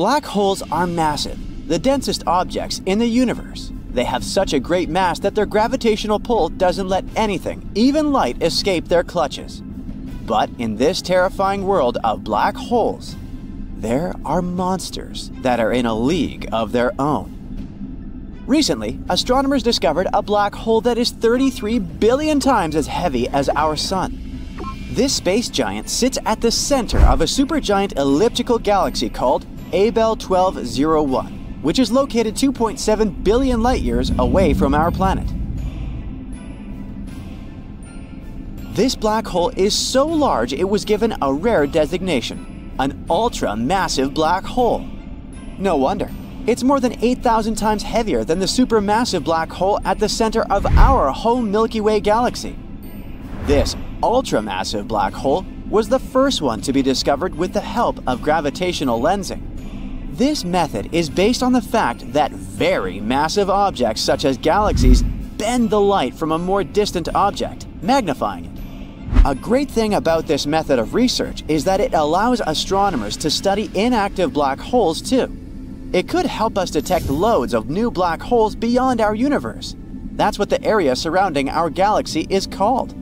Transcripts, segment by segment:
Black holes are massive, the densest objects in the universe. They have such a great mass that their gravitational pull doesn't let anything, even light, escape their clutches. But in this terrifying world of black holes, there are monsters that are in a league of their own. Recently, astronomers discovered a black hole that is 33 billion times as heavy as our Sun. This space giant sits at the center of a supergiant elliptical galaxy called Abell 1201, which is located 2.7 billion light-years away from our planet. This black hole is so large it was given a rare designation, an ultra-massive black hole. No wonder. It's more than 8,000 times heavier than the supermassive black hole at the center of our home Milky Way galaxy. This ultramassive black hole was the first one to be discovered with the help of gravitational lensing. This method is based on the fact that very massive objects such as galaxies bend the light from a more distant object, magnifying it. A great thing about this method of research is that it allows astronomers to study inactive black holes too. It could help us detect loads of new black holes beyond our universe. That's what the area surrounding our galaxy is called.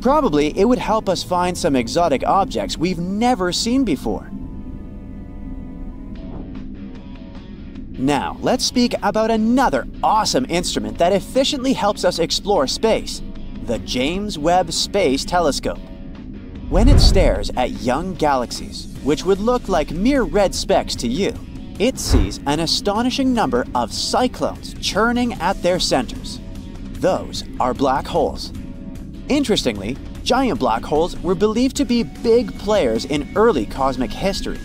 Probably it would help us find some exotic objects we've never seen before. Now, let's speak about another awesome instrument that efficiently helps us explore space, the James Webb Space Telescope. When it stares at young galaxies, which would look like mere red specks to you, it sees an astonishing number of cyclones churning at their centers. Those are black holes. Interestingly, giant black holes were believed to be big players in early cosmic history.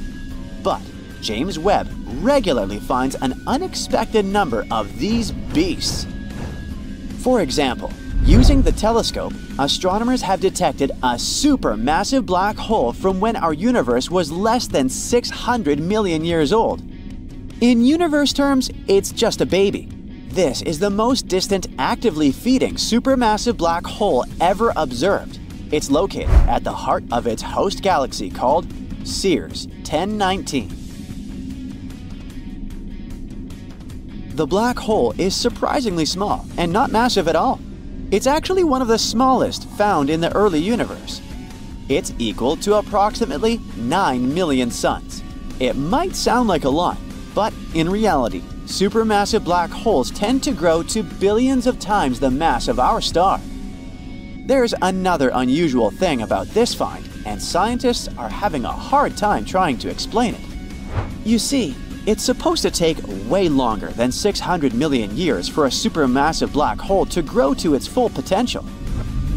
But James Webb regularly finds an unexpected number of these beasts. For example, using the telescope, astronomers have detected a supermassive black hole from when our universe was less than 600 million years old. In universe terms, it's just a baby. This is the most distant actively feeding supermassive black hole ever observed. It's located at the heart of its host galaxy called Sears 1019. The black hole is surprisingly small and not massive at all. It's actually one of the smallest found in the early universe. It's equal to approximately 9 million suns. It might sound like a lot, but in reality, supermassive black holes tend to grow to billions of times the mass of our star. There's another unusual thing about this find, and scientists are having a hard time trying to explain it. You see, it's supposed to take way longer than 600 million years for a supermassive black hole to grow to its full potential.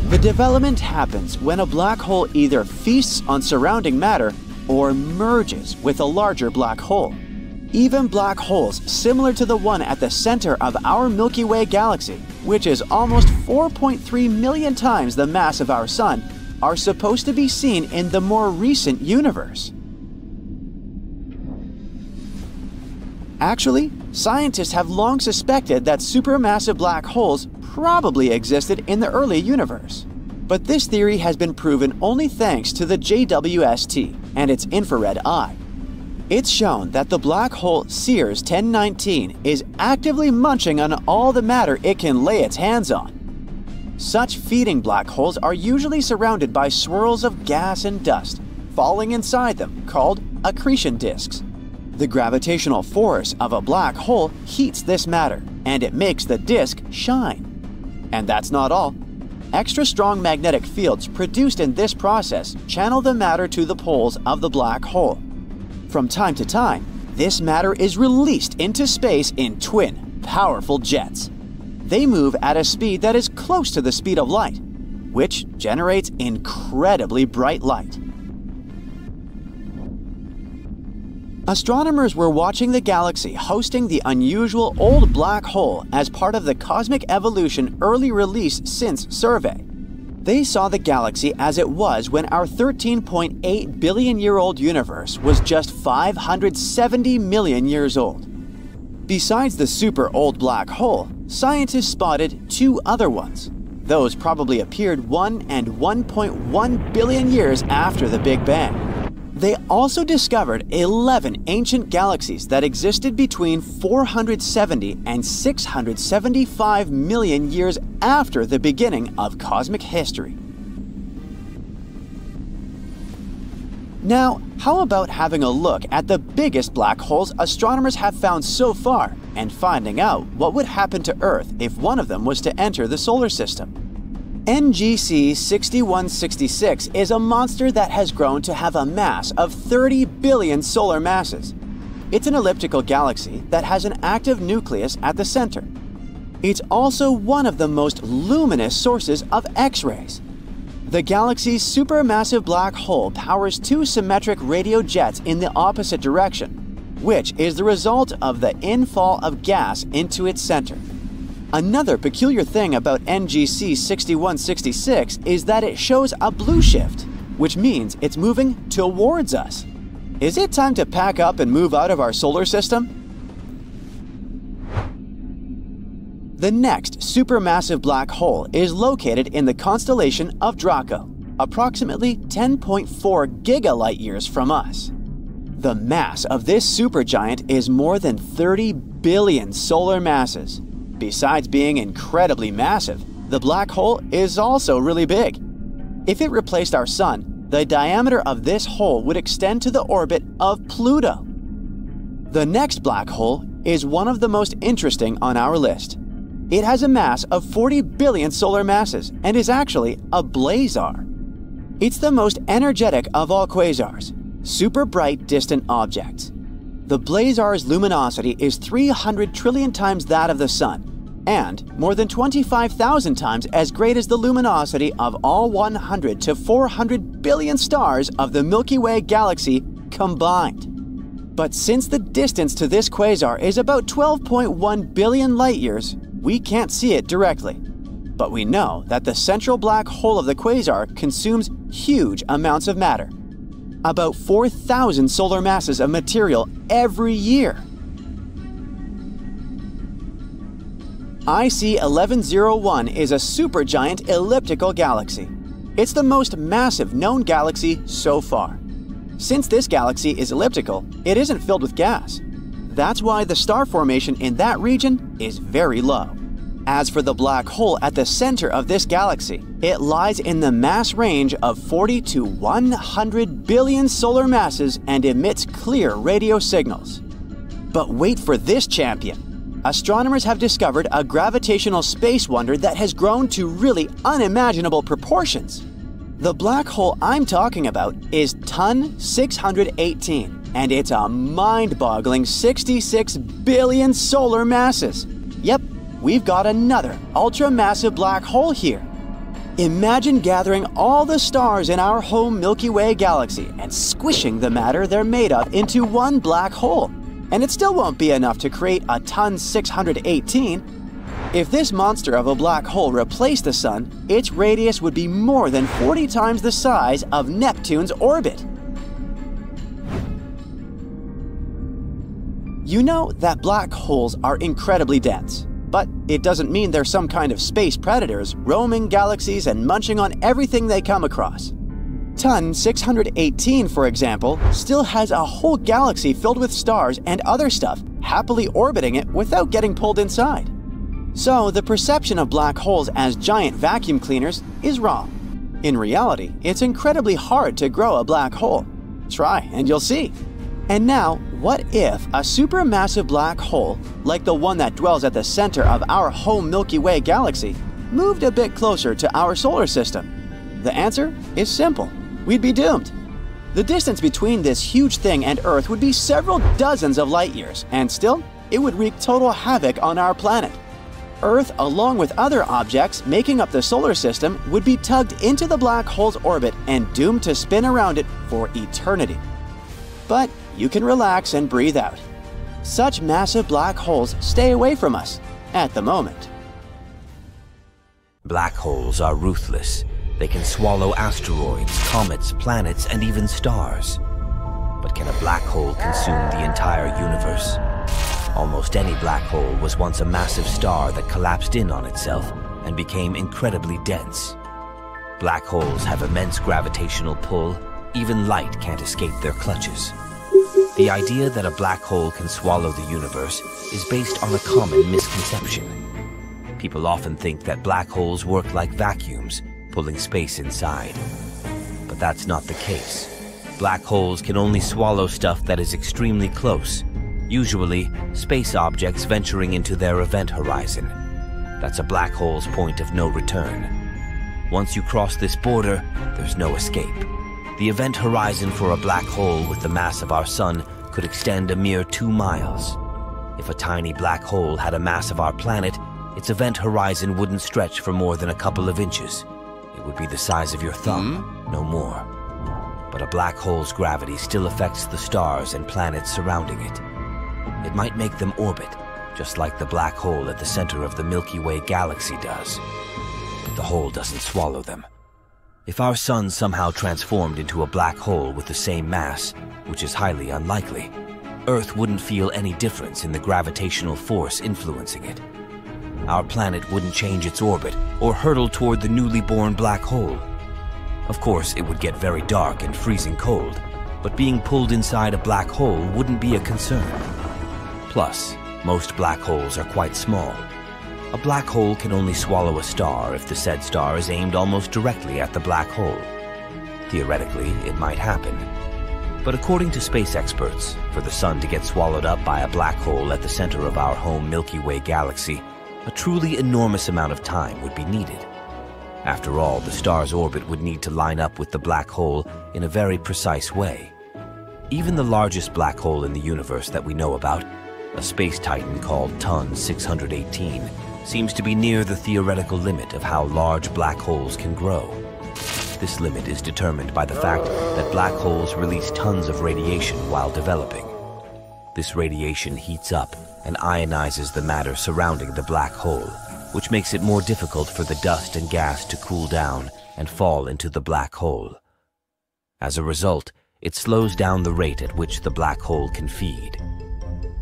The development happens when a black hole either feasts on surrounding matter or merges with a larger black hole. Even black holes similar to the one at the center of our Milky Way galaxy, which is almost 4.3 million times the mass of our Sun, are supposed to be seen in the more recent universe. Actually, scientists have long suspected that supermassive black holes probably existed in the early universe. But this theory has been proven only thanks to the JWST and its infrared eye. It's shown that the black hole Sears 1019 is actively munching on all the matter it can lay its hands on. Such feeding black holes are usually surrounded by swirls of gas and dust, falling inside them, called accretion disks. The gravitational force of a black hole heats this matter, and it makes the disk shine. And that's not all. Extra strong magnetic fields produced in this process channel the matter to the poles of the black hole. From time to time, this matter is released into space in twin, powerful jets. They move at a speed that is close to the speed of light, which generates incredibly bright light. Astronomers were watching the galaxy hosting the unusual old black hole as part of the Cosmic Evolution Early Release Since survey. They saw the galaxy as it was when our 13.8 billion-year-old universe was just 570 million years old. Besides the super old black hole, scientists spotted two other ones. Those probably appeared 1 and 1.1 billion years after the Big Bang. They also discovered 11 ancient galaxies that existed between 470 and 675 million years after the beginning of cosmic history. Now, how about having a look at the biggest black holes astronomers have found so far and finding out what would happen to Earth if one of them was to enter the solar system? NGC 6166 is a monster that has grown to have a mass of 30 billion solar masses. It's an elliptical galaxy that has an active nucleus at the center. It's also one of the most luminous sources of X-rays. The galaxy's supermassive black hole powers two symmetric radio jets in the opposite direction, which is the result of the infall of gas into its center. Another peculiar thing about NGC 6166 is that it shows a blue shift, which means it's moving towards us. Is it time to pack up and move out of our solar system? The next supermassive black hole is located in the constellation of Draco, approximately 10.4 gigalight-years from us. The mass of this supergiant is more than 30 billion solar masses. Besides being incredibly massive, the black hole is also really big. If it replaced our Sun, the diameter of this hole would extend to the orbit of Pluto. The next black hole is one of the most interesting on our list. It has a mass of 40 billion solar masses and is actually a blazar. It's the most energetic of all quasars, super bright distant objects. The blazar's luminosity is 300 trillion times that of the Sun, and more than 25,000 times as great as the luminosity of all 100 to 400 billion stars of the Milky Way galaxy combined. But since the distance to this quasar is about 12.1 billion light-years, we can't see it directly. But we know that the central black hole of the quasar consumes huge amounts of matter, about 4,000 solar masses of material every year. IC 1101 is a supergiant elliptical galaxy. It's the most massive known galaxy so far. Since this galaxy is elliptical, it isn't filled with gas. That's why the star formation in that region is very low. As for the black hole at the center of this galaxy, it lies in the mass range of 40 to 100 billion solar masses and emits clear radio signals. But wait for this champion. Astronomers have discovered a gravitational space wonder that has grown to really unimaginable proportions. The black hole I'm talking about is TON 618, and it's a mind-boggling 66 billion solar masses. Yep, we've got another ultra-massive black hole here. Imagine gathering all the stars in our home Milky Way galaxy and squishing the matter they're made of into one black hole. And it still won't be enough to create a TON 618. If this monster of a black hole replaced the Sun, its radius would be more than 40 times the size of Neptune's orbit. You know that black holes are incredibly dense, but it doesn't mean they're some kind of space predators roaming galaxies and munching on everything they come across. TON 618, for example, still has a whole galaxy filled with stars and other stuff happily orbiting it without getting pulled inside. So the perception of black holes as giant vacuum cleaners is wrong. In reality, it's incredibly hard to grow a black hole. Try and you'll see. And now, what if a supermassive black hole, like the one that dwells at the center of our home Milky Way galaxy, moved a bit closer to our solar system? The answer is simple. We'd be doomed. The distance between this huge thing and Earth would be several dozens of light years, and still, it would wreak total havoc on our planet. Earth, along with other objects making up the solar system, would be tugged into the black hole's orbit and doomed to spin around it for eternity. But you can relax and breathe out. Such massive black holes stay away from us at the moment. Black holes are ruthless. They can swallow asteroids, comets, planets, and even stars. But can a black hole consume the entire universe? Almost any black hole was once a massive star that collapsed in on itself and became incredibly dense. Black holes have immense gravitational pull, Even light can't escape their clutches. The idea that a black hole can swallow the universe is based on a common misconception. People often think that black holes work like vacuums, pulling space inside. But that's not the case. Black holes can only swallow stuff that is extremely close, usually space objects venturing into their event horizon. That's a black hole's point of no return. Once you cross this border, there's no escape. The event horizon for a black hole with the mass of our sun could extend a mere 2 miles. If a tiny black hole had a mass of our planet, its event horizon wouldn't stretch for more than a couple of inches. It would be the size of your thumb, no more. But a black hole's gravity still affects the stars and planets surrounding it. It might make them orbit, just like the black hole at the center of the Milky Way galaxy does. But the hole doesn't swallow them. If our sun somehow transformed into a black hole with the same mass, which is highly unlikely, Earth wouldn't feel any difference in the gravitational force influencing it. Our planet wouldn't change its orbit or hurtle toward the newly born black hole. Of course, it would get very dark and freezing cold, but being pulled inside a black hole wouldn't be a concern. Plus, most black holes are quite small. A black hole can only swallow a star if the said star is aimed almost directly at the black hole. Theoretically, it might happen. But according to space experts, for the sun to get swallowed up by a black hole at the center of our home Milky Way galaxy, a truly enormous amount of time would be needed. After all, the star's orbit would need to line up with the black hole in a very precise way. Even the largest black hole in the universe that we know about, a space titan called Ton 618, seems to be near the theoretical limit of how large black holes can grow. This limit is determined by the fact that black holes release tons of radiation while developing. This radiation heats up and ionizes the matter surrounding the black hole, which makes it more difficult for the dust and gas to cool down and fall into the black hole. As a result, it slows down the rate at which the black hole can feed.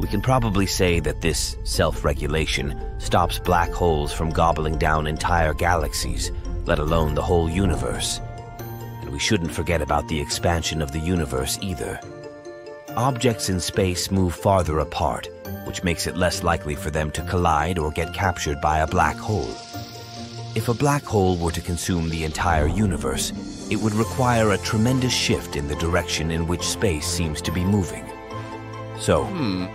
We can probably say that this self-regulation stops black holes from gobbling down entire galaxies, let alone the whole universe. And we shouldn't forget about the expansion of the universe either. Objects in space move farther apart, which makes it less likely for them to collide or get captured by a black hole. If a black hole were to consume the entire universe, it would require a tremendous shift in the direction in which space seems to be moving. So,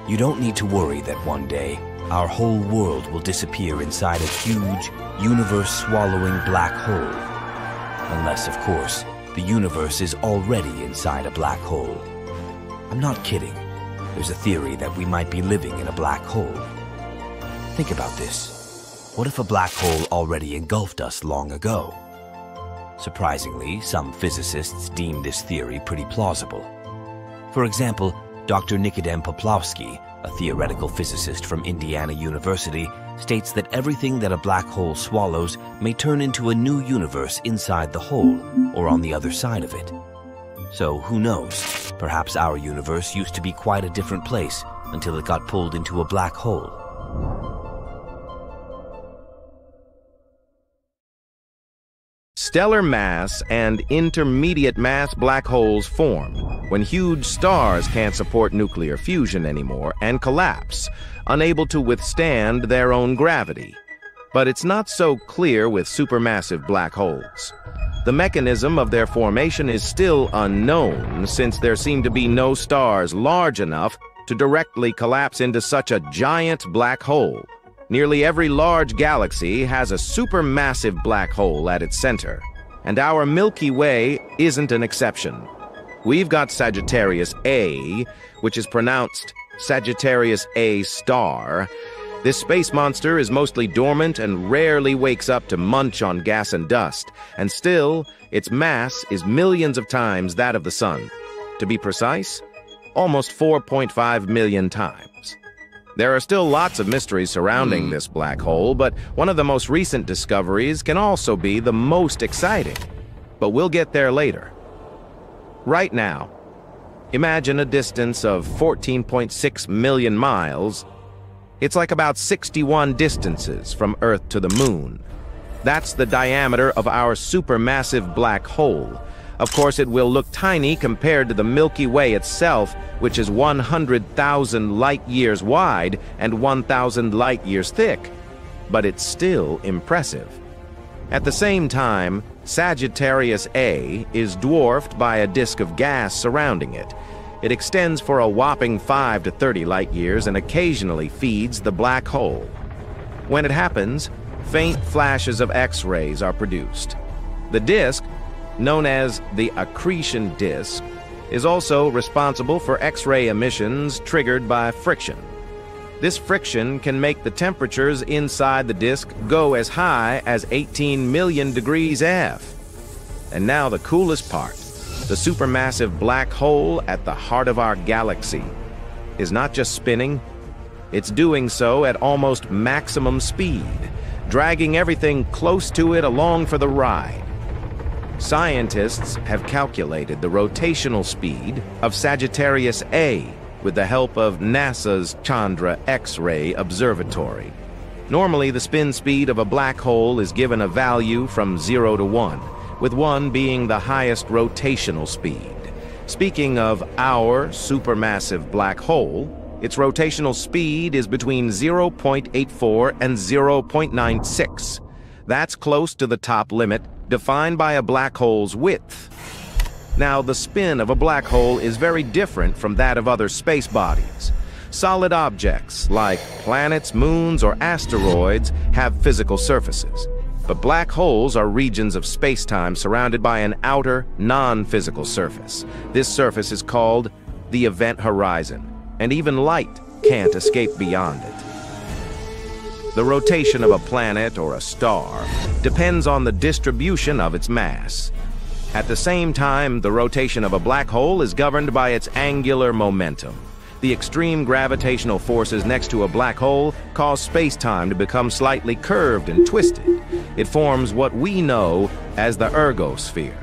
you don't need to worry that one day, our whole world will disappear inside a huge, universe-swallowing black hole. Unless, of course, the universe is already inside a black hole. I'm not kidding. There's a theory that we might be living in a black hole. Think about this. What if a black hole already engulfed us long ago? Surprisingly, some physicists deem this theory pretty plausible. For example, Dr. Nikodem Poplawski, a theoretical physicist from Indiana University, states that everything that a black hole swallows may turn into a new universe inside the hole or on the other side of it. So who knows? Perhaps our universe used to be quite a different place until it got pulled into a black hole. Stellar mass and intermediate mass black holes form when huge stars can't support nuclear fusion anymore and collapse, unable to withstand their own gravity. But it's not so clear with supermassive black holes. The mechanism of their formation is still unknown, since there seem to be no stars large enough to directly collapse into such a giant black hole. Nearly every large galaxy has a supermassive black hole at its center, and our Milky Way isn't an exception. We've got Sagittarius A, which is pronounced Sagittarius A star. This space monster is mostly dormant and rarely wakes up to munch on gas and dust, and still, its mass is millions of times that of the Sun. To be precise, almost 4.5 million times. There are still lots of mysteries surrounding this black hole, but one of the most recent discoveries can also be the most exciting. But we'll get there later. Right now, imagine a distance of 14.6 million miles. It's like about 61 distances from Earth to the Moon. That's the diameter of our supermassive black hole, Of course, it will look tiny compared to the Milky Way itself, which is 100,000 light-years wide and 1,000 light-years thick. But it's still impressive. At the same time, Sagittarius A is dwarfed by a disk of gas surrounding it. It extends for a whopping 5 to 30 light-years and occasionally feeds the black hole. When it happens, faint flashes of X-rays are produced. The disk, known as the accretion disk, is also responsible for X-ray emissions triggered by friction. This friction can make the temperatures inside the disk go as high as 18 million degrees F. And now the coolest part. The supermassive black hole at the heart of our galaxy is not just spinning, it's doing so at almost maximum speed, dragging everything close to it along for the ride. Scientists have calculated the rotational speed of Sagittarius A with the help of NASA's Chandra X-ray Observatory. Normally, the spin speed of a black hole is given a value from 0 to 1, with 1 being the highest rotational speed. Speaking of our supermassive black hole, its rotational speed is between 0.84 and 0.96. That's close to the top limit, defined by a black hole's width. Now, the spin of a black hole is very different from that of other space bodies. Solid objects, like planets, moons, or asteroids, have physical surfaces. But black holes are regions of space-time surrounded by an outer, non-physical surface. This surface is called the event horizon, and even light can't escape beyond it. The rotation of a planet or a star depends on the distribution of its mass. At the same time, the rotation of a black hole is governed by its angular momentum. The extreme gravitational forces next to a black hole cause space-time to become slightly curved and twisted. It forms what we know as the ergosphere.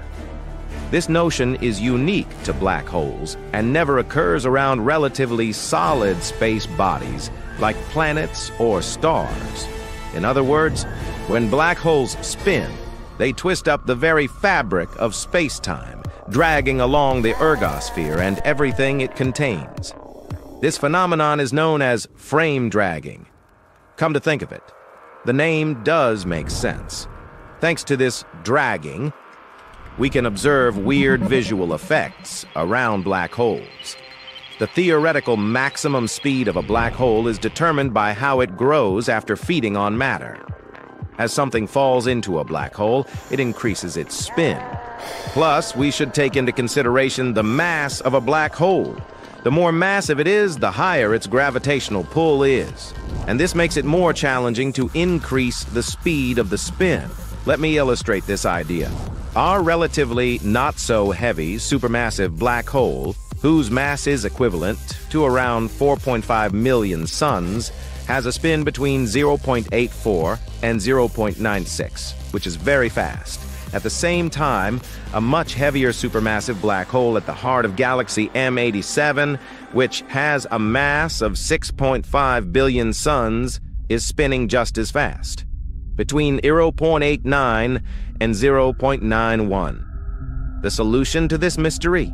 This notion is unique to black holes and never occurs around relatively solid space bodies like planets or stars. In other words, when black holes spin, they twist up the very fabric of space-time, dragging along the ergosphere and everything it contains. This phenomenon is known as frame dragging. Come to think of it, the name does make sense. Thanks to this dragging, we can observe weird visual effects around black holes. The theoretical maximum speed of a black hole is determined by how it grows after feeding on matter. As something falls into a black hole, it increases its spin. Plus, we should take into consideration the mass of a black hole. The more massive it is, the higher its gravitational pull is. And this makes it more challenging to increase the speed of the spin. Let me illustrate this idea. Our relatively not-so-heavy supermassive black hole, whose mass is equivalent to around 4.5 million suns, has a spin between 0.84 and 0.96, which is very fast. At the same time, a much heavier supermassive black hole at the heart of galaxy M87, which has a mass of 6.5 billion suns, is spinning just as fast, between 0.89 and 0.91. The solution to this mystery?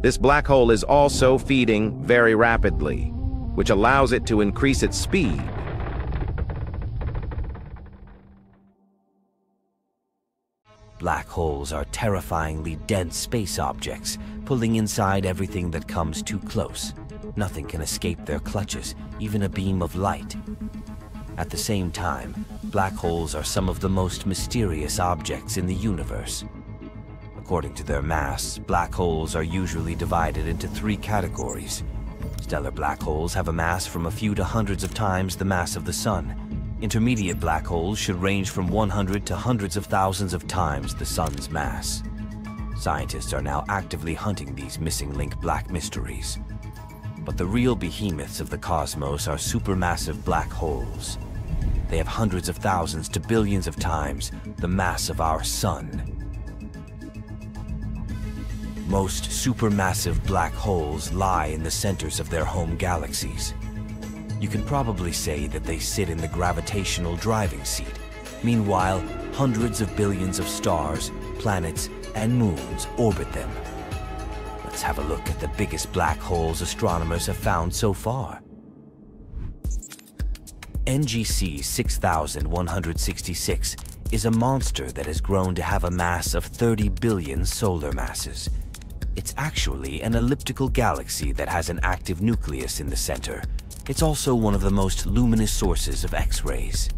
This black hole is also feeding very rapidly, which allows it to increase its speed. Black holes are terrifyingly dense space objects, pulling inside everything that comes too close. Nothing can escape their clutches, even a beam of light. At the same time, black holes are some of the most mysterious objects in the universe. According to their mass, black holes are usually divided into 3 categories. Stellar black holes have a mass from a few to hundreds of times the mass of the Sun. Intermediate black holes should range from 100 to hundreds of thousands of times the Sun's mass. Scientists are now actively hunting these missing link black mysteries. But the real behemoths of the cosmos are supermassive black holes. They have hundreds of thousands to billions of times the mass of our Sun. Most supermassive black holes lie in the centers of their home galaxies. You can probably say that they sit in the gravitational driving seat. Meanwhile, hundreds of billions of stars, planets, and moons orbit them. Let's have a look at the biggest black holes astronomers have found so far. NGC 6166 is a monster that has grown to have a mass of 30 billion solar masses. It's actually an elliptical galaxy that has an active nucleus in the center. It's also one of the most luminous sources of X-rays.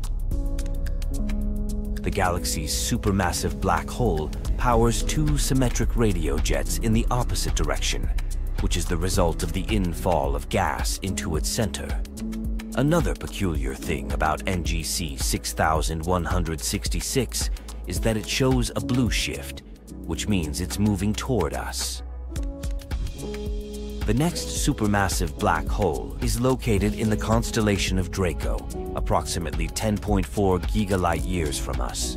The galaxy's supermassive black hole powers two symmetric radio jets in the opposite direction, which is the result of the infall of gas into its center. Another peculiar thing about NGC 6166 is that it shows a blue shift, which means it's moving toward us. The next supermassive black hole is located in the constellation of Draco, approximately 10.4 gigalight years from us.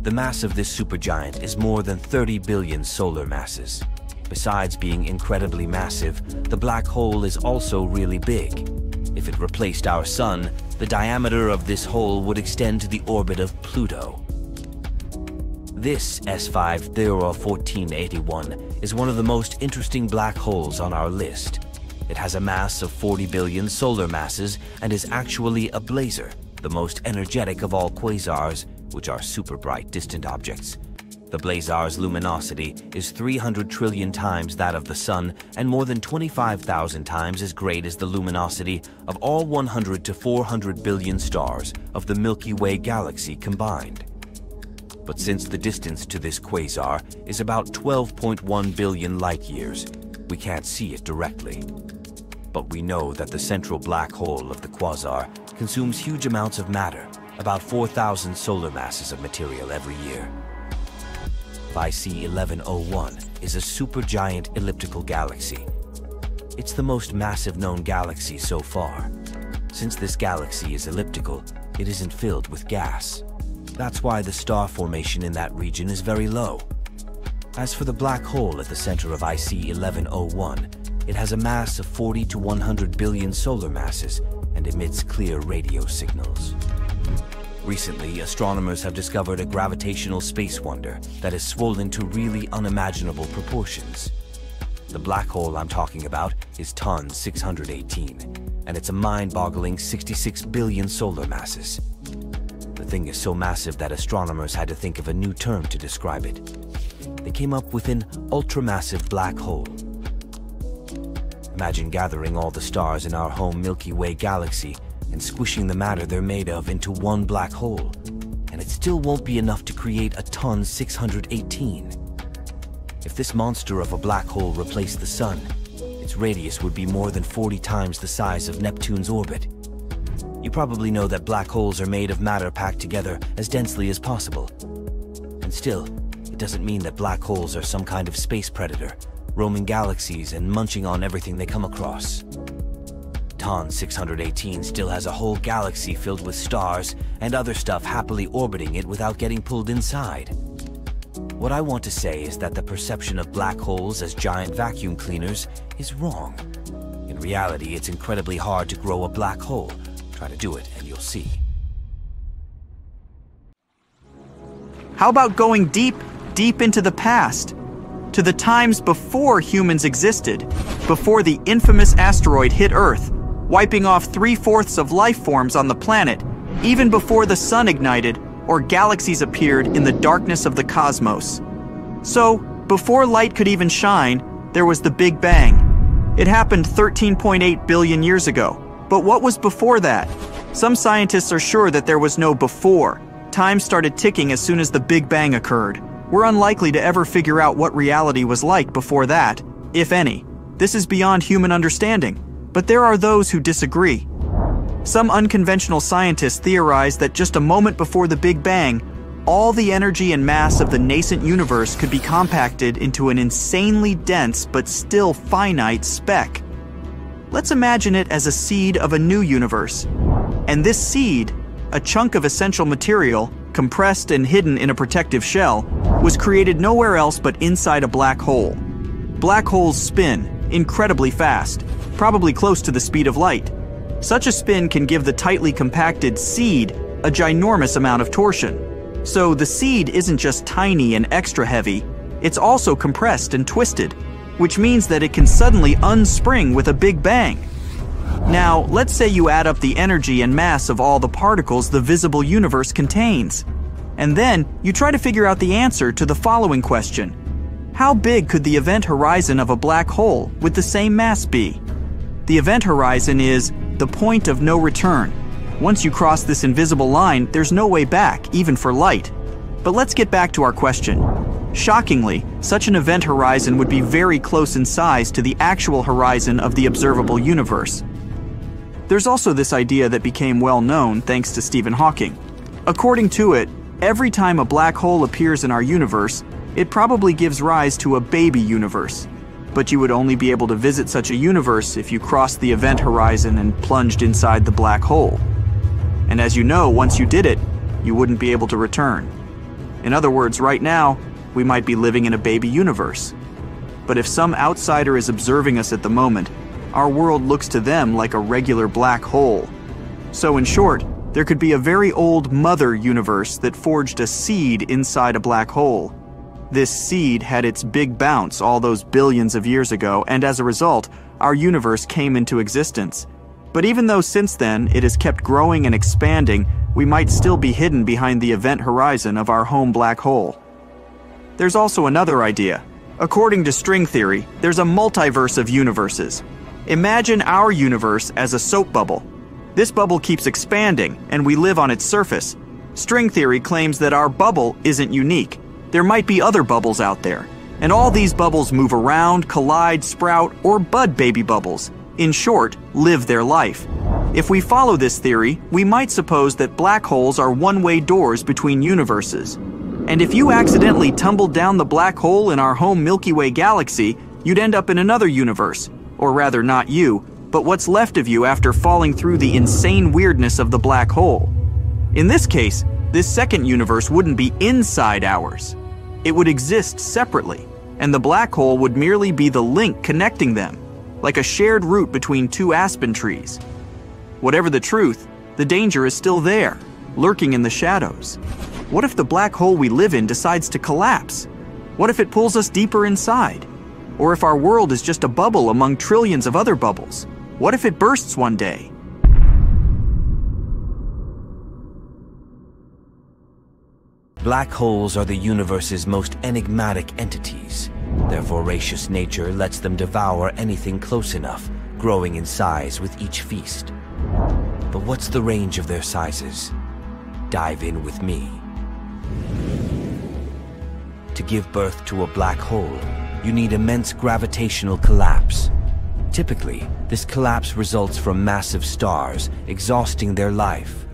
The mass of this supergiant is more than 30 billion solar masses. Besides being incredibly massive, the black hole is also really big. If it replaced our Sun, the diameter of this hole would extend to the orbit of Pluto. This S5 Theora 1481 is one of the most interesting black holes on our list. It has a mass of 40 billion solar masses and is actually a blazar, the most energetic of all quasars, which are super bright distant objects. The blazar's luminosity is 300 trillion times that of the Sun and more than 25,000 times as great as the luminosity of all 100 to 400 billion stars of the Milky Way galaxy combined. But since the distance to this quasar is about 12.1 billion light-years, we can't see it directly. But we know that the central black hole of the quasar consumes huge amounts of matter, about 4,000 solar masses of material every year. IC 1101 is a supergiant elliptical galaxy. It's the most massive known galaxy so far. Since this galaxy is elliptical, it isn't filled with gas. That's why the star formation in that region is very low. As for the black hole at the center of IC 1101, it has a mass of 40 to 100 billion solar masses and emits clear radio signals. Recently, astronomers have discovered a gravitational space wonder that is swollen to really unimaginable proportions. The black hole I'm talking about is TON 618, and it's a mind-boggling 66 billion solar masses. The thing is so massive that astronomers had to think of a new term to describe it. They came up with an ultramassive black hole. Imagine gathering all the stars in our home Milky Way galaxy and squishing the matter they're made of into one black hole, and it still won't be enough to create a TON 618. If this monster of a black hole replaced the Sun, its radius would be more than 40 times the size of Neptune's orbit. You probably know that black holes are made of matter packed together as densely as possible. And still, it doesn't mean that black holes are some kind of space predator, roaming galaxies and munching on everything they come across. TON 618 still has a whole galaxy filled with stars and other stuff happily orbiting it without getting pulled inside. What I want to say is that the perception of black holes as giant vacuum cleaners is wrong. In reality, it's incredibly hard to grow a black hole. Try to do it and you'll see. How about going deep, deep into the past? To the times before humans existed, before the infamous asteroid hit Earth, wiping off 3/4 of life forms on the planet, even before the sun ignited or galaxies appeared in the darkness of the cosmos. So, before light could even shine, there was the Big Bang. It happened 13.8 billion years ago. But what was before that? Some scientists are sure that there was no before. Time started ticking as soon as the Big Bang occurred. We're unlikely to ever figure out what reality was like before that, if any. This is beyond human understanding, but there are those who disagree. Some unconventional scientists theorize that just a moment before the Big Bang, all the energy and mass of the nascent universe could be compacted into an insanely dense but still finite speck. Let's imagine it as a seed of a new universe. And this seed, a chunk of essential material, compressed and hidden in a protective shell, was created nowhere else but inside a black hole. Black holes spin incredibly fast, probably close to the speed of light. Such a spin can give the tightly compacted seed a ginormous amount of torsion. So the seed isn't just tiny and extra heavy, it's also compressed and twisted, which means that it can suddenly unspring with a big bang. Now, let's say you add up the energy and mass of all the particles the visible universe contains. And then you try to figure out the answer to the following question. How big could the event horizon of a black hole with the same mass be? The event horizon is the point of no return. Once you cross this invisible line, there's no way back, even for light. But let's get back to our question. Shockingly, such an event horizon would be very close in size to the actual horizon of the observable universe. There's also this idea that became well known thanks to Stephen Hawking. According to it, every time a black hole appears in our universe, it probably gives rise to a baby universe. But you would only be able to visit such a universe if you crossed the event horizon and plunged inside the black hole. And as you know, once you did it, you wouldn't be able to return. In other words, right now, we might be living in a baby universe. But if some outsider is observing us at the moment, our world looks to them like a regular black hole. So in short, there could be a very old mother universe that forged a seed inside a black hole. This seed had its big bounce all those billions of years ago, and as a result, our universe came into existence. But even though since then it has kept growing and expanding, we might still be hidden behind the event horizon of our home black hole. There's also another idea. According to string theory, there's a multiverse of universes. Imagine our universe as a soap bubble. This bubble keeps expanding, and we live on its surface. String theory claims that our bubble isn't unique. There might be other bubbles out there, and all these bubbles move around, collide, sprout, or bud baby bubbles. In short, live their life. If we follow this theory, we might suppose that black holes are one-way doors between universes. And if you accidentally tumbled down the black hole in our home Milky Way galaxy, you'd end up in another universe. Or rather, not you, but what's left of you after falling through the insane weirdness of the black hole. In this case, this second universe wouldn't be inside ours. It would exist separately, and the black hole would merely be the link connecting them, like a shared route between two aspen trees. Whatever the truth, the danger is still there, lurking in the shadows. What if the black hole we live in decides to collapse? What if it pulls us deeper inside? Or if our world is just a bubble among trillions of other bubbles? What if it bursts one day? Black holes are the universe's most enigmatic entities. Their voracious nature lets them devour anything close enough, growing in size with each feast. But what's the range of their sizes? Dive in with me. To give birth to a black hole, you need immense gravitational collapse. Typically, this collapse results from massive stars exhausting their life.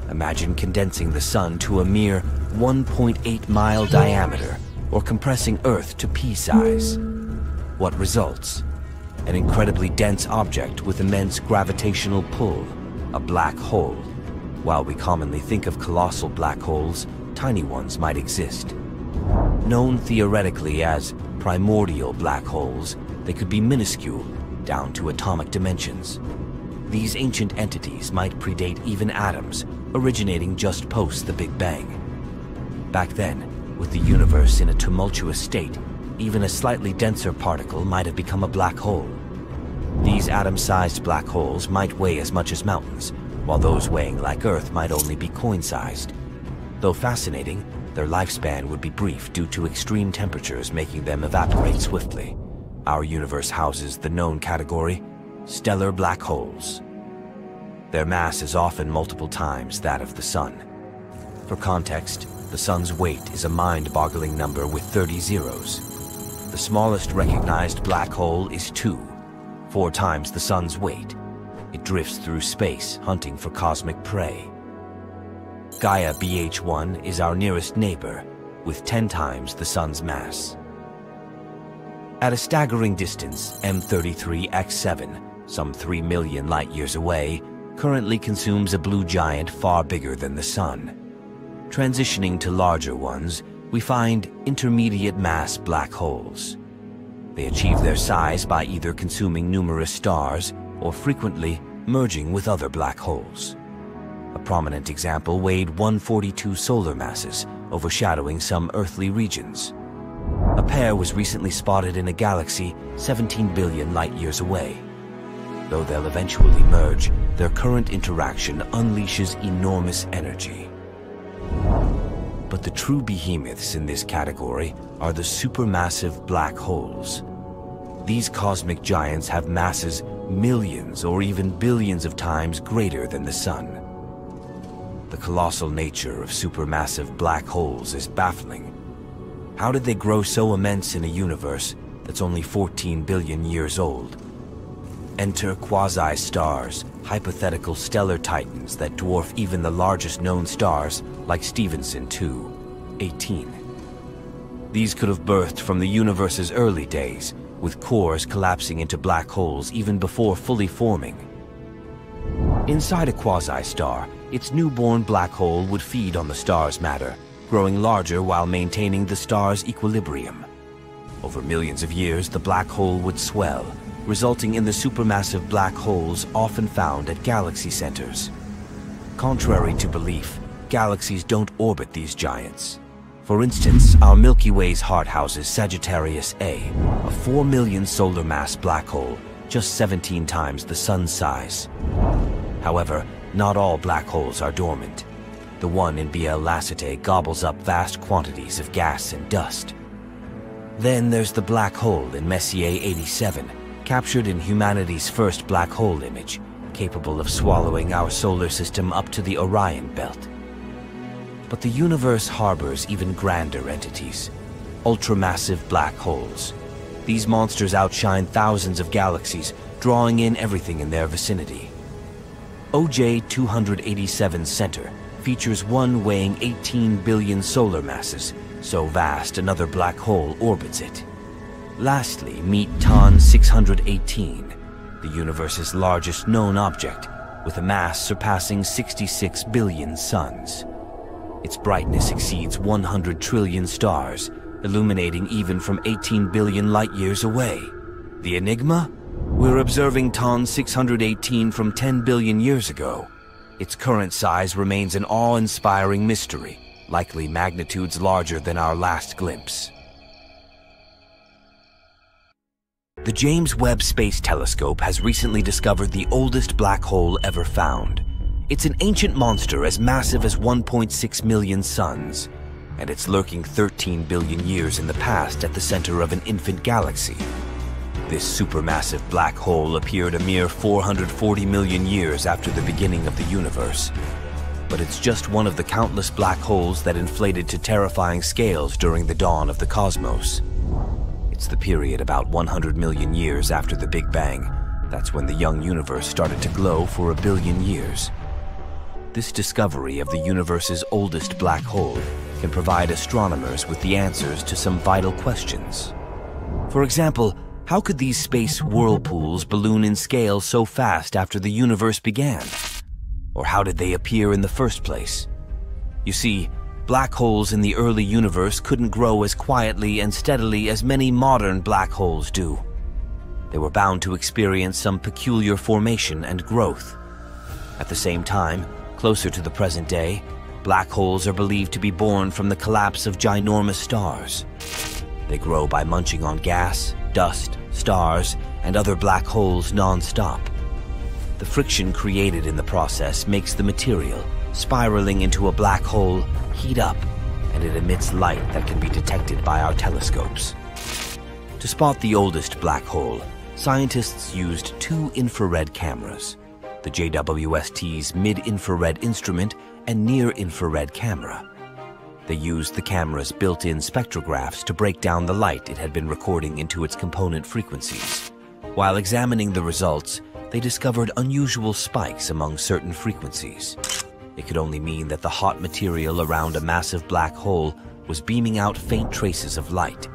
Imagine condensing the sun to a mere 1.8-mile diameter, or compressing Earth to pea size. What results? An incredibly dense object with immense gravitational pull, a black hole. While we commonly think of colossal black holes, tiny ones might exist. Known theoretically as primordial black holes, they could be minuscule, down to atomic dimensions. These ancient entities might predate even atoms, originating just post the Big Bang. Back then, with the universe in a tumultuous state, even a slightly denser particle might have become a black hole. These atom-sized black holes might weigh as much as mountains, while those weighing like Earth might only be coin-sized. Though fascinating, their lifespan would be brief due to extreme temperatures making them evaporate swiftly. Our universe houses the known category, stellar black holes. Their mass is often multiple times that of the Sun. For context, the Sun's weight is a mind-boggling number with 30 zeros. The smallest recognized black hole is 2, 4 times the Sun's weight. It drifts through space, hunting for cosmic prey. Gaia BH1 is our nearest neighbor, with 10 times the Sun's mass. At a staggering distance, M33X7, some 3 million light-years away, currently consumes a blue giant far bigger than the Sun. Transitioning to larger ones, we find intermediate mass black holes. They achieve their size by either consuming numerous stars or frequently merging with other black holes. A prominent example weighed 142 solar masses, overshadowing some earthly regions. A pair was recently spotted in a galaxy 17 billion light-years away. Though they'll eventually merge, their current interaction unleashes enormous energy. But the true behemoths in this category are the supermassive black holes. These cosmic giants have masses millions or even billions of times greater than the Sun. The colossal nature of supermassive black holes is baffling. How did they grow so immense in a universe that's only 14 billion years old? Enter quasi-stars, hypothetical stellar titans that dwarf even the largest known stars like Stephenson 2.18. These could have birthed from the universe's early days, with cores collapsing into black holes even before fully forming. Inside a quasi-star, its newborn black hole would feed on the star's matter, growing larger while maintaining the star's equilibrium. Over millions of years, the black hole would swell, resulting in the supermassive black holes often found at galaxy centers. Contrary to belief, galaxies don't orbit these giants. For instance, our Milky Way's heart houses Sagittarius A, a 4 million solar mass black hole, just 17 times the Sun's size. However, not all black holes are dormant. The one in BL Lacertae gobbles up vast quantities of gas and dust. Then there's the black hole in Messier 87, captured in humanity's first black hole image, capable of swallowing our solar system up to the Orion Belt. But the universe harbors even grander entities, ultramassive black holes. These monsters outshine thousands of galaxies, drawing in everything in their vicinity. OJ 287 Center features one weighing 18 billion solar masses, so vast another black hole orbits it. Lastly, meet TON 618, the universe's largest known object, with a mass surpassing 66 billion suns. Its brightness exceeds 100 trillion stars, illuminating even from 18 billion light-years away. The enigma? We're observing TON 618 from 10 billion years ago. Its current size remains an awe-inspiring mystery, likely magnitudes larger than our last glimpse. The James Webb Space Telescope has recently discovered the oldest black hole ever found. It's an ancient monster as massive as 1.6 million suns, and it's lurking 13 billion years in the past at the center of an infant galaxy. This supermassive black hole appeared a mere 440 million years after the beginning of the universe. But it's just one of the countless black holes that inflated to terrifying scales during the dawn of the cosmos. It's the period about 100 million years after the Big Bang. That's when the young universe started to glow for 1 billion years. This discovery of the universe's oldest black hole can provide astronomers with the answers to some vital questions. For example, how could these space whirlpools balloon in scale so fast after the universe began? Or how did they appear in the first place? You see, black holes in the early universe couldn't grow as quietly and steadily as many modern black holes do. They were bound to experience some peculiar formation and growth. At the same time, closer to the present day, black holes are believed to be born from the collapse of ginormous stars. They grow by munching on gas, dust, stars, and other black holes non-stop. The friction created in the process makes the material, spiraling into a black hole, heat up, and it emits light that can be detected by our telescopes. To spot the oldest black hole, scientists used 2 infrared cameras, the JWST's mid-infrared instrument and near-infrared camera. They used the camera's built-in spectrographs to break down the light it had been recording into its component frequencies. While examining the results, they discovered unusual spikes among certain frequencies. It could only mean that the hot material around a massive black hole was beaming out faint traces of light.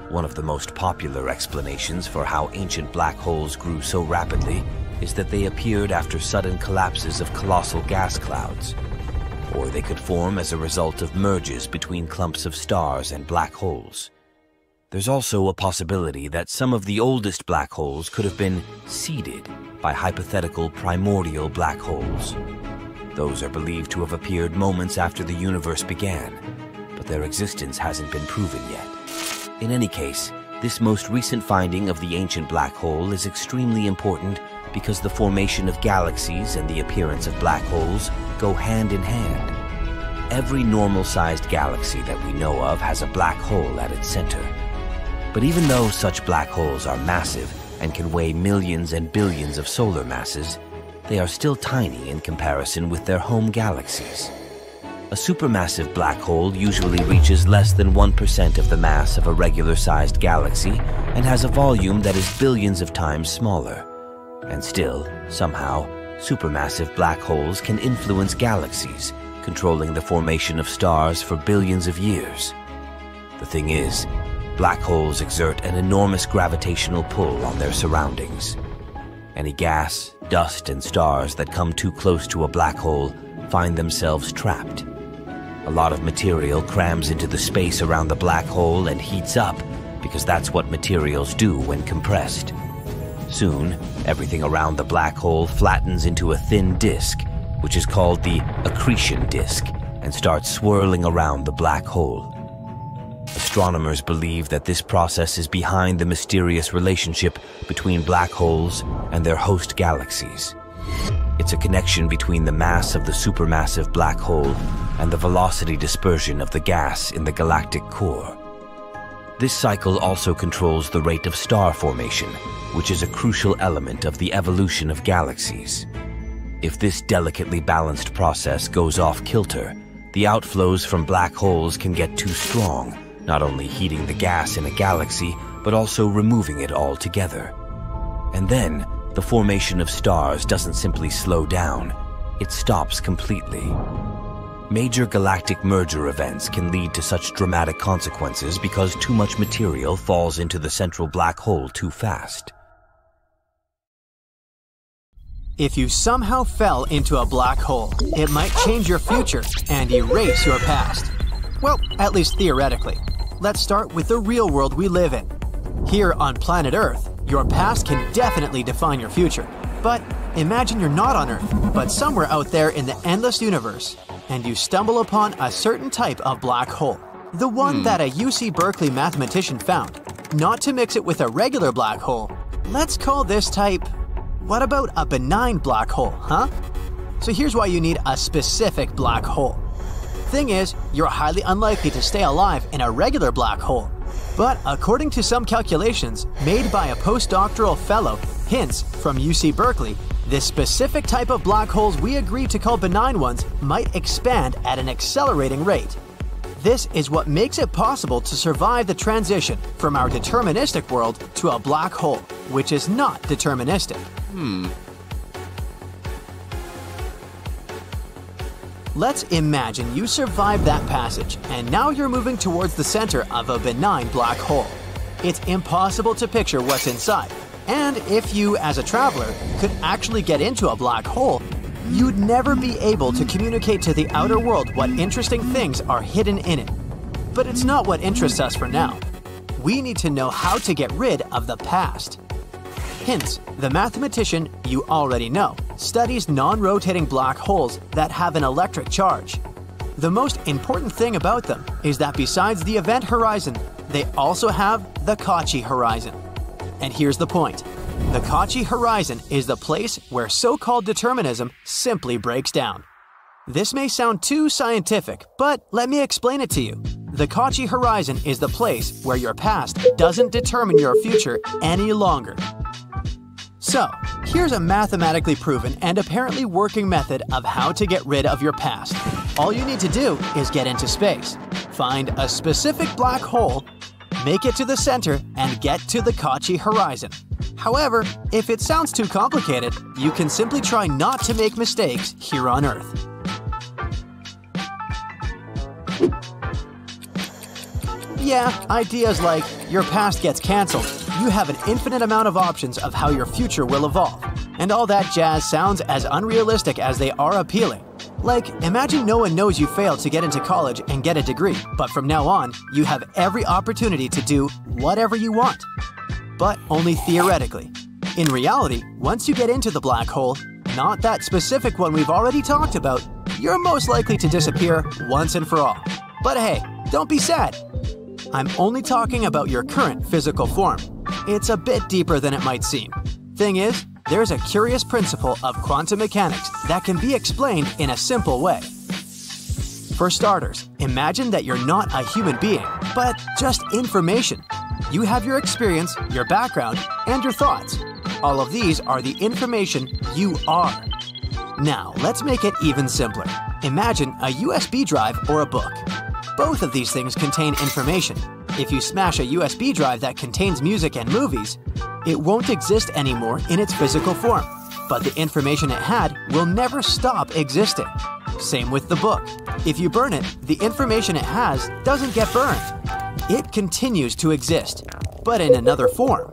One of the most popular explanations for how ancient black holes grew so rapidly is that they appeared after sudden collapses of colossal gas clouds. Or they could form as a result of merges between clumps of stars and black holes. There's also a possibility that some of the oldest black holes could have been seeded by hypothetical primordial black holes. Those are believed to have appeared moments after the universe began, but their existence hasn't been proven yet. In any case, this most recent finding of the ancient black hole is extremely important because the formation of galaxies and the appearance of black holes go hand in hand. Every normal-sized galaxy that we know of has a black hole at its center. But even though such black holes are massive and can weigh millions and billions of solar masses, they are still tiny in comparison with their home galaxies. A supermassive black hole usually reaches less than 1% of the mass of a regular-sized galaxy and has a volume that is billions of times smaller. And still, somehow, supermassive black holes can influence galaxies, controlling the formation of stars for billions of years. The thing is, black holes exert an enormous gravitational pull on their surroundings. Any gas, dust, and stars that come too close to a black hole find themselves trapped. A lot of material crams into the space around the black hole and heats up, because that's what materials do when compressed. Soon, everything around the black hole flattens into a thin disk, which is called the accretion disk, and starts swirling around the black hole. Astronomers believe that this process is behind the mysterious relationship between black holes and their host galaxies. It's a connection between the mass of the supermassive black hole and the velocity dispersion of the gas in the galactic core. This cycle also controls the rate of star formation, which is a crucial element of the evolution of galaxies. If this delicately balanced process goes off kilter, the outflows from black holes can get too strong, not only heating the gas in a galaxy, but also removing it altogether. And then, the formation of stars doesn't simply slow down, it stops completely. Major galactic merger events can lead to such dramatic consequences because too much material falls into the central black hole too fast. If you somehow fell into a black hole, it might change your future and erase your past. Well, at least theoretically. Let's start with the real world we live in. Here on planet Earth, your past can definitely define your future. But imagine you're not on Earth, but somewhere out there in the endless universe, and you stumble upon a certain type of black hole. The one that a UC Berkeley mathematician found. Not to mix it with a regular black hole. Let's call this type... what about a benign black hole, huh? So here's why you need a specific black hole. Thing is, you're highly unlikely to stay alive in a regular black hole. But according to some calculations made by a postdoctoral fellow, Hintz, from UC Berkeley, this specific type of black holes we agreed to call benign ones might expand at an accelerating rate. This is what makes it possible to survive the transition from our deterministic world to a black hole, which is not deterministic. Let's imagine you survived that passage, and now you're moving towards the center of a benign black hole. It's impossible to picture what's inside, and if you, as a traveler, could actually get into a black hole, you'd never be able to communicate to the outer world what interesting things are hidden in it. But it's not what interests us for now. We need to know how to get rid of the past. Hintz, the mathematician you already know, studies non-rotating black holes that have an electric charge. The most important thing about them is that besides the event horizon, they also have the Cauchy horizon. And here's the point. The Cauchy horizon is the place where so-called determinism simply breaks down. This may sound too scientific, but let me explain it to you. The Cauchy horizon is the place where your past doesn't determine your future any longer. So, here's a mathematically proven and apparently working method of how to get rid of your past. All you need to do is get into space, find a specific black hole, make it to the center, and get to the Cauchy horizon. However, if it sounds too complicated, you can simply try not to make mistakes here on Earth. Yeah, ideas like your past gets cancelled, you have an infinite amount of options of how your future will evolve, and all that jazz sounds as unrealistic as they are appealing. Like, imagine no one knows you failed to get into college and get a degree, but from now on, you have every opportunity to do whatever you want. But only theoretically. In reality, once you get into the black hole, not that specific one we've already talked about, you're most likely to disappear once and for all. But hey, don't be sad. I'm only talking about your current physical form. It's a bit deeper than it might seem. Thing is, there's a curious principle of quantum mechanics that can be explained in a simple way. For starters, imagine that you're not a human being, but just information. You have your experience, your background, and your thoughts. All of these are the information you are. Now, let's make it even simpler. Imagine a USB drive or a book. Both of these things contain information. If you smash a USB drive that contains music and movies, it won't exist anymore in its physical form, but the information it had will never stop existing. Same with the book. If you burn it, the information it has doesn't get burned. It continues to exist, but in another form.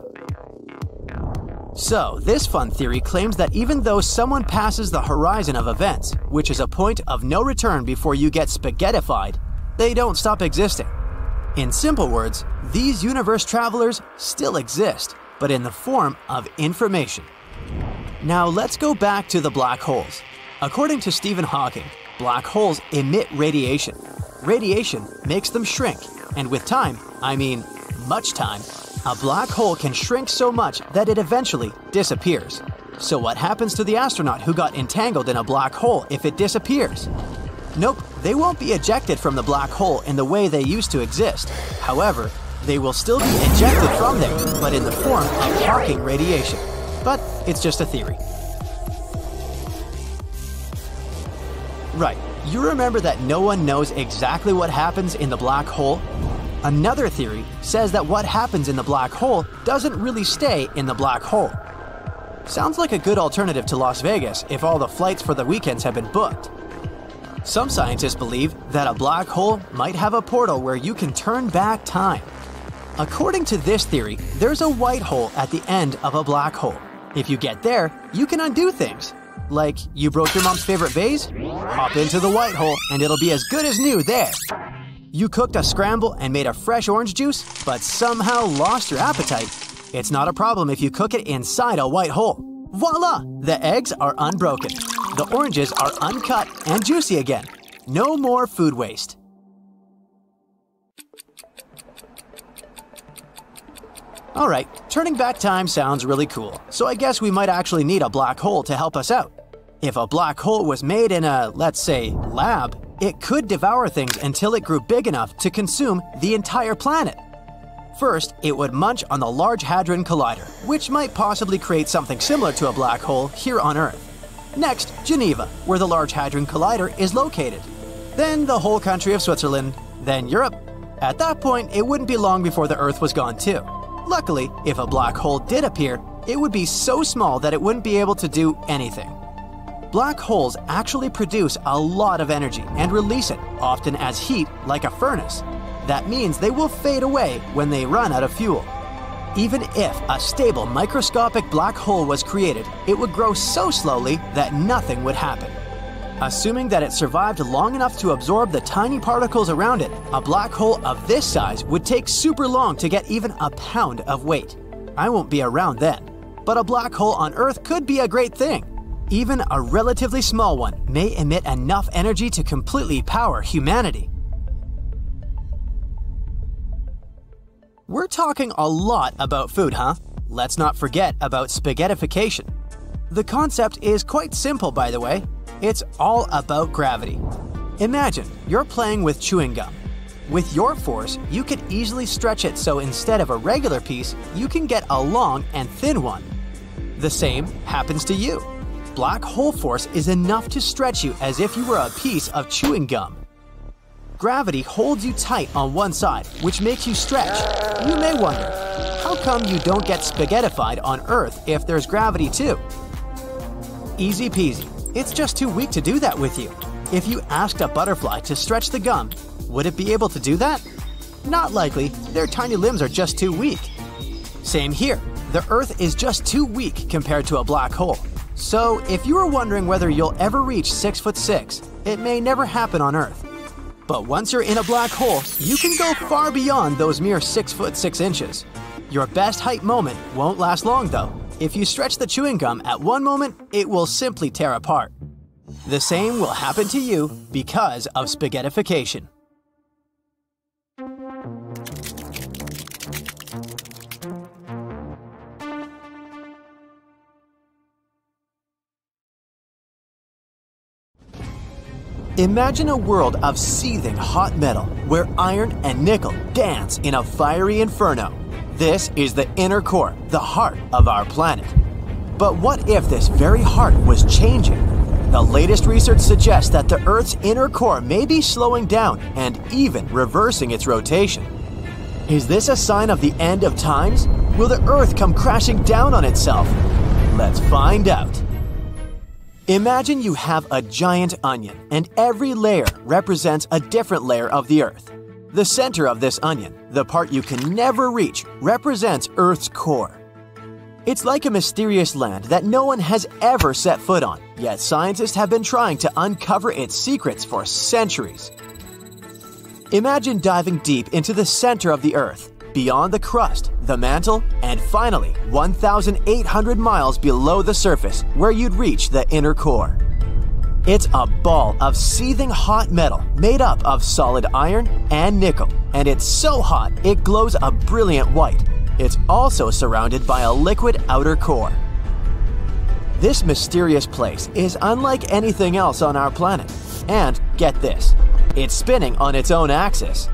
So, this fun theory claims that even though someone passes the horizon of events, which is a point of no return before you get spaghettified, they don't stop existing. In simple words, these universe travelers still exist, but in the form of information. Now let's go back to the black holes. According to Stephen Hawking, black holes emit radiation. Radiation makes them shrink, and with time, I mean much time, a black hole can shrink so much that it eventually disappears. So what happens to the astronaut who got entangled in a black hole if it disappears? Nope, they won't be ejected from the black hole in the way they used to exist. However, they will still be ejected from there, but in the form of Hawking radiation. But it's just a theory. Right, you remember that no one knows exactly what happens in the black hole? Another theory says that what happens in the black hole doesn't really stay in the black hole. Sounds like a good alternative to Las Vegas if all the flights for the weekends have been booked. Some scientists believe that a black hole might have a portal where you can turn back time. According to this theory, there's a white hole at the end of a black hole. If you get there, you can undo things. Like, you broke your mom's favorite vase? Hop into the white hole and it'll be as good as new there. You cooked a scramble and made a fresh orange juice, but somehow lost your appetite. It's not a problem if you cook it inside a white hole. Voila! The eggs are unbroken. The oranges are uncut and juicy again. No more food waste. Alright, turning back time sounds really cool, so I guess we might actually need a black hole to help us out. If a black hole was made in a, let's say, lab, it could devour things until it grew big enough to consume the entire planet. First, it would munch on the Large Hadron Collider, which might possibly create something similar to a black hole here on Earth. Next, Geneva, where the Large Hadron Collider is located. Then the whole country of Switzerland, then Europe. At that point, it wouldn't be long before the Earth was gone too. Luckily, if a black hole did appear, it would be so small that it wouldn't be able to do anything. Black holes actually produce a lot of energy and release it, often as heat, like a furnace. That means they will fade away when they run out of fuel. Even if a stable microscopic black hole was created, it would grow so slowly that nothing would happen. Assuming that it survived long enough to absorb the tiny particles around it, a black hole of this size would take super long to get even a pound of weight. I won't be around then. But a black hole on Earth could be a great thing. Even a relatively small one may emit enough energy to completely power humanity. We're talking a lot about food, huh? Let's not forget about spaghettification. The concept is quite simple, by the way. It's all about gravity. Imagine you're playing with chewing gum. With your force, you could easily stretch it so instead of a regular piece, you can get a long and thin one. The same happens to you. Black hole force is enough to stretch you as if you were a piece of chewing gum. Gravity holds you tight on one side, which makes you stretch. You may wonder, how come you don't get spaghettified on Earth if there's gravity too? Easy peasy. It's just too weak to do that with you. If you asked a butterfly to stretch the gum, would it be able to do that? Not likely. Their tiny limbs are just too weak. Same here. The Earth is just too weak compared to a black hole. So, if you were wondering whether you'll ever reach 6'6", it may never happen on Earth. But once you're in a black hole, you can go far beyond those mere 6'6". Your best height moment won't last long though. If you stretch the chewing gum at one moment, it will simply tear apart. The same will happen to you because of spaghettification. Imagine a world of seething hot metal where iron and nickel dance in a fiery inferno. This is the inner core, the heart of our planet. But what if this very heart was changing? The latest research suggests that the Earth's inner core may be slowing down and even reversing its rotation. Is this a sign of the end of times? Will the Earth come crashing down on itself? Let's find out. Imagine you have a giant onion, and every layer represents a different layer of the Earth. The center of this onion, the part you can never reach, represents Earth's core. It's like a mysterious land that no one has ever set foot on, yet scientists have been trying to uncover its secrets for centuries. Imagine diving deep into the center of the Earth, beyond the crust, the mantle, and finally 1,800 miles below the surface where you'd reach the inner core. It's a ball of seething hot metal made up of solid iron and nickel, and it's so hot it glows a brilliant white. It's also surrounded by a liquid outer core. This mysterious place is unlike anything else on our planet. And get this, it's spinning on its own axis.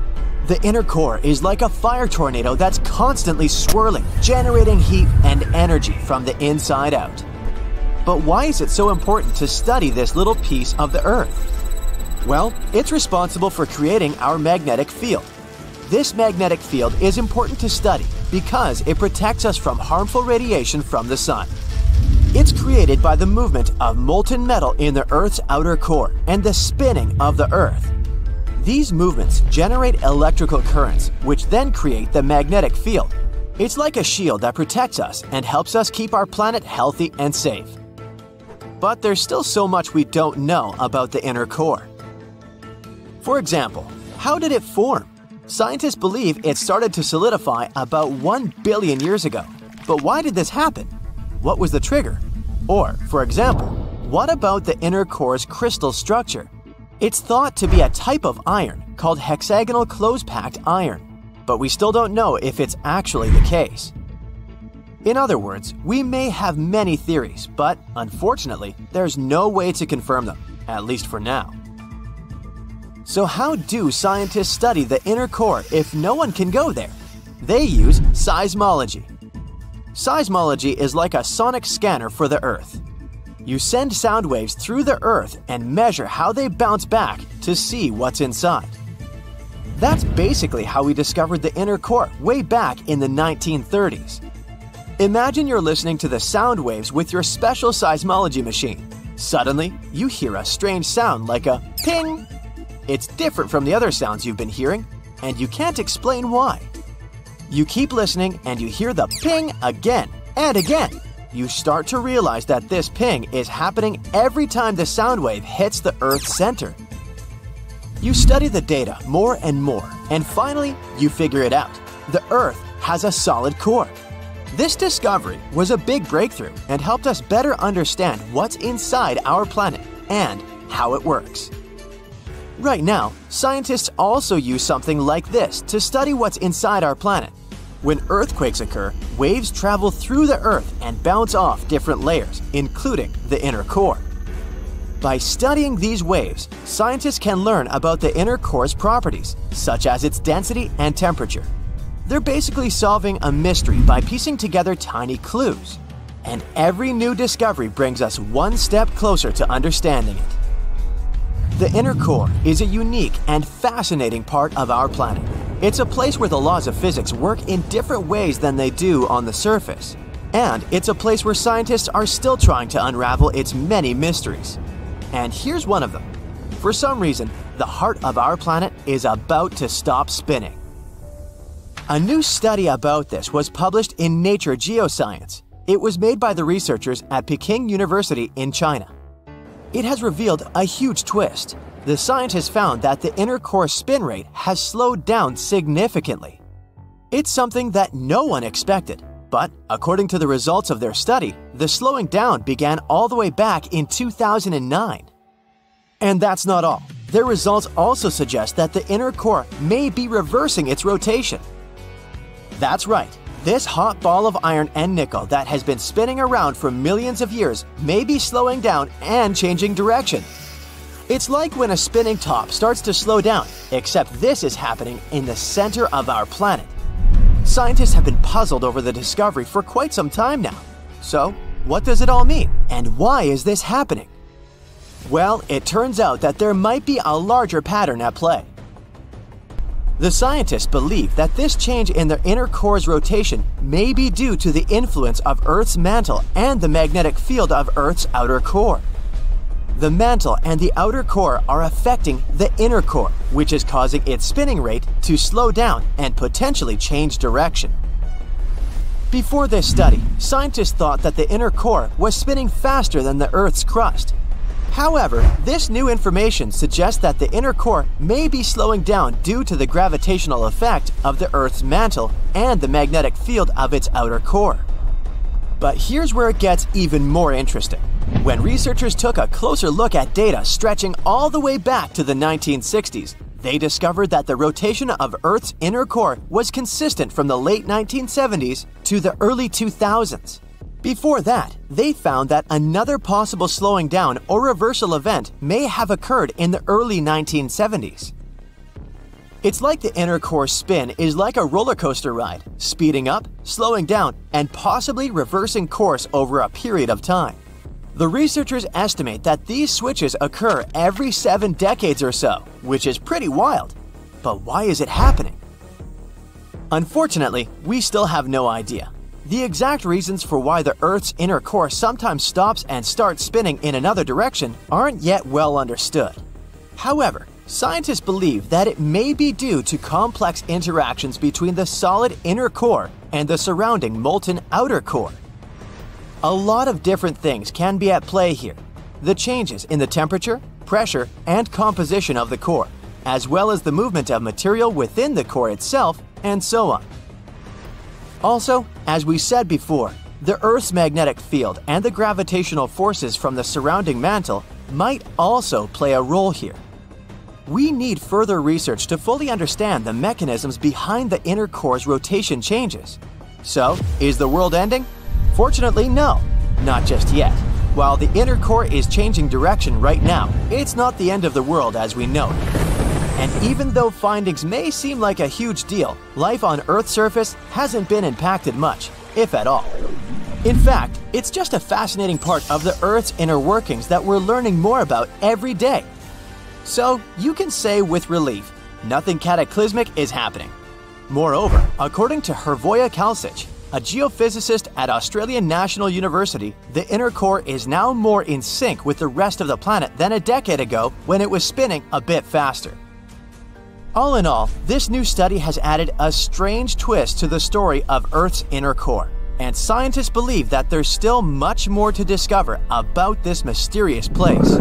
The inner core is like a fire tornado that's constantly swirling, generating heat and energy from the inside out. But why is it so important to study this little piece of the Earth? Well, it's responsible for creating our magnetic field. This magnetic field is important to study because it protects us from harmful radiation from the sun. It's created by the movement of molten metal in the Earth's outer core and the spinning of the Earth. These movements generate electrical currents, which then create the magnetic field. It's like a shield that protects us and helps us keep our planet healthy and safe. But there's still so much we don't know about the inner core. For example, how did it form? Scientists believe it started to solidify about 1 billion years ago. But why did this happen? What was the trigger? Or, for example, what about the inner core's crystal structure? It's thought to be a type of iron called hexagonal close-packed iron, but we still don't know if it's actually the case. In other words, we may have many theories, but unfortunately, there's no way to confirm them, at least for now. So how do scientists study the inner core if no one can go there? They use seismology. Seismology is like a sonic scanner for the Earth. You send sound waves through the Earth and measure how they bounce back to see what's inside. That's basically how we discovered the inner core way back in the 1930s. Imagine you're listening to the sound waves with your special seismology machine. Suddenly, you hear a strange sound like a ping. It's different from the other sounds you've been hearing, and you can't explain why. You keep listening and you hear the ping again and again. You start to realize that this ping is happening every time the sound wave hits the Earth's center. You study the data more and more, and finally, you figure it out. The Earth has a solid core. This discovery was a big breakthrough and helped us better understand what's inside our planet and how it works. Right now, scientists also use something like this to study what's inside our planet. When earthquakes occur, waves travel through the Earth and bounce off different layers, including the inner core. By studying these waves, scientists can learn about the inner core's properties, such as its density and temperature. They're basically solving a mystery by piecing together tiny clues. And every new discovery brings us one step closer to understanding it. The inner core is a unique and fascinating part of our planet. It's a place where the laws of physics work in different ways than they do on the surface. And it's a place where scientists are still trying to unravel its many mysteries. And here's one of them. For some reason, the heart of our planet is about to stop spinning. A new study about this was published in Nature Geoscience. It was made by the researchers at Peking University in China. It has revealed a huge twist. The scientists found that the inner core spin rate has slowed down significantly. It's something that no one expected. But according to the results of their study, the slowing down began all the way back in 2009. And that's not all. Their results also suggest that the inner core may be reversing its rotation. That's right. This hot ball of iron and nickel that has been spinning around for millions of years may be slowing down and changing direction. It's like when a spinning top starts to slow down, except this is happening in the center of our planet. Scientists have been puzzled over the discovery for quite some time now. So, what does it all mean? And why is this happening? Well, it turns out that there might be a larger pattern at play. The scientists believe that this change in the inner core's rotation may be due to the influence of Earth's mantle and the magnetic field of Earth's outer core. The mantle and the outer core are affecting the inner core, which is causing its spinning rate to slow down and potentially change direction. Before this study, scientists thought that the inner core was spinning faster than the Earth's crust. However, this new information suggests that the inner core may be slowing down due to the gravitational effect of the Earth's mantle and the magnetic field of its outer core. But here's where it gets even more interesting. When researchers took a closer look at data stretching all the way back to the 1960s, they discovered that the rotation of Earth's inner core was consistent from the late 1970s to the early 2000s. Before that, they found that another possible slowing down or reversal event may have occurred in the early 1970s. It's like the inner core spin is like a roller coaster ride, speeding up, slowing down, and possibly reversing course over a period of time. The researchers estimate that these switches occur every 7 decades or so, which is pretty wild. But why is it happening? Unfortunately, we still have no idea. The exact reasons for why the Earth's inner core sometimes stops and starts spinning in another direction aren't yet well understood. However, scientists believe that it may be due to complex interactions between the solid inner core and the surrounding molten outer core. A lot of different things can be at play here. The changes in the temperature, pressure, and composition of the core, as well as the movement of material within the core itself, and so on. Also, as we said before, the Earth's magnetic field and the gravitational forces from the surrounding mantle might also play a role here. We need further research to fully understand the mechanisms behind the inner core's rotation changes. So, is the world ending? Fortunately, no, not just yet. While the inner core is changing direction right now, it's not the end of the world as we know it. And even though findings may seem like a huge deal, life on Earth's surface hasn't been impacted much, if at all. In fact, it's just a fascinating part of the Earth's inner workings that we're learning more about every day. So, you can say with relief, nothing cataclysmic is happening. Moreover, according to Hrvoje Kalsic, a geophysicist at Australian National University, the inner core is now more in sync with the rest of the planet than a decade ago when it was spinning a bit faster. All in all, this new study has added a strange twist to the story of Earth's inner core, and scientists believe that there's still much more to discover about this mysterious place.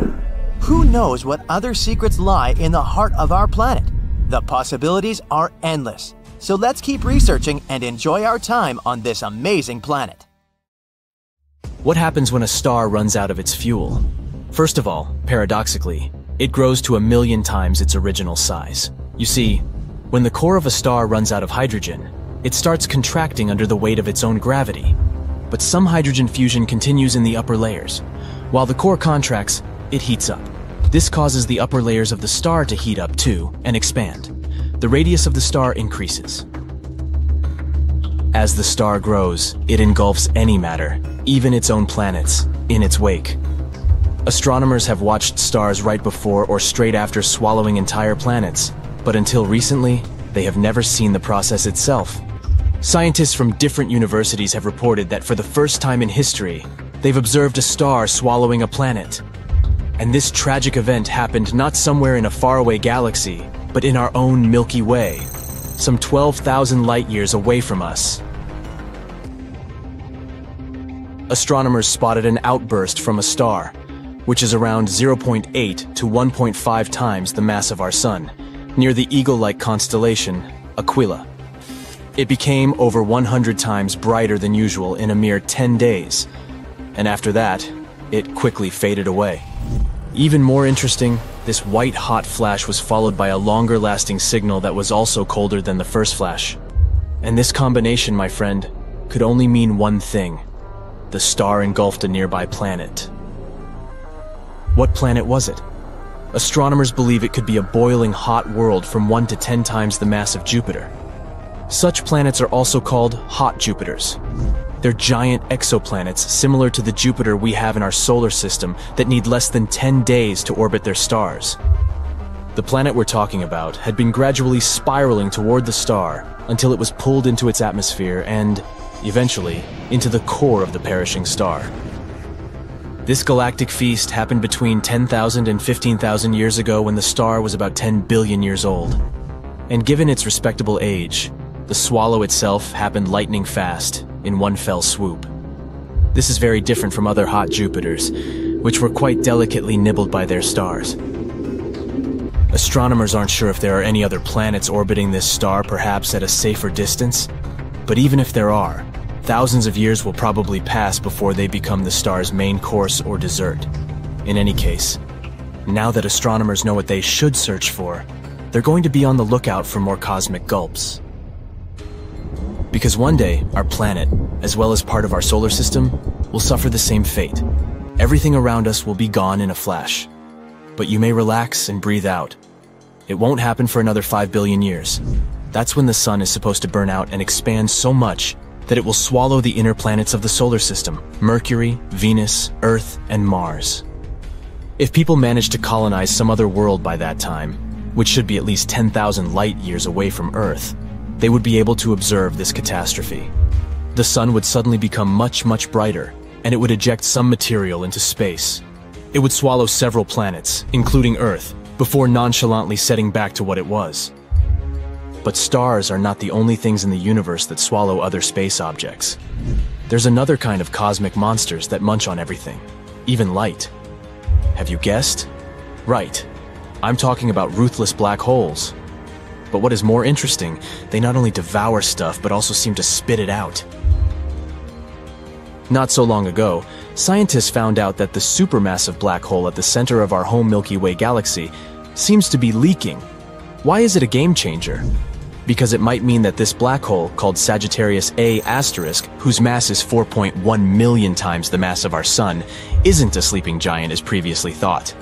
Who knows what other secrets lie in the heart of our planet? The possibilities are endless, so let's keep researching and enjoy our time on this amazing planet. What happens when a star runs out of its fuel? First of all, paradoxically, it grows to 1,000,000 times its original size. You see, when the core of a star runs out of hydrogen, it starts contracting under the weight of its own gravity. But some hydrogen fusion continues in the upper layers. While the core contracts, it heats up. This causes the upper layers of the star to heat up too and expand. The radius of the star increases. As the star grows, it engulfs any matter, even its own planets, in its wake. Astronomers have watched stars right before or straight after swallowing entire planets, but until recently, they have never seen the process itself. Scientists from different universities have reported that for the first time in history, they've observed a star swallowing a planet. And this tragic event happened not somewhere in a faraway galaxy, but in our own Milky Way, some 12,000 light-years away from us. Astronomers spotted an outburst from a star, which is around 0.8 to 1.5 times the mass of our Sun, near the eagle-like constellation Aquila. It became over 100 times brighter than usual in a mere 10 days. And after that, it quickly faded away. Even more interesting, this white-hot flash was followed by a longer-lasting signal that was also colder than the first flash. And this combination, my friend, could only mean one thing. The star engulfed a nearby planet. What planet was it? Astronomers believe it could be a boiling hot world from 1 to 10 times the mass of Jupiter. Such planets are also called hot Jupiters. They're giant exoplanets similar to the Jupiter we have in our solar system that need less than 10 days to orbit their stars. The planet we're talking about had been gradually spiraling toward the star until it was pulled into its atmosphere and, eventually, into the core of the perishing star. This galactic feast happened between 10,000 and 15,000 years ago when the star was about 10 billion years old. And given its respectable age, the swallow itself happened lightning fast, in one fell swoop. This is very different from other hot Jupiters, which were quite delicately nibbled by their stars. Astronomers aren't sure if there are any other planets orbiting this star, perhaps at a safer distance, but even if there are, thousands of years will probably pass before they become the star's main course or dessert. In any case, now that astronomers know what they should search for, they're going to be on the lookout for more cosmic gulps. Because one day, our planet, as well as part of our solar system, will suffer the same fate. Everything around us will be gone in a flash. But you may relax and breathe out. It won't happen for another 5 billion years. That's when the sun is supposed to burn out and expand so much that it will swallow the inner planets of the solar system: Mercury, Venus, Earth, and Mars. If people manage to colonize some other world by that time, which should be at least 10,000 light years away from Earth, they would be able to observe this catastrophe. The sun would suddenly become much, much brighter, and it would eject some material into space. It would swallow several planets, including Earth, before nonchalantly setting back to what it was. But stars are not the only things in the universe that swallow other space objects. There's another kind of cosmic monsters that munch on everything, even light. Have you guessed? Right. I'm talking about ruthless black holes. But what is more interesting, they not only devour stuff, but also seem to spit it out. Not so long ago, scientists found out that the supermassive black hole at the center of our home Milky Way galaxy seems to be leaking. Why is it a game changer? Because it might mean that this black hole, called Sagittarius A*, whose mass is 4.1 million times the mass of our Sun, isn't a sleeping giant as previously thought.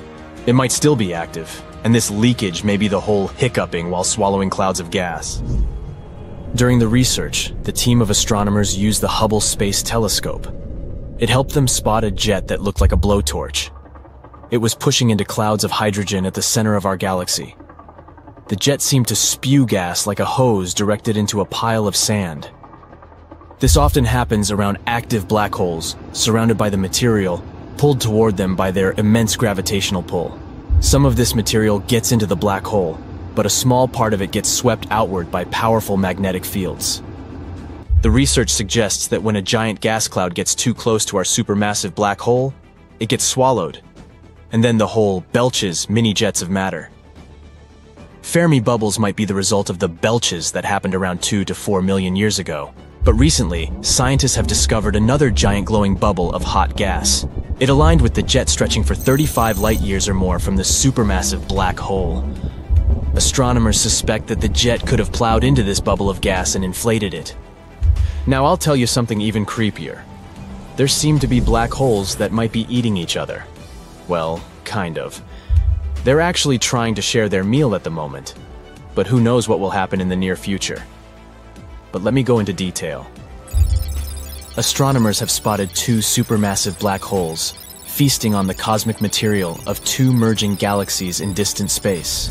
It might still be active, and this leakage may be the whole hiccuping while swallowing clouds of gas. During the research, the team of astronomers used the Hubble Space Telescope. It helped them spot a jet that looked like a blowtorch. It was pushing into clouds of hydrogen at the center of our galaxy. The jet seemed to spew gas like a hose directed into a pile of sand. This often happens around active black holes, surrounded by the material, pulled toward them by their immense gravitational pull. Some of this material gets into the black hole, but a small part of it gets swept outward by powerful magnetic fields. The research suggests that when a giant gas cloud gets too close to our supermassive black hole, it gets swallowed, and then the hole belches mini jets of matter. Fermi bubbles might be the result of the belches that happened around 2 to 4 million years ago. But recently, scientists have discovered another giant glowing bubble of hot gas. It aligned with the jet stretching for 35 light years or more from the supermassive black hole. Astronomers suspect that the jet could have plowed into this bubble of gas and inflated it. Now I'll tell you something even creepier. There seem to be black holes that might be eating each other. Well, kind of. They're actually trying to share their meal at the moment, but who knows what will happen in the near future. But let me go into detail. Astronomers have spotted 2 supermassive black holes, feasting on the cosmic material of 2 merging galaxies in distant space.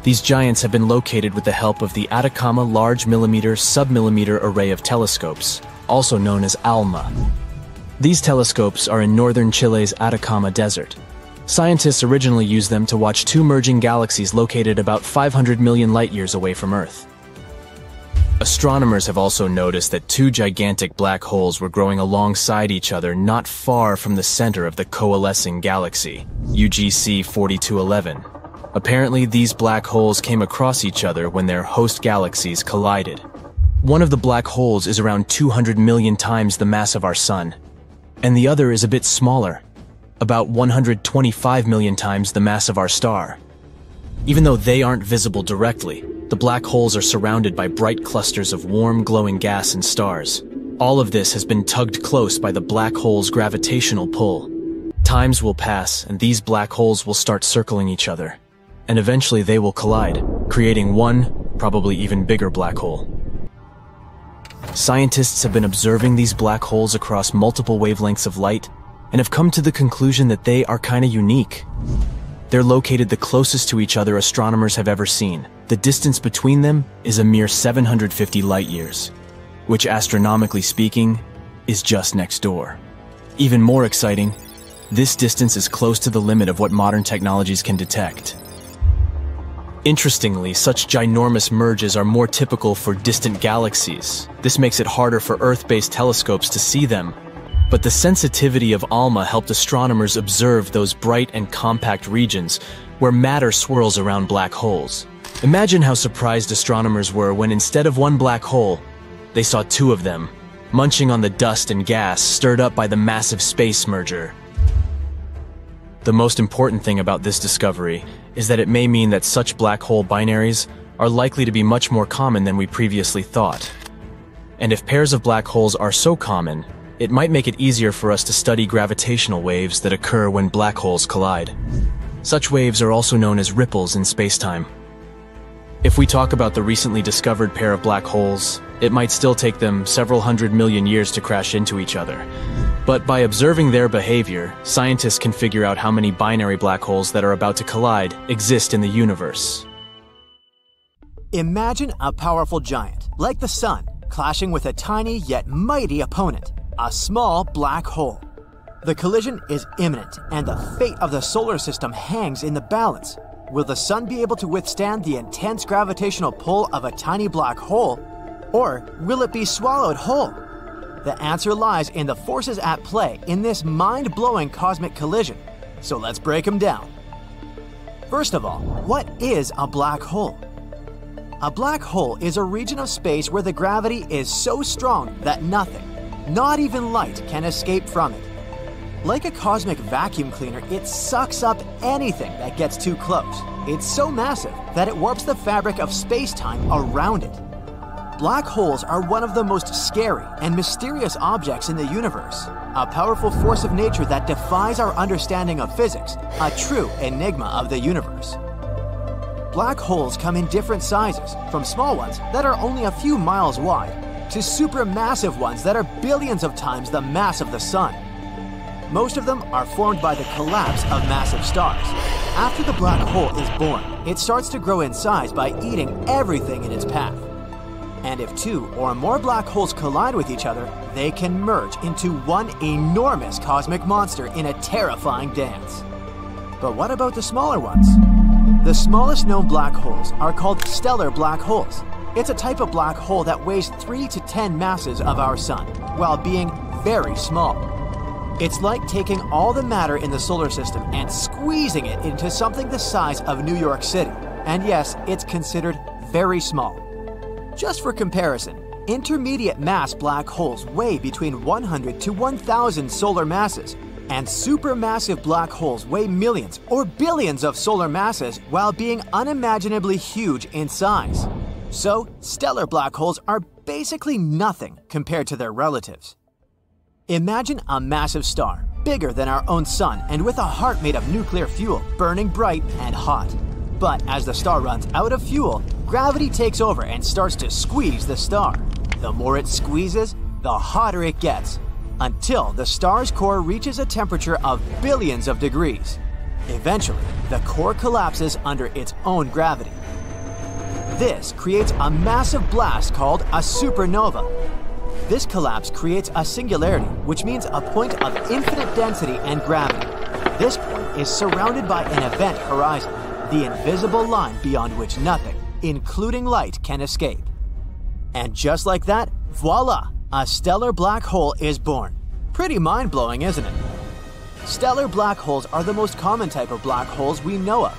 These giants have been located with the help of the Atacama Large Millimeter Submillimeter Array of Telescopes, also known as ALMA. These telescopes are in northern Chile's Atacama Desert. Scientists originally used them to watch 2 merging galaxies located about 500 million light-years away from Earth. Astronomers have also noticed that 2 gigantic black holes were growing alongside each other not far from the center of the coalescing galaxy, UGC 4211. Apparently, these black holes came across each other when their host galaxies collided. One of the black holes is around 200 million times the mass of our Sun, and the other is a bit smaller, about 125 million times the mass of our star. Even though they aren't visible directly, the black holes are surrounded by bright clusters of warm, glowing gas and stars. All of this has been tugged close by the black hole's gravitational pull. Times will pass, and these black holes will start circling each other, and eventually they will collide, creating one, probably even bigger black hole. Scientists have been observing these black holes across multiple wavelengths of light and have come to the conclusion that they are kinda unique. They're located the closest to each other astronomers have ever seen. The distance between them is a mere 750 light years, which astronomically speaking, is just next door. Even more exciting, this distance is close to the limit of what modern technologies can detect. Interestingly, such ginormous merges are more typical for distant galaxies. This makes it harder for Earth-based telescopes to see them. But the sensitivity of ALMA helped astronomers observe those bright and compact regions where matter swirls around black holes. Imagine how surprised astronomers were when instead of one black hole, they saw two of them, munching on the dust and gas stirred up by the massive space merger. The most important thing about this discovery is that it may mean that such black hole binaries are likely to be much more common than we previously thought. And if pairs of black holes are so common, it might make it easier for us to study gravitational waves that occur when black holes collide. Such waves are also known as ripples in spacetime. If we talk about the recently discovered pair of black holes, it might still take them several hundred million years to crash into each other. But by observing their behavior, scientists can figure out how many binary black holes that are about to collide exist in the universe. Imagine a powerful giant, like the Sun, clashing with a tiny yet mighty opponent, a small black hole. The collision is imminent, and the fate of the solar system hangs in the balance. Will the Sun be able to withstand the intense gravitational pull of a tiny black hole, or will it be swallowed whole? The answer lies in the forces at play in this mind-blowing cosmic collision, so let's break them down. First of all, what is a black hole? A black hole is a region of space where the gravity is so strong that nothing, not even light, can escape from it. Like a cosmic vacuum cleaner, it sucks up anything that gets too close. It's so massive that it warps the fabric of space-time around it. Black holes are one of the most scary and mysterious objects in the universe, a powerful force of nature that defies our understanding of physics, a true enigma of the universe. Black holes come in different sizes, from small ones that are only a few miles wide, to supermassive ones that are billions of times the mass of the Sun. Most of them are formed by the collapse of massive stars. After the black hole is born, it starts to grow in size by eating everything in its path. And if two or more black holes collide with each other, they can merge into one enormous cosmic monster in a terrifying dance. But what about the smaller ones? The smallest known black holes are called stellar black holes. It's a type of black hole that weighs 3 to 10 masses of our Sun, while being very small. It's like taking all the matter in the solar system and squeezing it into something the size of New York City. And yes, it's considered very small. Just for comparison, intermediate mass black holes weigh between 100 to 1,000 solar masses, and supermassive black holes weigh millions or billions of solar masses while being unimaginably huge in size. So, stellar black holes are basically nothing compared to their relatives. Imagine a massive star, bigger than our own Sun and with a heart made of nuclear fuel, burning bright and hot. But as the star runs out of fuel, gravity takes over and starts to squeeze the star. The more it squeezes, the hotter it gets, until the star's core reaches a temperature of billions of degrees. Eventually, the core collapses under its own gravity. This creates a massive blast called a supernova. This collapse creates a singularity, which means a point of infinite density and gravity. This point is surrounded by an event horizon, the invisible line beyond which nothing, including light, can escape. And just like that, voila, a stellar black hole is born. Pretty mind-blowing, isn't it? Stellar black holes are the most common type of black holes we know of.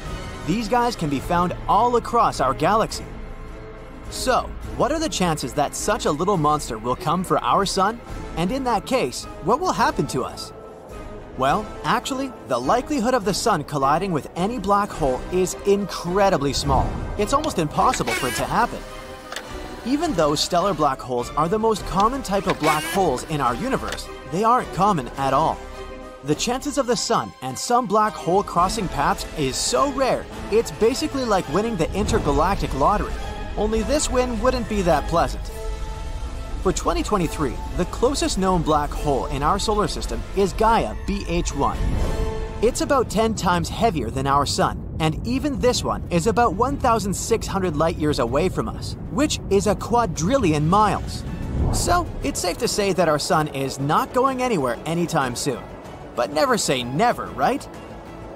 These guys can be found all across our galaxy. So, what are the chances that such a little monster will come for our sun? And in that case, what will happen to us? Well, actually, the likelihood of the sun colliding with any black hole is incredibly small. It's almost impossible for it to happen. Even though stellar black holes are the most common type of black holes in our universe, they aren't common at all. The chances of the sun and some black hole crossing paths is so rare, it's basically like winning the intergalactic lottery. Only this win wouldn't be that pleasant. For 2023, the closest known black hole in our solar system is Gaia BH1. It's about 10 times heavier than our sun, and even this one is about 1,600 light-years away from us, which is a quadrillion miles. So, it's safe to say that our sun is not going anywhere anytime soon. But never say never, right?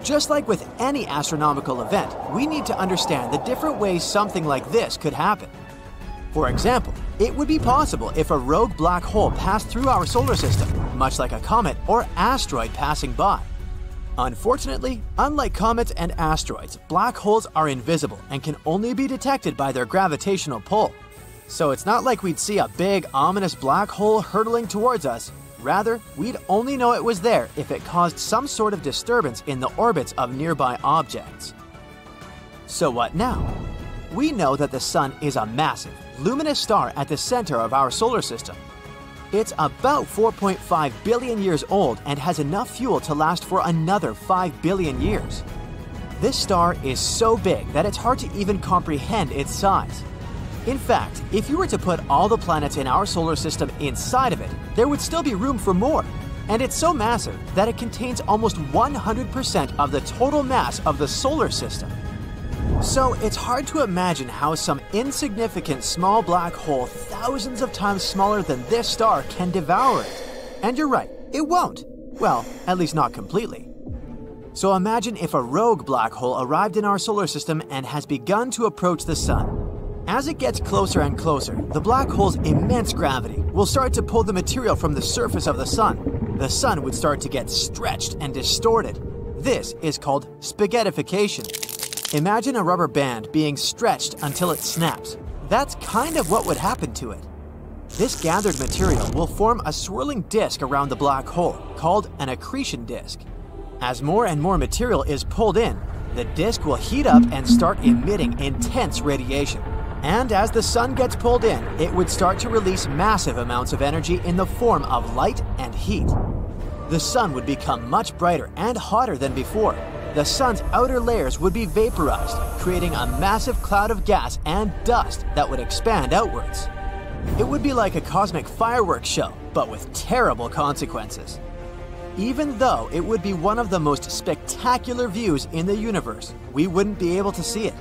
Just like with any astronomical event, we need to understand the different ways something like this could happen. For example, it would be possible if a rogue black hole passed through our solar system, much like a comet or asteroid passing by. Unfortunately, unlike comets and asteroids, black holes are invisible and can only be detected by their gravitational pull. So it's not like we'd see a big, ominous black hole hurtling towards us. Rather, we'd only know it was there if it caused some sort of disturbance in the orbits of nearby objects. So what now? We know that the sun is a massive, luminous star at the center of our solar system. It's about 4.5 billion years old and has enough fuel to last for another 5 billion years. This star is so big that it's hard to even comprehend its size. In fact, if you were to put all the planets in our solar system inside of it, there would still be room for more. And it's so massive that it contains almost 100% of the total mass of the solar system. So it's hard to imagine how some insignificant small black hole thousands of times smaller than this star can devour it. And you're right, it won't. Well, at least not completely. So imagine if a rogue black hole arrived in our solar system and has begun to approach the sun. As it gets closer and closer, the black hole's immense gravity will start to pull the material from the surface of the sun. The sun would start to get stretched and distorted. This is called spaghettification. Imagine a rubber band being stretched until it snaps. That's kind of what would happen to it. This gathered material will form a swirling disk around the black hole, called an accretion disk. As more and more material is pulled in, the disk will heat up and start emitting intense radiation. And as the sun gets pulled in, it would start to release massive amounts of energy in the form of light and heat. The sun would become much brighter and hotter than before. The sun's outer layers would be vaporized, creating a massive cloud of gas and dust that would expand outwards. It would be like a cosmic fireworks show, but with terrible consequences. Even though it would be one of the most spectacular views in the universe, we wouldn't be able to see it.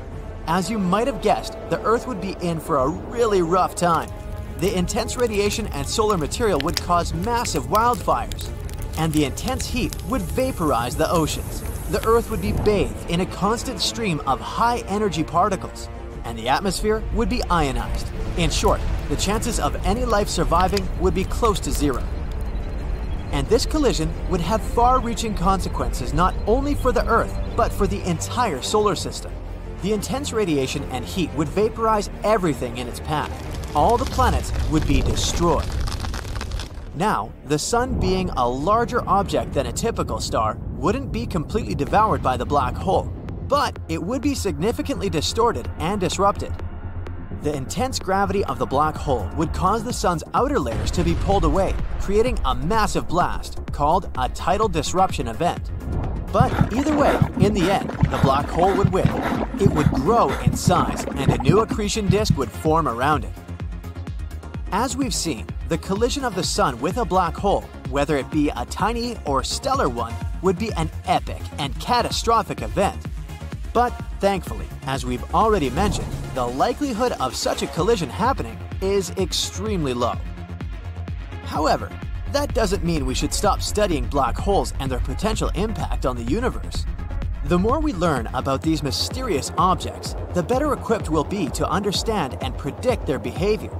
As you might have guessed, the Earth would be in for a really rough time. The intense radiation and solar material would cause massive wildfires, and the intense heat would vaporize the oceans. The Earth would be bathed in a constant stream of high-energy particles, and the atmosphere would be ionized. In short, the chances of any life surviving would be close to zero. And this collision would have far-reaching consequences not only for the Earth, but for the entire solar system. The intense radiation and heat would vaporize everything in its path. All the planets would be destroyed. Now, the sun being a larger object than a typical star wouldn't be completely devoured by the black hole, but it would be significantly distorted and disrupted. The intense gravity of the black hole would cause the sun's outer layers to be pulled away, creating a massive blast called a tidal disruption event. But either way, in the end, the black hole would win. It would grow in size, and a new accretion disk would form around it. As we've seen, the collision of the sun with a black hole, whether it be a tiny or stellar one, would be an epic and catastrophic event. But thankfully, as we've already mentioned, the likelihood of such a collision happening is extremely low. However, that doesn't mean we should stop studying black holes and their potential impact on the universe. The more we learn about these mysterious objects, the better equipped we'll be to understand and predict their behavior.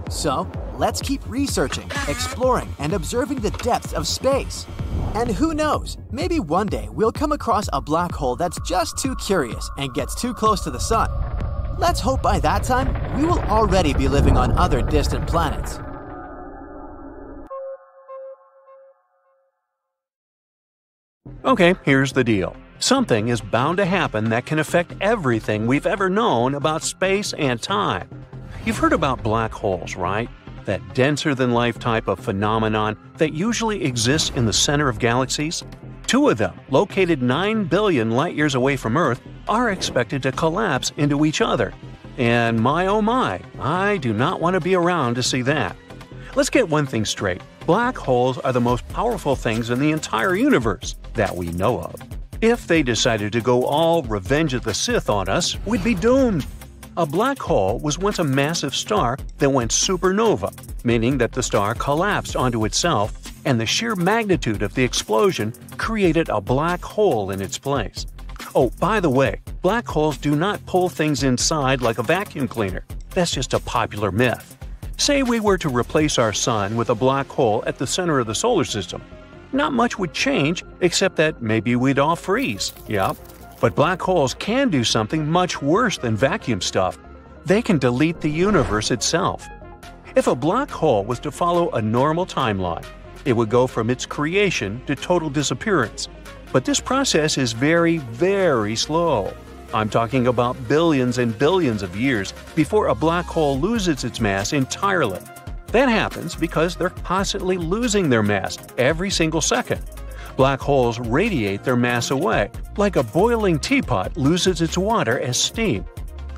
So, let's keep researching, exploring, and observing the depths of space. And who knows, maybe one day we'll come across a black hole that's just too curious and gets too close to the sun. Let's hope by that time we will already be living on other distant planets. Okay, here's the deal. Something is bound to happen that can affect everything we've ever known about space and time. You've heard about black holes, right? That denser-than-life type of phenomenon that usually exists in the center of galaxies. 2 of them, located 9 billion light-years away from Earth, are expected to collapse into each other. And my oh my, I do not want to be around to see that. Let's get one thing straight. Black holes are the most powerful things in the entire universe that we know of. If they decided to go all Revenge of the Sith on us, we'd be doomed. A black hole was once a massive star that went supernova, meaning that the star collapsed onto itself, and the sheer magnitude of the explosion created a black hole in its place. Oh, by the way, black holes do not pull things inside like a vacuum cleaner. That's just a popular myth. Say we were to replace our sun with a black hole at the center of the solar system. Not much would change, except that maybe we'd all freeze. Yep. But black holes can do something much worse than vacuum stuff. They can delete the universe itself. If a black hole was to follow a normal timeline, it would go from its creation to total disappearance. But this process is very, very slow. I'm talking about billions and billions of years before a black hole loses its mass entirely. That happens because they're constantly losing their mass every single second. Black holes radiate their mass away, like a boiling teapot loses its water as steam.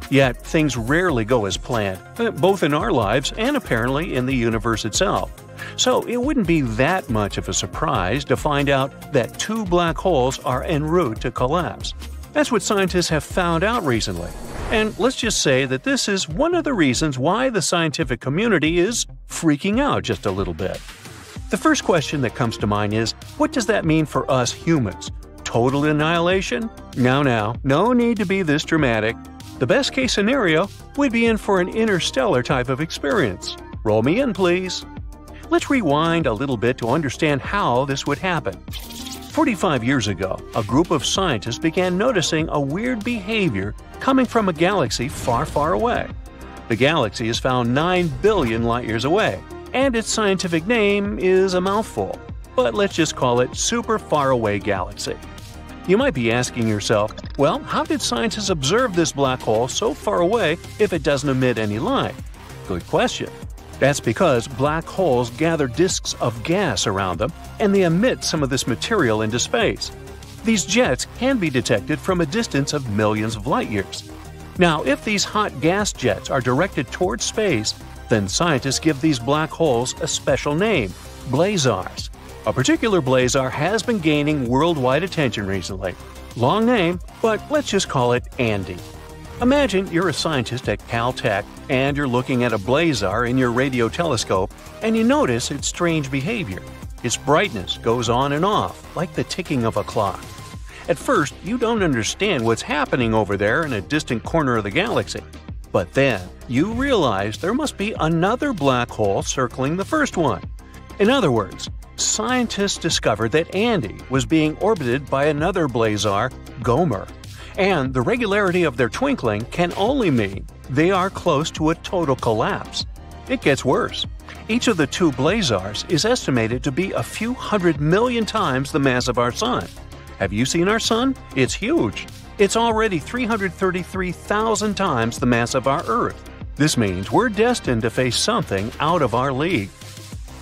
Yet things rarely go as planned, both in our lives and apparently in the universe itself. So it wouldn't be that much of a surprise to find out that 2 black holes are en route to collapse. That's what scientists have found out recently. And let's just say that this is one of the reasons why the scientific community is freaking out just a little bit. The first question that comes to mind is, what does that mean for us humans? Total annihilation? No need to be this dramatic. The best case scenario, we'd be in for an interstellar type of experience. Roll me in, please. Let's rewind a little bit to understand how this would happen. 45 years ago, a group of scientists began noticing a weird behavior coming from a galaxy far, far away. The galaxy is found 9 billion light-years away, and its scientific name is a mouthful, but let's just call it Super Far Away Galaxy. You might be asking yourself, well, how did scientists observe this black hole so far away if it doesn't emit any light? Good question. That's because black holes gather disks of gas around them, and they emit some of this material into space. These jets can be detected from a distance of millions of light-years. Now, if these hot gas jets are directed towards space, then scientists give these black holes a special name, blazars. A particular blazar has been gaining worldwide attention recently. Long name, but let's just call it Andy. Imagine you're a scientist at Caltech and you're looking at a blazar in your radio telescope and you notice its strange behavior. Its brightness goes on and off, like the ticking of a clock. At first, you don't understand what's happening over there in a distant corner of the galaxy. But then, you realize there must be another black hole circling the first one. In other words, scientists discovered that Andy was being orbited by another blazar, Gomer. And the regularity of their twinkling can only mean they are close to a total collapse. It gets worse. Each of the 2 blazars is estimated to be a few 100 million times the mass of our Sun. Have you seen our Sun? It's huge. It's already 333,000 times the mass of our Earth. This means we're destined to face something out of our league.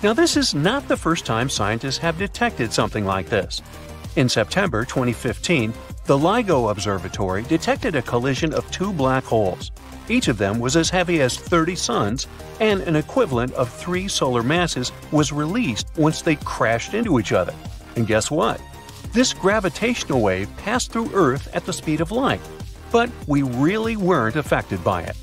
Now, this is not the first time scientists have detected something like this. In September 2015, the LIGO Observatory detected a collision of 2 black holes. Each of them was as heavy as 30 suns, and an equivalent of 3 solar masses was released once they crashed into each other. And guess what? This gravitational wave passed through Earth at the speed of light. But we really weren't affected by it.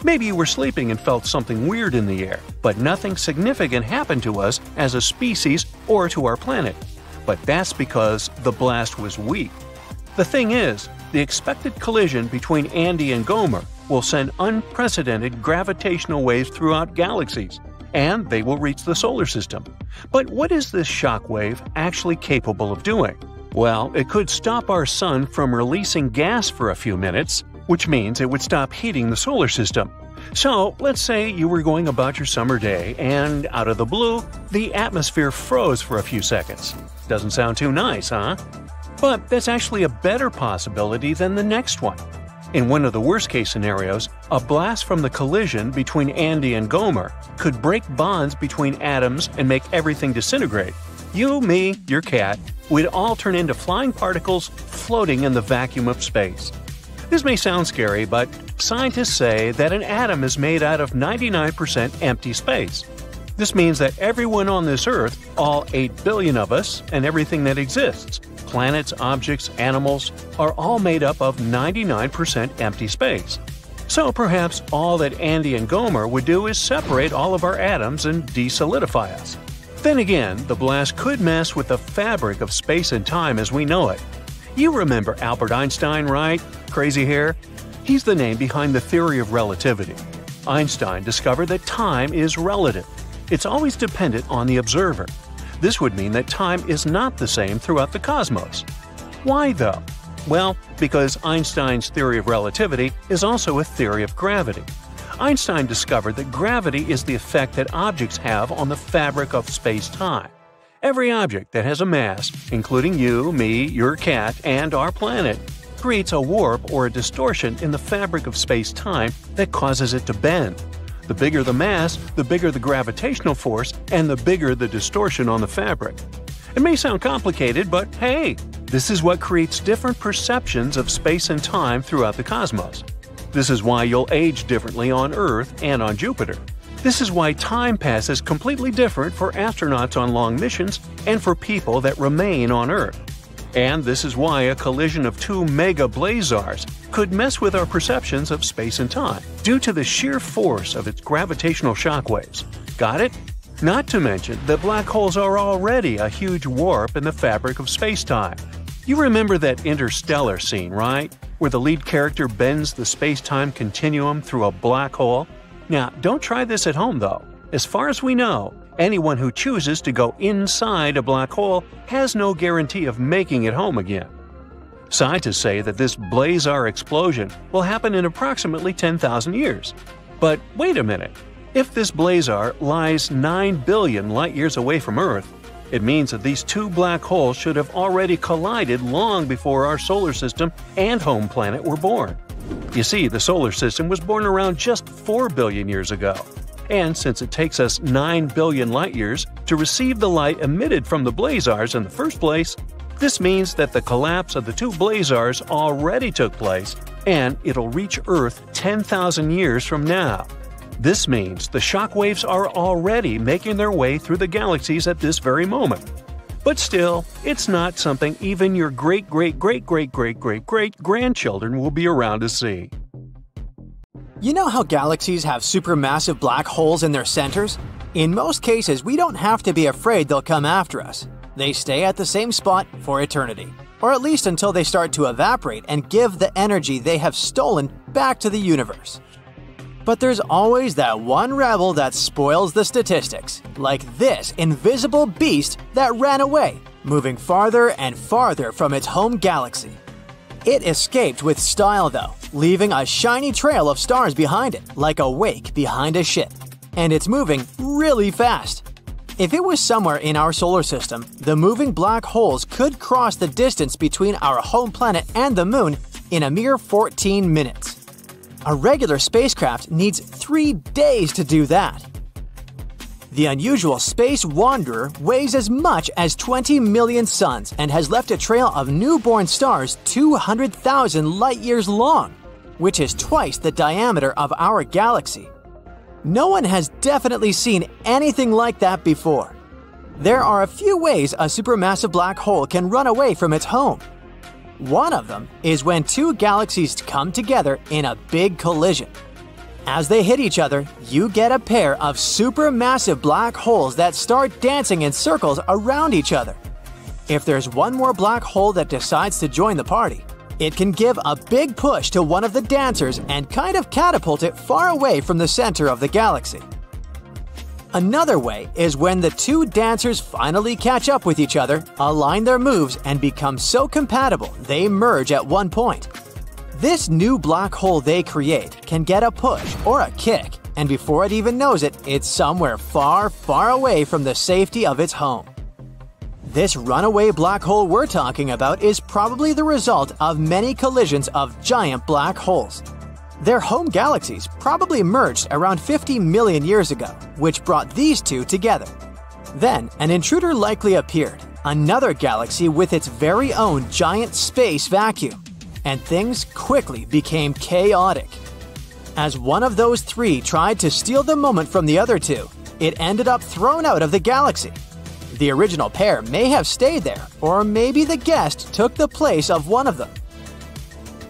Maybe you were sleeping and felt something weird in the air, but nothing significant happened to us as a species or to our planet. But that's because the blast was weak. The thing is, the expected collision between Andy and Gomer will send unprecedented gravitational waves throughout galaxies, and they will reach the solar system. But what is this shock wave actually capable of doing? Well, it could stop our Sun from releasing gas for a few minutes, which means it would stop heating the solar system. So, let's say you were going about your summer day and, out of the blue, the atmosphere froze for a few seconds. Doesn't sound too nice, huh? But that's actually a better possibility than the next one. In one of the worst-case scenarios, a blast from the collision between Andy and Gomer could break bonds between atoms and make everything disintegrate. You, me, your cat, we'd all turn into flying particles floating in the vacuum of space. This may sound scary, but scientists say that an atom is made out of 99% empty space. This means that everyone on this Earth, all 8 billion of us, and everything that exists, planets, objects, animals, are all made up of 99% empty space. So perhaps all that Andy and Gomer would do is separate all of our atoms and desolidify us. Then again, the blast could mess with the fabric of space and time as we know it. You remember Albert Einstein, right? Crazy hair? He's the name behind the theory of relativity. Einstein discovered that time is relative. It's always dependent on the observer. This would mean that time is not the same throughout the cosmos. Why though? Well, because Einstein's theory of relativity is also a theory of gravity. Einstein discovered that gravity is the effect that objects have on the fabric of space-time. Every object that has a mass, including you, me, your cat, and our planet, creates a warp or a distortion in the fabric of space-time that causes it to bend. The bigger the mass, the bigger the gravitational force, and the bigger the distortion on the fabric. It may sound complicated, but hey, this is what creates different perceptions of space and time throughout the cosmos. This is why you'll age differently on Earth and on Jupiter. This is why time passes completely different for astronauts on long missions and for people that remain on Earth. And this is why a collision of two mega blazars could mess with our perceptions of space and time due to the sheer force of its gravitational shockwaves. Got it? Not to mention that black holes are already a huge warp in the fabric of space-time. You remember that Interstellar scene, right? Where the lead character bends the space-time continuum through a black hole? Now, don't try this at home though. As far as we know, anyone who chooses to go inside a black hole has no guarantee of making it home again. Scientists say that this blazar explosion will happen in approximately 10,000 years. But wait a minute. If this blazar lies 9 billion light-years away from Earth, it means that these two black holes should have already collided long before our solar system and home planet were born. You see, the solar system was born around just 4 billion years ago. And since it takes us 9 billion light-years to receive the light emitted from the blazars in the first place, this means that the collapse of the two blazars already took place, and it'll reach Earth 10,000 years from now. This means the shockwaves are already making their way through the galaxies at this very moment. But still, it's not something even your great-great-great-great-great-great-grandchildren will be around to see. You know how galaxies have supermassive black holes in their centers? In most cases, we don't have to be afraid they'll come after us. They stay at the same spot for eternity, or at least until they start to evaporate and give the energy they have stolen back to the universe. But there's always that one rebel that spoils the statistics, like this invisible beast that ran away, moving farther and farther from its home galaxy. It escaped with style though, leaving a shiny trail of stars behind it, like a wake behind a ship. And it's moving really fast. If it was somewhere in our solar system, the moving black holes could cross the distance between our home planet and the moon in a mere 14 minutes. A regular spacecraft needs 3 days to do that. The unusual Space Wanderer weighs as much as 20 million suns and has left a trail of newborn stars 200,000 light-years long, which is twice the diameter of our galaxy. No one has definitely seen anything like that before. There are a few ways a supermassive black hole can run away from its home. One of them is when two galaxies come together in a big collision. As they hit each other, you get a pair of supermassive black holes that start dancing in circles around each other. If there's one more black hole that decides to join the party, it can give a big push to one of the dancers and kind of catapult it far away from the center of the galaxy. Another way is when the two dancers finally catch up with each other, align their moves, and become so compatible they merge at one point. This new black hole they create can get a push or a kick, and before it even knows it, it's somewhere far, far away from the safety of its home. This runaway black hole we're talking about is probably the result of many collisions of giant black holes. Their home galaxies probably merged around 50 million years ago, which brought these two together. Then, an intruder likely appeared, another galaxy with its very own giant space vacuum, and things quickly became chaotic. As one of those three tried to steal the moment from the other two, it ended up thrown out of the galaxy. The original pair may have stayed there, or maybe the guest took the place of one of them.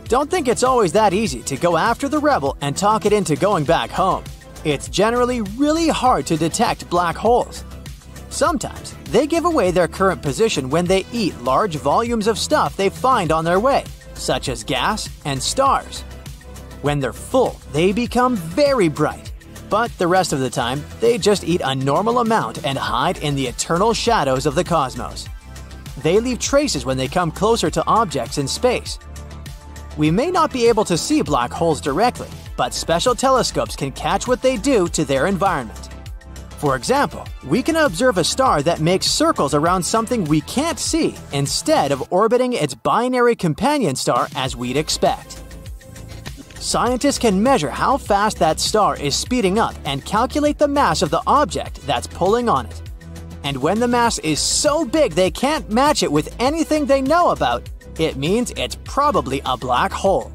Don't think it's always that easy to go after the rebel and talk it into going back home. It's generally really hard to detect black holes. Sometimes, they give away their current position when they eat large volumes of stuff they find on their way, such as gas and stars. When they're full, they become very bright. But the rest of the time, they just eat a normal amount and hide in the eternal shadows of the cosmos. They leave traces when they come closer to objects in space. We may not be able to see black holes directly, but special telescopes can catch what they do to their environment. For example, we can observe a star that makes circles around something we can't see instead of orbiting its binary companion star as we'd expect. Scientists can measure how fast that star is speeding up and calculate the mass of the object that's pulling on it. And when the mass is so big they can't match it with anything they know about, it means it's probably a black hole.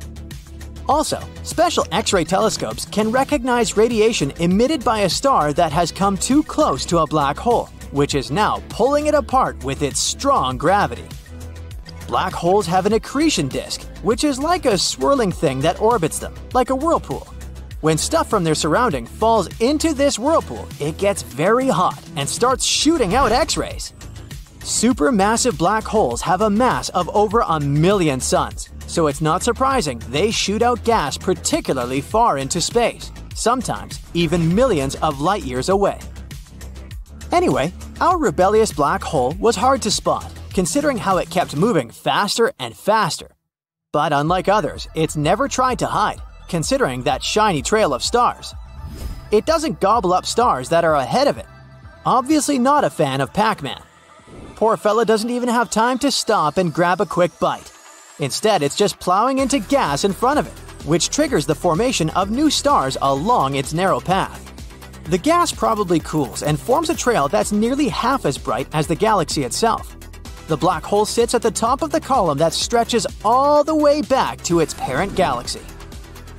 Also, special X-ray telescopes can recognize radiation emitted by a star that has come too close to a black hole, which is now pulling it apart with its strong gravity. Black holes have an accretion disk, which is like a swirling thing that orbits them, like a whirlpool. When stuff from their surrounding falls into this whirlpool, it gets very hot and starts shooting out X-rays. Supermassive black holes have a mass of over 1 million suns, so it's not surprising they shoot out gas particularly far into space, sometimes even millions of light years away. Anyway, our rebellious black hole was hard to spot, considering how it kept moving faster and faster. But unlike others, it's never tried to hide, considering that shiny trail of stars. It doesn't gobble up stars that are ahead of it. Obviously not a fan of Pac-Man. Poor fella doesn't even have time to stop and grab a quick bite. Instead, it's just plowing into gas in front of it, which triggers the formation of new stars along its narrow path. The gas probably cools and forms a trail that's nearly half as bright as the galaxy itself. The black hole sits at the top of the column that stretches all the way back to its parent galaxy.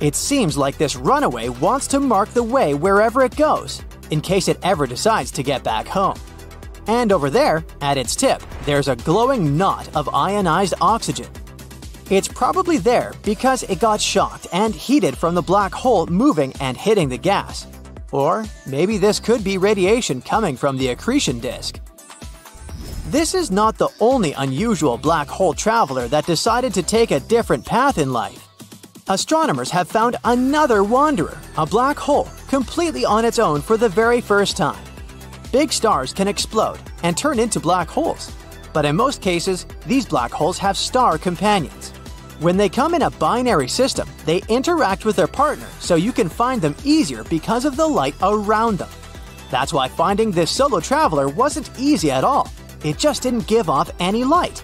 It seems like this runaway wants to mark the way wherever it goes, in case it ever decides to get back home. And over there, at its tip, there's a glowing knot of ionized oxygen. It's probably there because it got shocked and heated from the black hole moving and hitting the gas. Or maybe this could be radiation coming from the accretion disk. This is not the only unusual black hole traveler that decided to take a different path in life. Astronomers have found another wanderer, a black hole, completely on its own for the very first time. Big stars can explode and turn into black holes, but in most cases, these black holes have star companions. When they come in a binary system, they interact with their partner so you can find them easier because of the light around them. That's why finding this solo traveler wasn't easy at all. It just didn't give off any light.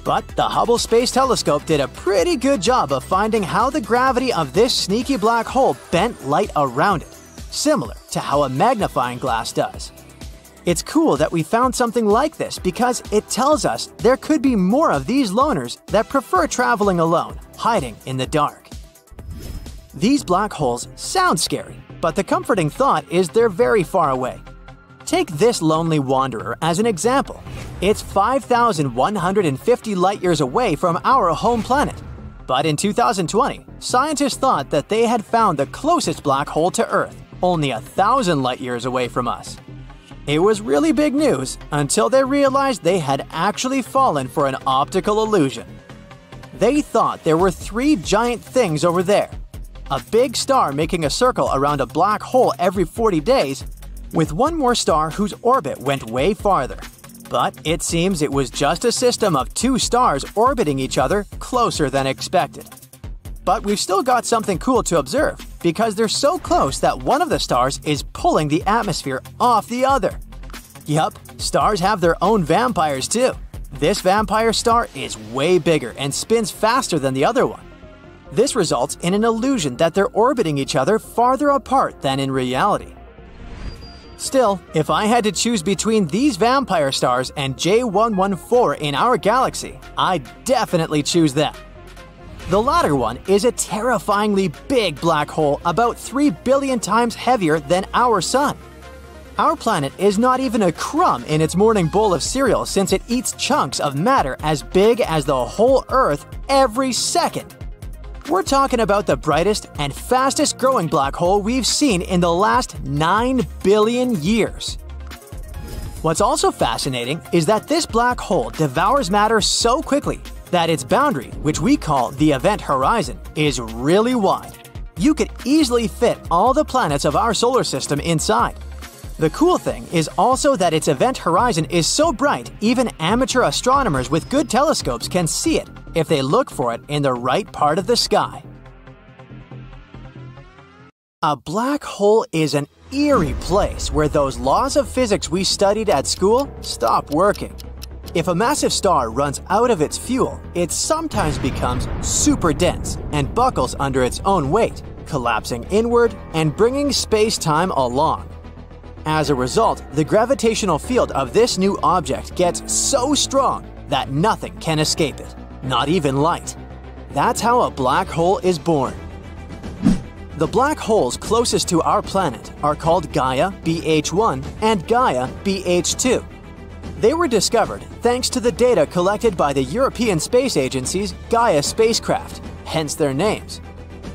But the Hubble Space Telescope did a pretty good job of finding how the gravity of this sneaky black hole bent light around it, similar to how a magnifying glass does. It's cool that we found something like this because it tells us there could be more of these loners that prefer traveling alone, hiding in the dark. These black holes sound scary, but the comforting thought is they're very far away. Take this lonely wanderer as an example. It's 5,150 light-years away from our home planet. But in 2020, scientists thought that they had found the closest black hole to Earth, only 1,000 light-years away from us. It was really big news until they realized they had actually fallen for an optical illusion. They thought there were 3 giant things over there. A big star making a circle around a black hole every 40 days, with one more star whose orbit went way farther. But it seems it was just a system of 2 stars orbiting each other closer than expected. But we've still got something cool to observe, because they're so close that one of the stars is pulling the atmosphere off the other. Yup, stars have their own vampires too. This vampire star is way bigger and spins faster than the other one. This results in an illusion that they're orbiting each other farther apart than in reality. Still, if I had to choose between these vampire stars and J114 in our galaxy, I'd definitely choose them. The latter one is a terrifyingly big black hole about 3 billion times heavier than our Sun. Our planet is not even a crumb in its morning bowl of cereal since it eats chunks of matter as big as the whole Earth every second. We're talking about the brightest and fastest growing black hole we've seen in the last 9 billion years. What's also fascinating is that this black hole devours matter so quickly that its boundary, which we call the event horizon, is really wide. You could easily fit all the planets of our solar system inside. The cool thing is also that its event horizon is so bright, even amateur astronomers with good telescopes can see it if they look for it in the right part of the sky. A black hole is an eerie place where those laws of physics we studied at school stop working. If a massive star runs out of its fuel, it sometimes becomes super dense and buckles under its own weight, collapsing inward and bringing space-time along. As a result, the gravitational field of this new object gets so strong that nothing can escape it, not even light. That's how a black hole is born. The black holes closest to our planet are called Gaia BH1 and Gaia BH2. They were discovered thanks to the data collected by the European Space Agency's Gaia spacecraft, hence their names.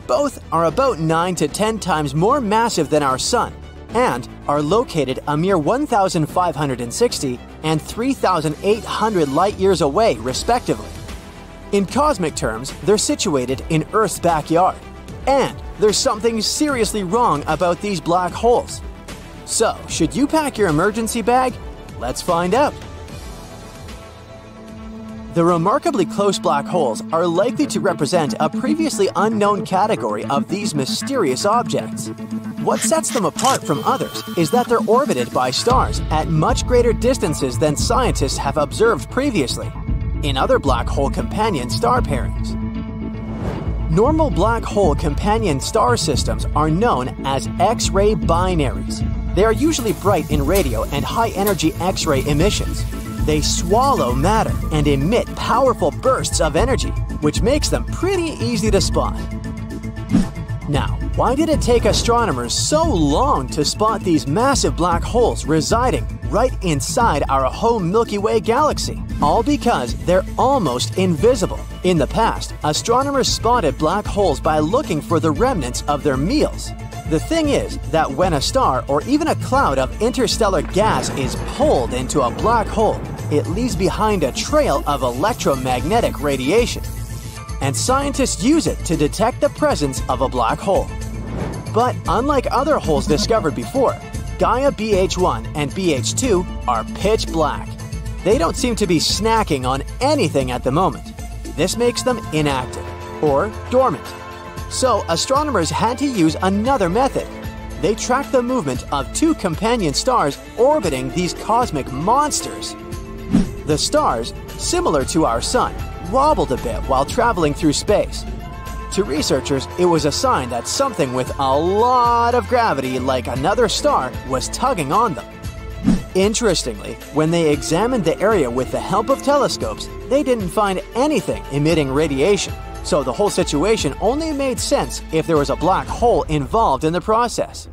Both are about 9 to 10 times more massive than our Sun and are located a mere 1,560 and 3,800 light-years away, respectively. In cosmic terms, they're situated in Earth's backyard. And there's something seriously wrong about these black holes. So, should you pack your emergency bag? Let's find out. The remarkably close black holes are likely to represent a previously unknown category of these mysterious objects. What sets them apart from others is that they're orbited by stars at much greater distances than scientists have observed previously in other black hole companion star pairings. Normal black hole companion star systems are known as X-ray binaries. They are usually bright in radio and high-energy X-ray emissions. They swallow matter and emit powerful bursts of energy, which makes them pretty easy to spot. Now, why did it take astronomers so long to spot these massive black holes residing right inside our home Milky Way galaxy? All because they're almost invisible. In the past, astronomers spotted black holes by looking for the remnants of their meals. The thing is that when a star or even a cloud of interstellar gas is pulled into a black hole, it leaves behind a trail of electromagnetic radiation. And scientists use it to detect the presence of a black hole. But unlike other holes discovered before, Gaia BH1 and BH2 are pitch black. They don't seem to be snacking on anything at the moment. This makes them inactive, or dormant. So astronomers had to use another method. They tracked the movement of two companion stars orbiting these cosmic monsters. The stars, similar to our Sun, wobbled a bit while traveling through space. To researchers, it was a sign that something with a lot of gravity, like another star, was tugging on them. Interestingly, when they examined the area with the help of telescopes, they didn't find anything emitting radiation. So the whole situation only made sense if there was a black hole involved in the process.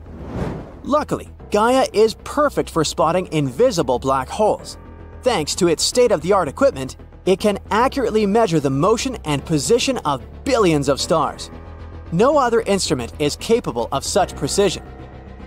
Luckily, Gaia is perfect for spotting invisible black holes. Thanks to its state-of-the-art equipment, it can accurately measure the motion and position of billions of stars. No other instrument is capable of such precision.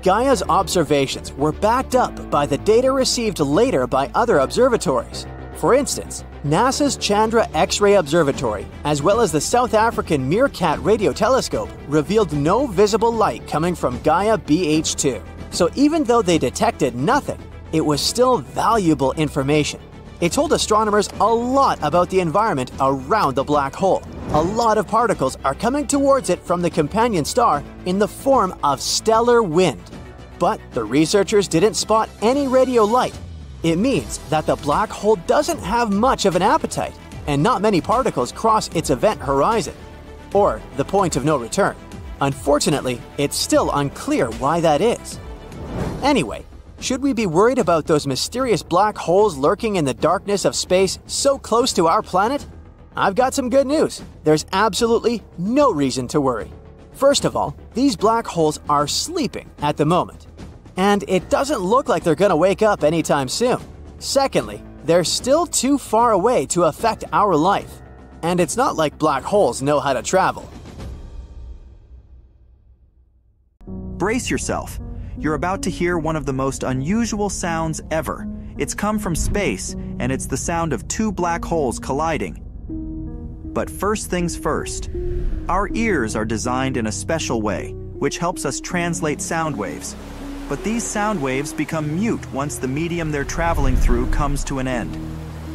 Gaia's observations were backed up by the data received later by other observatories. For instance, NASA's Chandra X-ray Observatory, as well as the South African Meerkat radio telescope, revealed no visible light coming from Gaia BH2. So even though they detected nothing, it was still valuable information. It told astronomers a lot about the environment around the black hole. A lot of particles are coming towards it from the companion star in the form of stellar wind. But the researchers didn't spot any radio light. It means that the black hole doesn't have much of an appetite, and not many particles cross its event horizon, or the point of no return. Unfortunately, it's still unclear why that is. Anyway, should we be worried about those mysterious black holes lurking in the darkness of space so close to our planet? I've got some good news. There's absolutely no reason to worry. First of all, these black holes are sleeping at the moment, and it doesn't look like they're gonna wake up anytime soon. Secondly, they're still too far away to affect our life, and it's not like black holes know how to travel. Brace yourself. You're about to hear one of the most unusual sounds ever. It's come from space, and it's the sound of two black holes colliding. But first things first. Our ears are designed in a special way, which helps us translate sound waves. But these sound waves become mute once the medium they're traveling through comes to an end.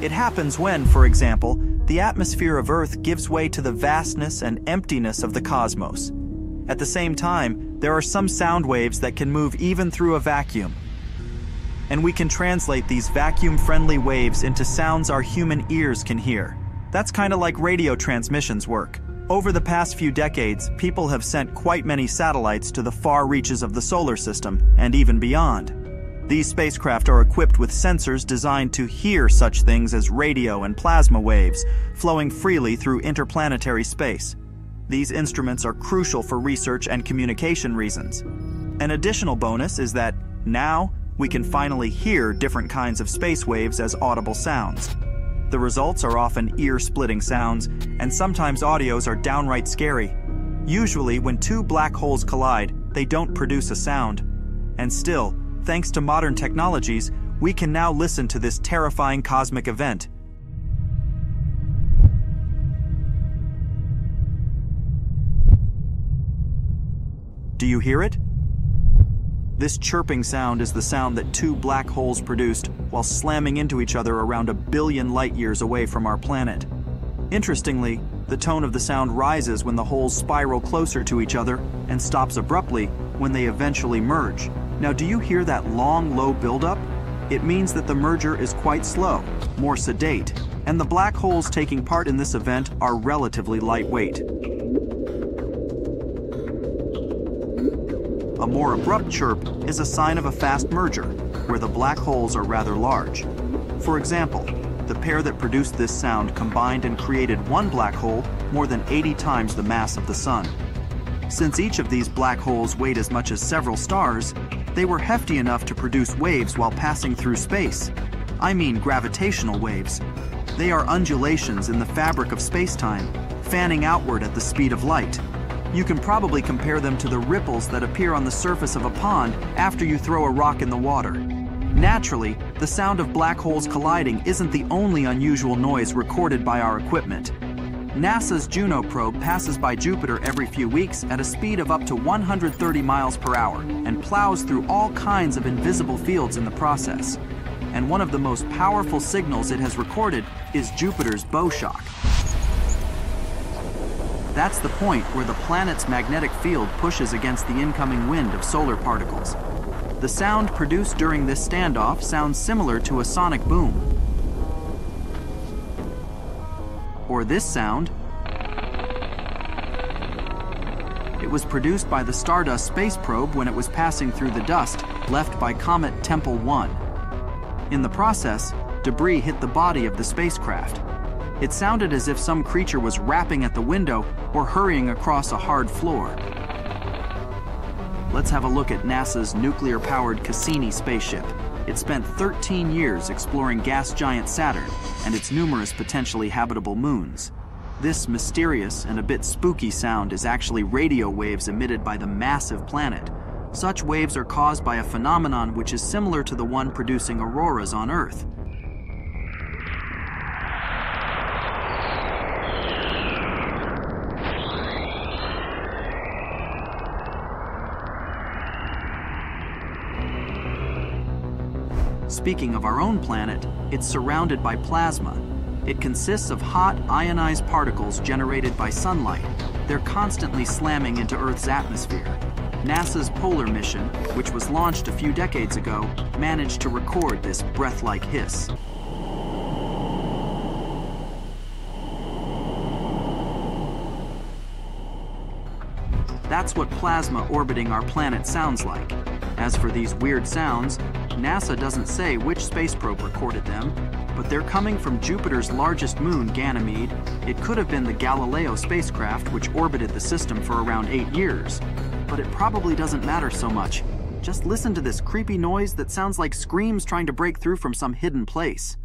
It happens when, for example, the atmosphere of Earth gives way to the vastness and emptiness of the cosmos. At the same time, there are some sound waves that can move even through a vacuum. And we can translate these vacuum-friendly waves into sounds our human ears can hear. That's kind of like radio transmissions work. Over the past few decades, people have sent quite many satellites to the far reaches of the solar system, and even beyond. These spacecraft are equipped with sensors designed to hear such things as radio and plasma waves, flowing freely through interplanetary space. These instruments are crucial for research and communication reasons. An additional bonus is that now we can finally hear different kinds of space waves as audible sounds. The results are often ear-splitting sounds, and sometimes audios are downright scary. Usually, when two black holes collide, they don't produce a sound. And still, thanks to modern technologies, we can now listen to this terrifying cosmic event. Do you hear it? This chirping sound is the sound that two black holes produced while slamming into each other around 1 billion light-years away from our planet. Interestingly, the tone of the sound rises when the holes spiral closer to each other and stops abruptly when they eventually merge. Now, do you hear that long, low buildup? It means that the merger is quite slow, more sedate, and the black holes taking part in this event are relatively lightweight. A more abrupt chirp is a sign of a fast merger, where the black holes are rather large. For example, the pair that produced this sound combined and created one black hole more than 80 times the mass of the Sun. Since each of these black holes weighed as much as several stars, they were hefty enough to produce waves while passing through space. I mean gravitational waves. They are undulations in the fabric of space-time, fanning outward at the speed of light. You can probably compare them to the ripples that appear on the surface of a pond after you throw a rock in the water. Naturally, the sound of black holes colliding isn't the only unusual noise recorded by our equipment. NASA's Juno probe passes by Jupiter every few weeks at a speed of up to 130 miles per hour and plows through all kinds of invisible fields in the process. And one of the most powerful signals it has recorded is Jupiter's bow shock. That's the point where the planet's magnetic field pushes against the incoming wind of solar particles. The sound produced during this standoff sounds similar to a sonic boom. Or this sound. It was produced by the Stardust space probe when it was passing through the dust left by Comet Tempel 1. In the process, debris hit the body of the spacecraft. It sounded as if some creature was rapping at the window or hurrying across a hard floor. Let's have a look at NASA's nuclear-powered Cassini spaceship. It spent 13 years exploring gas giant Saturn and its numerous potentially habitable moons. This mysterious and a bit spooky sound is actually radio waves emitted by the massive planet. Such waves are caused by a phenomenon which is similar to the one producing auroras on Earth. Speaking of our own planet, it's surrounded by plasma. It consists of hot, ionized particles generated by sunlight. They're constantly slamming into Earth's atmosphere. NASA's Polar mission, which was launched a few decades ago, managed to record this breath-like hiss. That's what plasma orbiting our planet sounds like. As for these weird sounds, NASA doesn't say which space probe recorded them, but they're coming from Jupiter's largest moon, Ganymede. It could have been the Galileo spacecraft, which orbited the system for around 8 years. But it probably doesn't matter so much. Just listen to this creepy noise that sounds like screams trying to break through from some hidden place.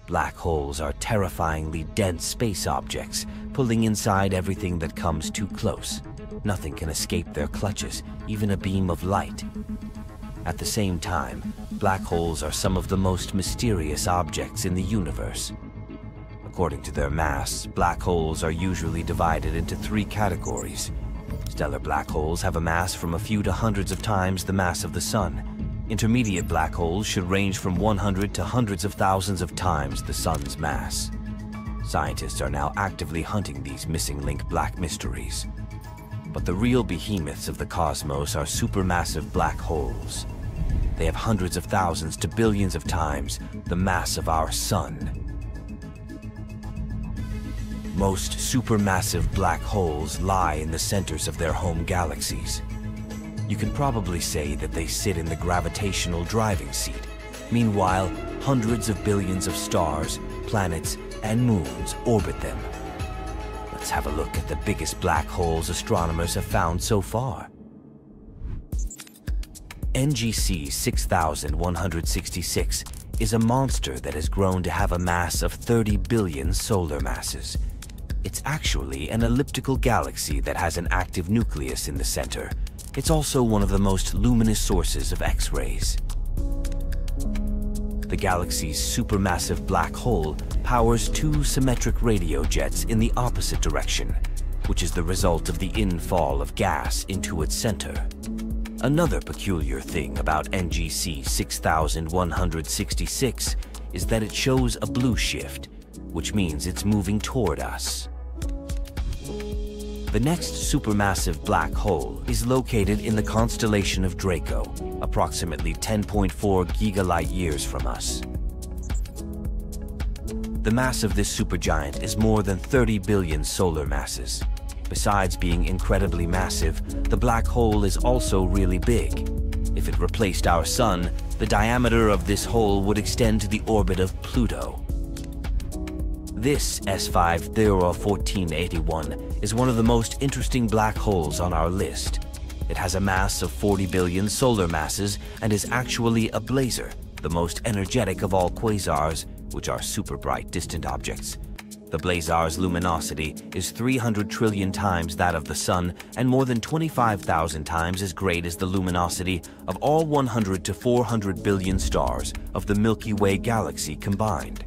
Black holes are terrifyingly dense space objects, pulling inside everything that comes too close. Nothing can escape their clutches, even a beam of light. At the same time, black holes are some of the most mysterious objects in the universe. According to their mass, black holes are usually divided into 3 categories. Stellar black holes have a mass from a few to hundreds of times the mass of the Sun. Intermediate black holes should range from 100 to hundreds of thousands of times the Sun's mass. Scientists are now actively hunting these missing link black mysteries. But the real behemoths of the cosmos are supermassive black holes. They have hundreds of thousands to billions of times the mass of our Sun. Most supermassive black holes lie in the centers of their home galaxies. You can probably say that they sit in the gravitational driving seat. Meanwhile, hundreds of billions of stars, planets, and moons orbit them. Let's have a look at the biggest black holes astronomers have found so far. NGC 6166 is a monster that has grown to have a mass of 30 billion solar masses. It's actually an elliptical galaxy that has an active nucleus in the center. It's also one of the most luminous sources of X-rays. The galaxy's supermassive black hole powers 2 symmetric radio jets in the opposite direction, which is the result of the infall of gas into its center. Another peculiar thing about NGC 6166 is that it shows a blue shift, which means it's moving toward us. The next supermassive black hole is located in the constellation of Draco, approximately 10.4 gigalight years from us. The mass of this supergiant is more than 30 billion solar masses. Besides being incredibly massive, the black hole is also really big. If it replaced our Sun, the diameter of this hole would extend to the orbit of Pluto. This S5 Theora 1481 is one of the most interesting black holes on our list. It has a mass of 40 billion solar masses and is actually a blazar, the most energetic of all quasars, which are super bright distant objects. The blazar's luminosity is 300 trillion times that of the Sun and more than 25,000 times as great as the luminosity of all 100 to 400 billion stars of the Milky Way galaxy combined.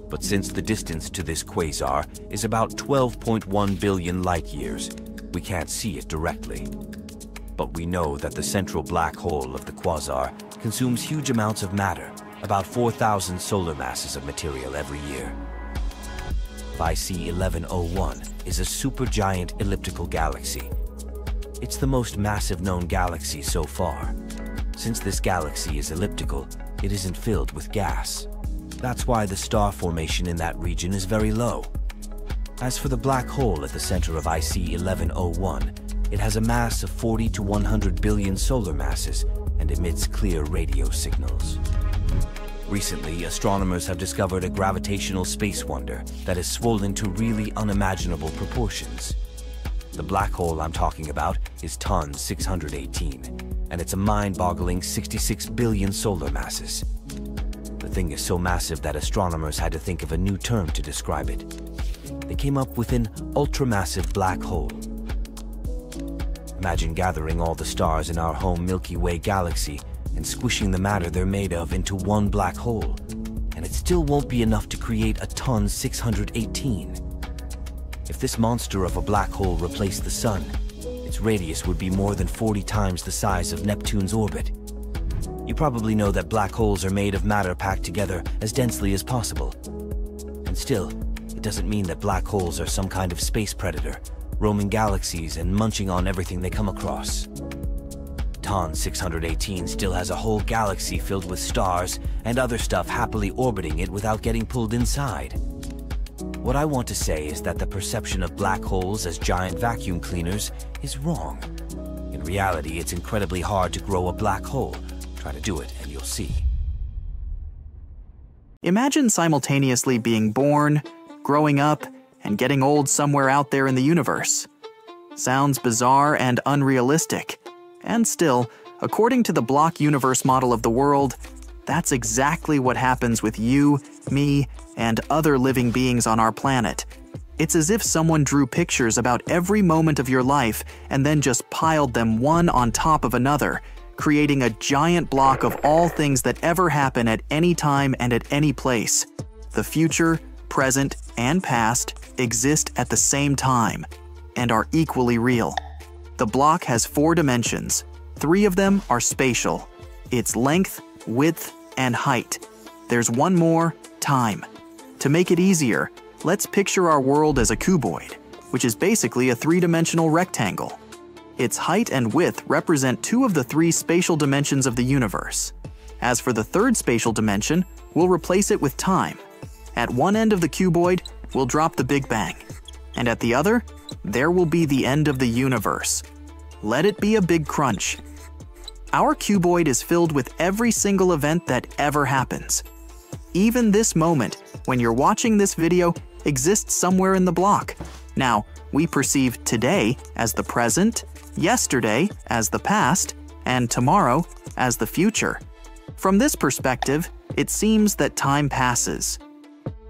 But since the distance to this quasar is about 12.1 billion light-years, we can't see it directly. But we know that the central black hole of the quasar consumes huge amounts of matter, about 4,000 solar masses of material every year. IC 1101 is a supergiant elliptical galaxy. It's the most massive known galaxy so far. Since this galaxy is elliptical, it isn't filled with gas. That's why the star formation in that region is very low. As for the black hole at the center of IC 1101, it has a mass of 40 to 100 billion solar masses and emits clear radio signals. Recently, astronomers have discovered a gravitational space wonder that is swollen to really unimaginable proportions. The black hole I'm talking about is TON 618, and it's a mind-boggling 66 billion solar masses. The thing is so massive that astronomers had to think of a new term to describe it. They came up with an ultramassive black hole. Imagine gathering all the stars in our home Milky Way galaxy and squishing the matter they're made of into one black hole, and it still won't be enough to create a ton 618. If this monster of a black hole replaced the Sun, its radius would be more than 40 times the size of Neptune's orbit. You probably know that black holes are made of matter packed together as densely as possible. And still, it doesn't mean that black holes are some kind of space predator, roaming galaxies and munching on everything they come across. Ton 618 still has a whole galaxy filled with stars and other stuff happily orbiting it without getting pulled inside. What I want to say is that the perception of black holes as giant vacuum cleaners is wrong. In reality, it's incredibly hard to grow a black hole. Try to do it and you'll see. Imagine simultaneously being born, growing up, and getting old somewhere out there in the universe. Sounds bizarre and unrealistic. And still, according to the block universe model of the world, that's exactly what happens with you, me, and other living beings on our planet. It's as if someone drew pictures about every moment of your life and then just piled them one on top of another, creating a giant block of all things that ever happen at any time and at any place. The future, present, and past exist at the same time and are equally real. The block has 4 dimensions. 3 of them are spatial. It's length, width, and height. There's one more, time. To make it easier, let's picture our world as a cuboid, which is basically a 3-dimensional rectangle. Its height and width represent 2 of the 3 spatial dimensions of the universe. As for the 3rd spatial dimension, we'll replace it with time. At one end of the cuboid, we'll drop the Big Bang. And at the other, there will be the end of the universe. Let it be a big crunch. Our cuboid is filled with every single event that ever happens. Even this moment, when you're watching this video, exists somewhere in the block. Now, we perceive today as the present, yesterday as the past, and tomorrow as the future. From this perspective, it seems that time passes.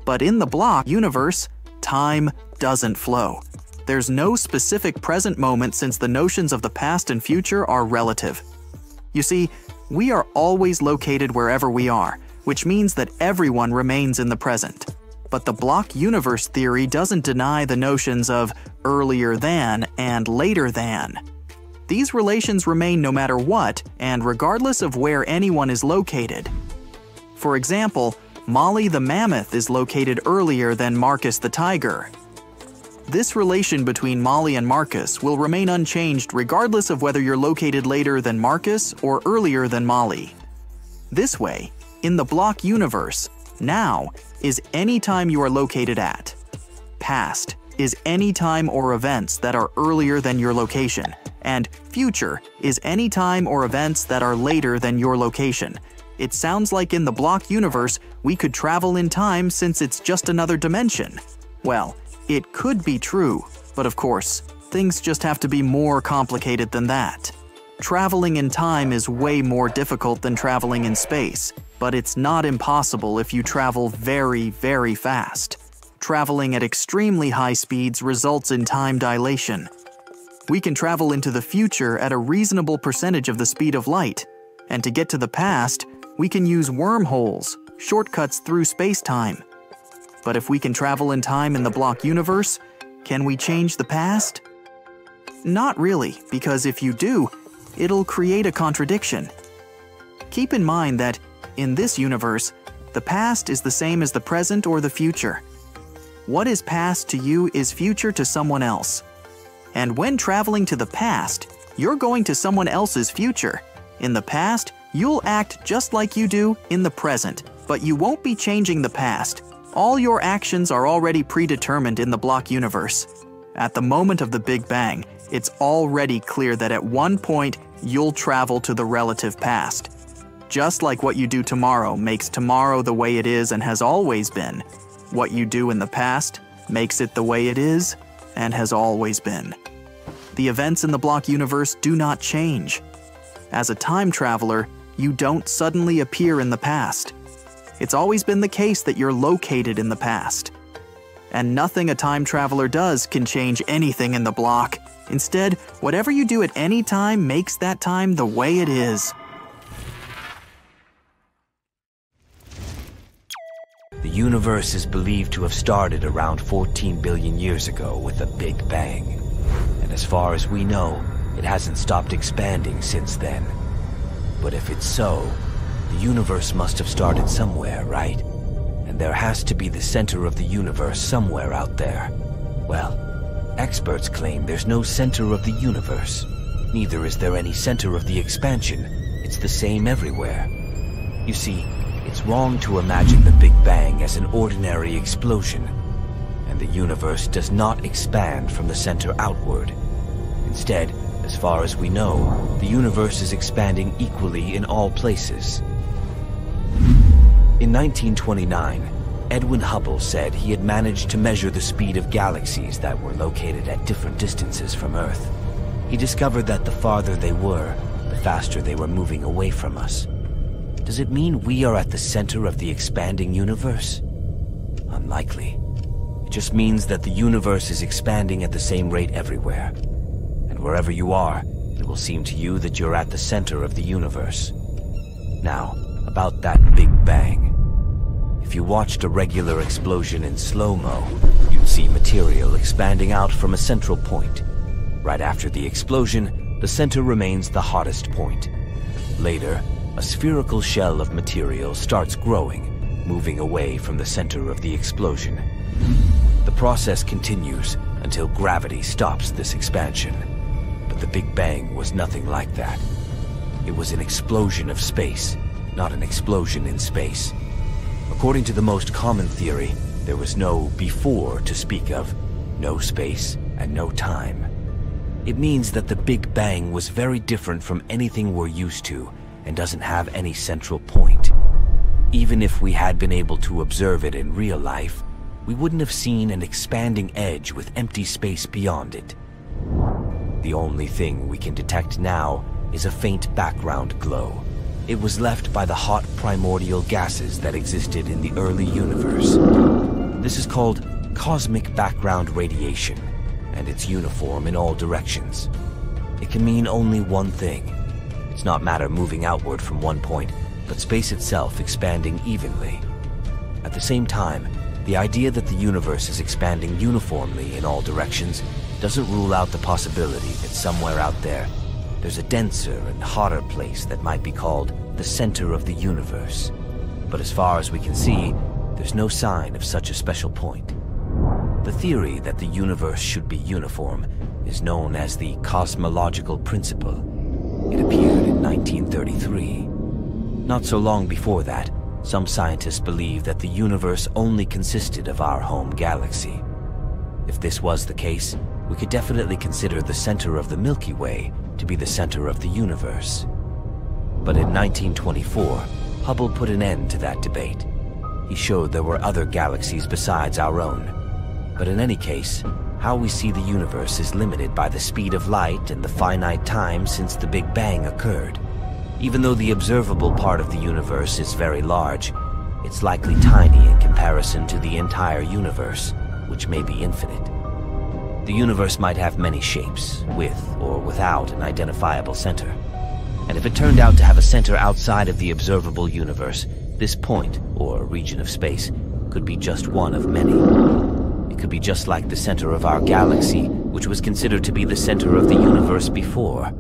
But in the block universe, time doesn't flow. There's no specific present moment since the notions of the past and future are relative. You see, we are always located wherever we are, which means that everyone remains in the present. But the block universe theory doesn't deny the notions of earlier than and later than. These relations remain no matter what and regardless of where anyone is located. For example, Molly the mammoth is located earlier than Marcus the tiger. This relation between Molly and Marcus will remain unchanged regardless of whether you're located later than Marcus or earlier than Molly. This way, in the block universe, now is any time you are located at. Past is any time or events that are earlier than your location, and future is any time or events that are later than your location. It sounds like in the block universe, we could travel in time since it's just another dimension. Well, it could be true, but of course, things just have to be more complicated than that. Traveling in time is way more difficult than traveling in space, but it's not impossible if you travel very, very fast. Traveling at extremely high speeds results in time dilation. We can travel into the future at a reasonable percentage of the speed of light, and to get to the past, we can use wormholes, shortcuts through space-time. But if we can travel in time in the block universe, can we change the past? Not really, because if you do, it'll create a contradiction. Keep in mind that, in this universe, the past is the same as the present or the future. What is past to you is future to someone else. And when traveling to the past, you're going to someone else's future. In the past, you'll act just like you do in the present, but you won't be changing the past. All your actions are already predetermined in the block universe. At the moment of the Big Bang, it's already clear that at one point, you'll travel to the relative past. Just like what you do tomorrow makes tomorrow the way it is and has always been, what you do in the past makes it the way it is and has always been. The events in the block universe do not change. As a time traveler, you don't suddenly appear in the past. It's always been the case that you're located in the past. And nothing a time traveler does can change anything in the block. Instead, whatever you do at any time makes that time the way it is. The universe is believed to have started around 14 billion years ago with a Big Bang. And as far as we know, it hasn't stopped expanding since then. But if it's so, the universe must have started somewhere, right? And there has to be the center of the universe somewhere out there. Well, experts claim there's no center of the universe. Neither is there any center of the expansion. It's the same everywhere. You see, it's wrong to imagine the Big Bang as an ordinary explosion. And the universe does not expand from the center outward. Instead, as far as we know, the universe is expanding equally in all places. In 1929, Edwin Hubble said he had managed to measure the speed of galaxies that were located at different distances from Earth. He discovered that the farther they were, the faster they were moving away from us. Does it mean we are at the center of the expanding universe? Unlikely. It just means that the universe is expanding at the same rate everywhere. And wherever you are, it will seem to you that you're at the center of the universe. Now, about that Big Bang. If you watched a regular explosion in slow-mo, you'd see material expanding out from a central point. Right after the explosion, the center remains the hottest point. Later, a spherical shell of material starts growing, moving away from the center of the explosion. The process continues until gravity stops this expansion. But the Big Bang was nothing like that. It was an explosion of space, not an explosion in space. According to the most common theory, there was no before to speak of, no space and no time. It means that the Big Bang was very different from anything we're used to and doesn't have any central point. Even if we had been able to observe it in real life, we wouldn't have seen an expanding edge with empty space beyond it. The only thing we can detect now is a faint background glow. It was left by the hot primordial gases that existed in the early universe. This is called cosmic background radiation, and it's uniform in all directions. It can mean only one thing. It's not matter moving outward from one point, but space itself expanding evenly. At the same time, the idea that the universe is expanding uniformly in all directions doesn't rule out the possibility that somewhere out there's a denser and hotter place that might be called the center of the universe. But as far as we can see, there's no sign of such a special point. The theory that the universe should be uniform is known as the cosmological principle. It appeared in 1933. Not so long before that, some scientists believed that the universe only consisted of our home galaxy. If this was the case, we could definitely consider the center of the Milky Way to be the center of the universe. But in 1924, Hubble put an end to that debate. He showed there were other galaxies besides our own. But in any case, how we see the universe is limited by the speed of light and the finite time since the Big Bang occurred. Even though the observable part of the universe is very large, it's likely tiny in comparison to the entire universe, which may be infinite. The universe might have many shapes, with or without an identifiable center. And if it turned out to have a center outside of the observable universe, this point, or region of space, could be just one of many. It could be just like the center of our galaxy, which was considered to be the center of the universe before.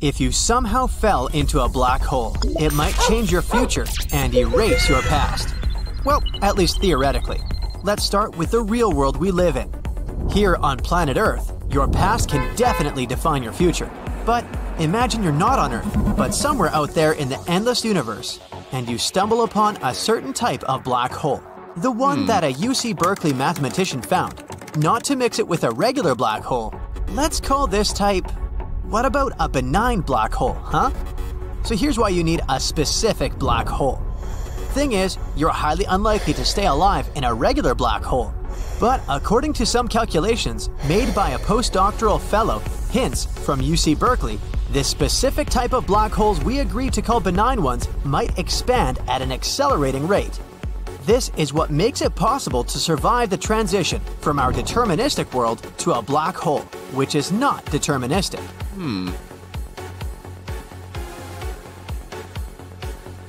If you somehow fell into a black hole, it might change your future and erase your past. Well, at least theoretically. Let's start with the real world we live in. Here on planet Earth, your past can definitely define your future. But imagine you're not on Earth, but somewhere out there in the endless universe, and you stumble upon a certain type of black hole. The one that a UC Berkeley mathematician found. Not to mix it with a regular black hole. Let's call this type, what about a benign black hole, huh? So here's why you need a specific black hole. Thing is, you're highly unlikely to stay alive in a regular black hole. But according to some calculations made by a postdoctoral fellow, Hintz, from UC Berkeley, this specific type of black holes we agree to call benign ones might expand at an accelerating rate. This is what makes it possible to survive the transition from our deterministic world to a black hole, which is not deterministic.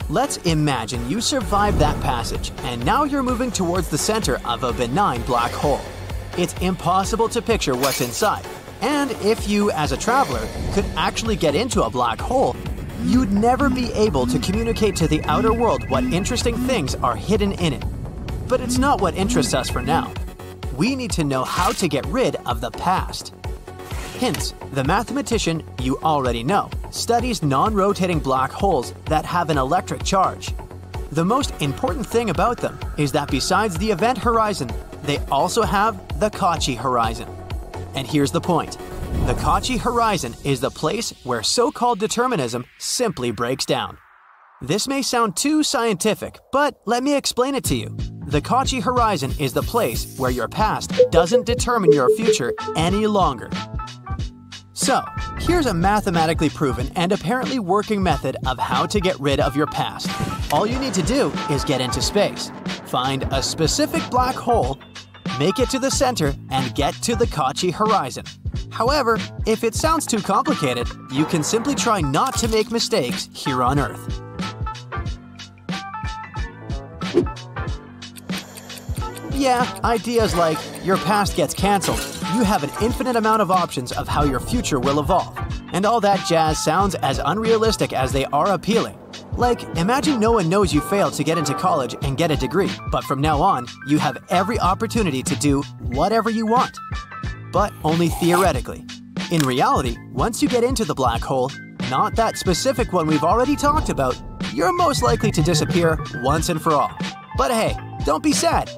Let's imagine you survived that passage, and now you're moving towards the center of a benign black hole. It's impossible to picture what's inside, and if you, as a traveler, could actually get into a black hole, you'd never be able to communicate to the outer world what interesting things are hidden in it. But it's not what interests us for now. We need to know how to get rid of the past. Hence, the mathematician you already know studies non-rotating black holes that have an electric charge. The most important thing about them is that besides the event horizon, they also have the Cauchy horizon. And here's the point. The Cauchy horizon is the place where so-called determinism simply breaks down. This may sound too scientific, but let me explain it to you. The Cauchy horizon is the place where your past doesn't determine your future any longer. So, here's a mathematically proven and apparently working method of how to get rid of your past. All you need to do is get into space, find a specific black hole, make it to the center, and get to the Cauchy horizon. However, if it sounds too complicated, you can simply try not to make mistakes here on Earth. Yeah, ideas like your past gets cancelled, you have an infinite amount of options of how your future will evolve, and all that jazz sounds as unrealistic as they are appealing. Like, imagine no one knows you failed to get into college and get a degree, but from now on, you have every opportunity to do whatever you want. But only theoretically. In reality, once you get into the black hole, not that specific one we've already talked about, you're most likely to disappear once and for all. But hey, don't be sad.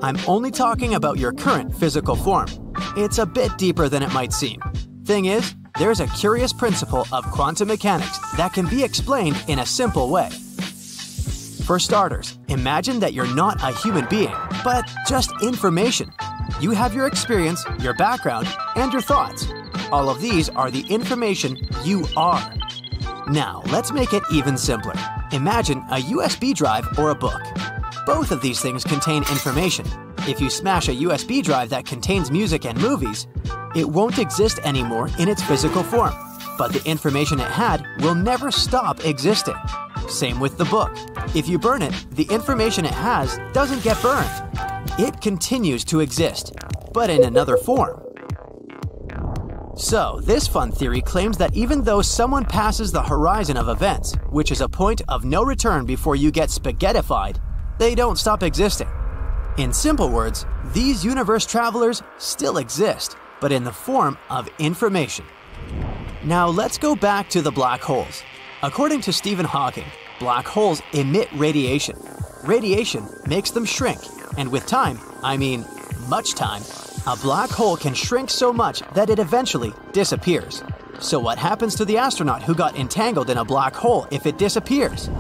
I'm only talking about your current physical form. It's a bit deeper than it might seem. Thing is, there's a curious principle of quantum mechanics that can be explained in a simple way. For starters, imagine that you're not a human being, but just information. You have your experience, your background, and your thoughts. All of these are the information you are. Now, let's make it even simpler. Imagine a USB drive or a book. Both of these things contain information. If you smash a USB drive that contains music and movies, it won't exist anymore in its physical form, but the information it had will never stop existing. Same with the book. If you burn it, the information it has doesn't get burned. It continues to exist, but in another form. So, this fun theory claims that even though someone passes the horizon of events, which is a point of no return before you get spaghettified, they don't stop existing. In simple words, these universe travelers still exist, but in the form of information. Now let's go back to the black holes. According to Stephen Hawking, black holes emit radiation. Radiation makes them shrink, and with time, I mean much time, a black hole can shrink so much that it eventually disappears. So what happens to the astronaut who got entangled in a black hole if it disappears?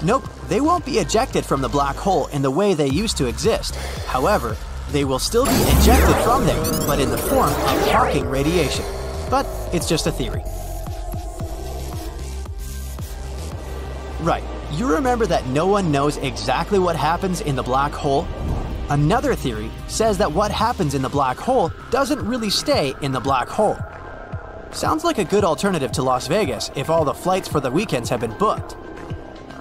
Nope, they won't be ejected from the black hole in the way they used to exist. However, they will still be ejected from there, but in the form of Hawking radiation. But it's just a theory. Right, you remember that no one knows exactly what happens in the black hole? Another theory says that what happens in the black hole doesn't really stay in the black hole. Sounds like a good alternative to Las Vegas if all the flights for the weekends have been booked.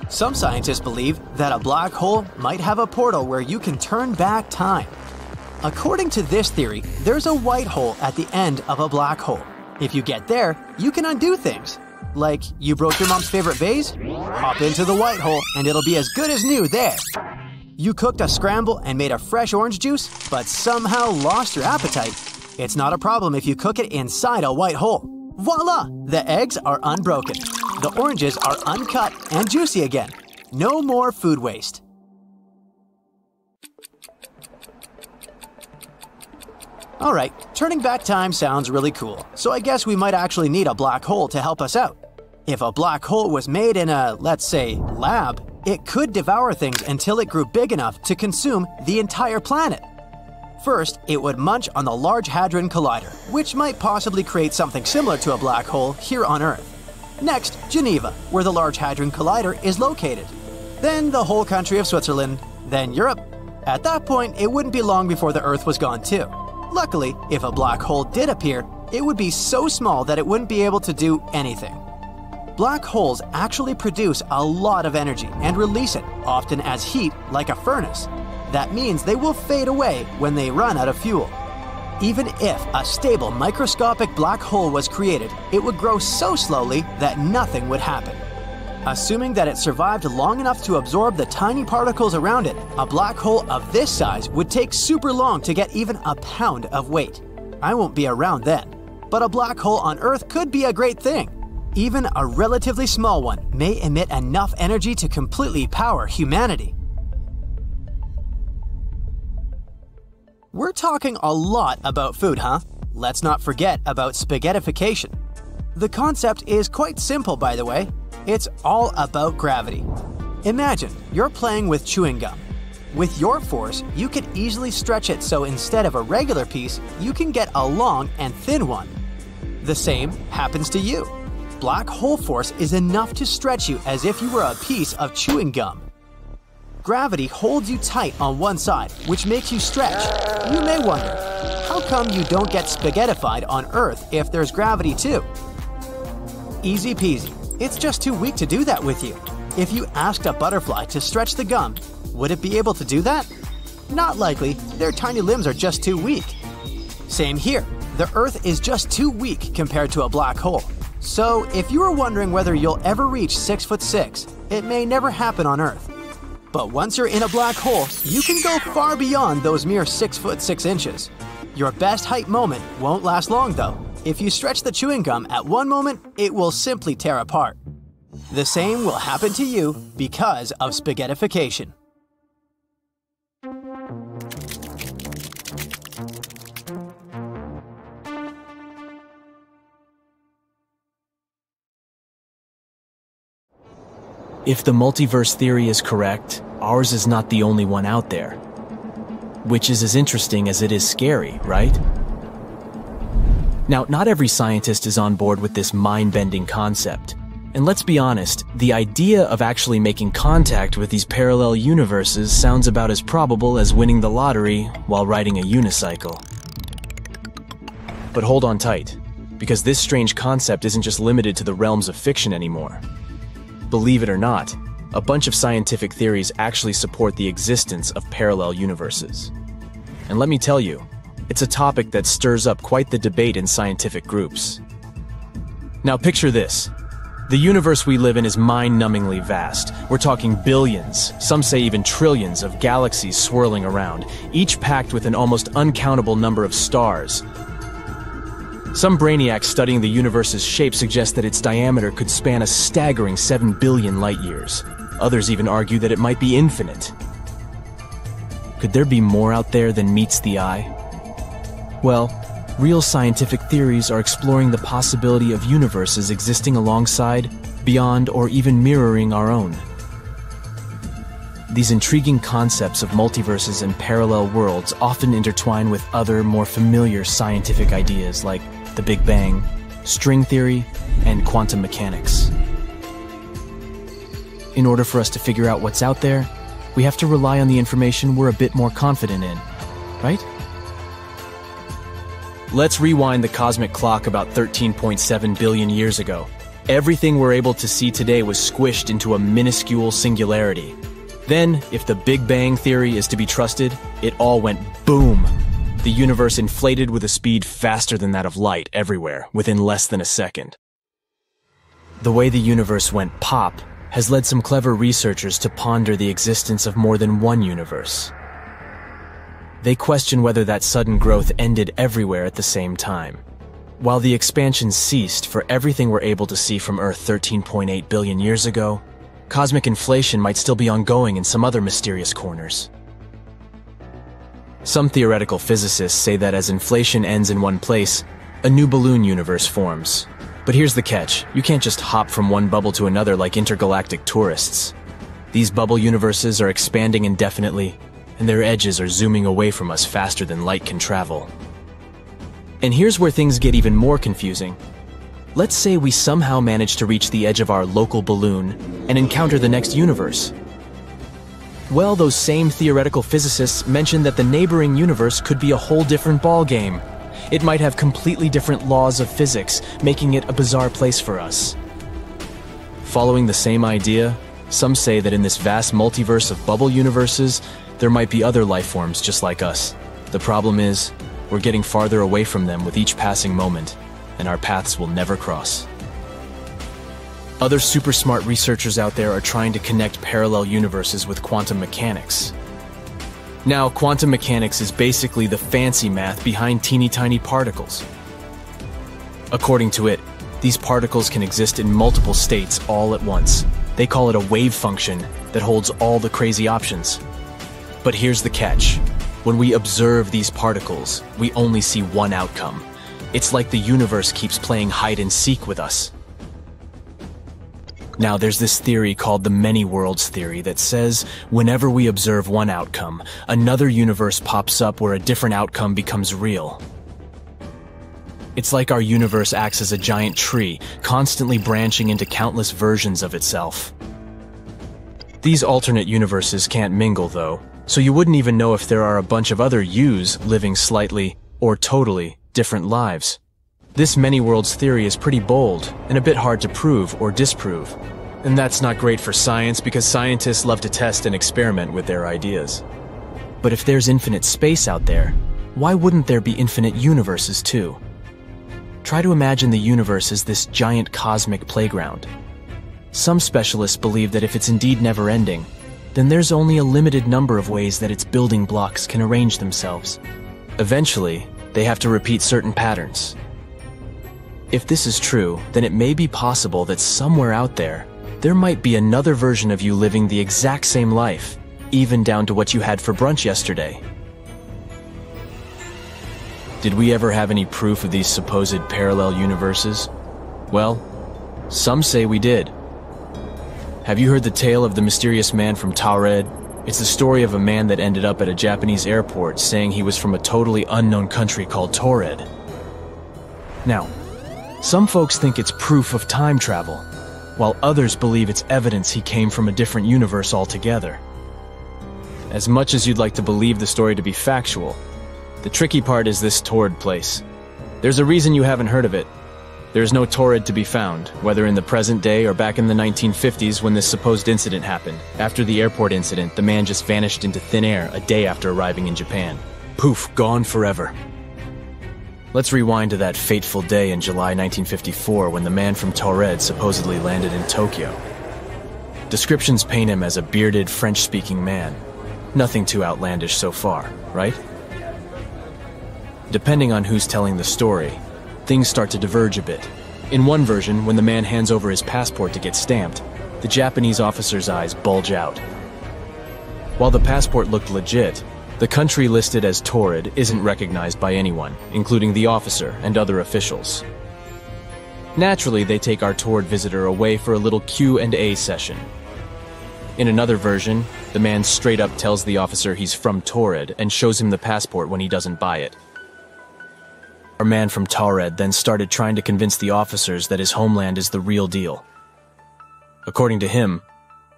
Some scientists believe that a black hole might have a portal where you can turn back time. According to this theory, there's a white hole at the end of a black hole. If you get there, you can undo things. Like, you broke your mom's favorite vase? Hop into the white hole and it'll be as good as new there. You cooked a scramble and made a fresh orange juice, but somehow lost your appetite. It's not a problem if you cook it inside a white hole. Voila! The eggs are unbroken. The oranges are uncut and juicy again. No more food waste. Alright, turning back time sounds really cool, so I guess we might actually need a black hole to help us out. If a black hole was made in a, let's say, lab, it could devour things until it grew big enough to consume the entire planet. First, it would munch on the Large Hadron Collider, which might possibly create something similar to a black hole here on Earth. Next, Geneva, where the Large Hadron Collider is located. Then the whole country of Switzerland, then Europe. At that point, it wouldn't be long before the Earth was gone too. Luckily, if a black hole did appear, it would be so small that it wouldn't be able to do anything. Black holes actually produce a lot of energy and release it, often as heat, like a furnace. That means they will fade away when they run out of fuel. Even if a stable microscopic black hole was created, it would grow so slowly that nothing would happen. Assuming that it survived long enough to absorb the tiny particles around it, a black hole of this size would take super long to get even a pound of weight. I won't be around then. But a black hole on Earth could be a great thing. Even a relatively small one may emit enough energy to completely power humanity. We're talking a lot about food, huh? Let's not forget about spaghettification. The concept is quite simple, by the way. It's all about gravity. Imagine you're playing with chewing gum. With your force, you could easily stretch it so instead of a regular piece, you can get a long and thin one. The same happens to you. Black hole force is enough to stretch you as if you were a piece of chewing gum. Gravity holds you tight on one side, which makes you stretch. You may wonder, how come you don't get spaghettified on Earth if there's gravity too? Easy peasy. It's just too weak to do that with you. If you asked a butterfly to stretch the gum, would it be able to do that? Not likely. Their tiny limbs are just too weak. Same here. The Earth is just too weak compared to a black hole. So, if you were wondering whether you'll ever reach 6'6", it may never happen on Earth. But once you're in a black hole, you can go far beyond those mere 6'6". Your best height moment won't last long though. If you stretch the chewing gum at one moment, it will simply tear apart. The same will happen to you because of spaghettification. If the multiverse theory is correct, ours is not the only one out there. Which is as interesting as it is scary, right? Now, not every scientist is on board with this mind-bending concept. And let's be honest, the idea of actually making contact with these parallel universes sounds about as probable as winning the lottery while riding a unicycle. But hold on tight, because this strange concept isn't just limited to the realms of fiction anymore. Believe it or not, a bunch of scientific theories actually support the existence of parallel universes. And let me tell you, it's a topic that stirs up quite the debate in scientific groups. Now picture this. The universe we live in is mind-numbingly vast. We're talking billions, some say even trillions of galaxies swirling around, each packed with an almost uncountable number of stars. Some brainiacs studying the universe's shape suggest that its diameter could span a staggering 7 billion light-years. Others even argue that it might be infinite. Could there be more out there than meets the eye? Well, real scientific theories are exploring the possibility of universes existing alongside, beyond, or even mirroring our own. These intriguing concepts of multiverses and parallel worlds often intertwine with other, more familiar scientific ideas like the Big Bang, string theory, and quantum mechanics. In order for us to figure out what's out there, we have to rely on the information we're a bit more confident in, right? Let's rewind the cosmic clock about 13.7 billion years ago. Everything we're able to see today was squished into a minuscule singularity. Then, if the Big Bang theory is to be trusted, it all went boom. The universe inflated with a speed faster than that of light everywhere, within less than a second. The way the universe went pop has led some clever researchers to ponder the existence of more than one universe. They question whether that sudden growth ended everywhere at the same time. While the expansion ceased for everything we're able to see from Earth 13.8 billion years ago, cosmic inflation might still be ongoing in some other mysterious corners. Some theoretical physicists say that as inflation ends in one place, a new balloon universe forms. But here's the catch: you can't just hop from one bubble to another like intergalactic tourists. These bubble universes are expanding indefinitely, and their edges are zooming away from us faster than light can travel. And here's where things get even more confusing. Let's say we somehow manage to reach the edge of our local balloon and encounter the next universe. Well, those same theoretical physicists mentioned that the neighboring universe could be a whole different ballgame. It might have completely different laws of physics, making it a bizarre place for us. Following the same idea, some say that in this vast multiverse of bubble universes, there might be other life forms just like us. The problem is, we're getting farther away from them with each passing moment, and our paths will never cross. Other super smart researchers out there are trying to connect parallel universes with quantum mechanics. Now, quantum mechanics is basically the fancy math behind teeny tiny particles. According to it, these particles can exist in multiple states all at once. They call it a wave function that holds all the crazy options. But here's the catch. When we observe these particles, we only see one outcome. It's like the universe keeps playing hide and seek with us. Now, there's this theory called the many worlds theory that says whenever we observe one outcome, another universe pops up where a different outcome becomes real. It's like our universe acts as a giant tree, constantly branching into countless versions of itself. These alternate universes can't mingle, though, so you wouldn't even know if there are a bunch of other yous living slightly or totally different lives. This many worlds theory is pretty bold and a bit hard to prove or disprove. And that's not great for science because scientists love to test and experiment with their ideas. But if there's infinite space out there, why wouldn't there be infinite universes too? Try to imagine the universe as this giant cosmic playground. Some specialists believe that if it's indeed never-ending, then there's only a limited number of ways that its building blocks can arrange themselves. Eventually, they have to repeat certain patterns. If this is true, then it may be possible that somewhere out there might be another version of you living the exact same life, even down to what you had for brunch yesterday. Did we ever have any proof of these supposed parallel universes? Well, some say we did. Have you heard the tale of the mysterious man from Taured? It's the story of a man that ended up at a Japanese airport saying he was from a totally unknown country called Taured. Now, some folks think it's proof of time travel, while others believe it's evidence he came from a different universe altogether. As much as you'd like to believe the story to be factual, the tricky part is this Taured place. There's a reason you haven't heard of it. There's no Taured to be found, whether in the present day or back in the 1950s when this supposed incident happened. After the airport incident, the man just vanished into thin air a day after arriving in Japan. Poof, gone forever. Let's rewind to that fateful day in July 1954 when the man from Taured supposedly landed in Tokyo. Descriptions paint him as a bearded, French-speaking man. Nothing too outlandish so far, right? Depending on who's telling the story, things start to diverge a bit. In one version, when the man hands over his passport to get stamped, the Japanese officer's eyes bulge out. While the passport looked legit, the country listed as Taured isn't recognized by anyone, including the officer and other officials. Naturally, they take our Taured visitor away for a little Q&A session. In another version, the man straight up tells the officer he's from Taured and shows him the passport when he doesn't buy it. Our man from Taured then started trying to convince the officers that his homeland is the real deal. According to him,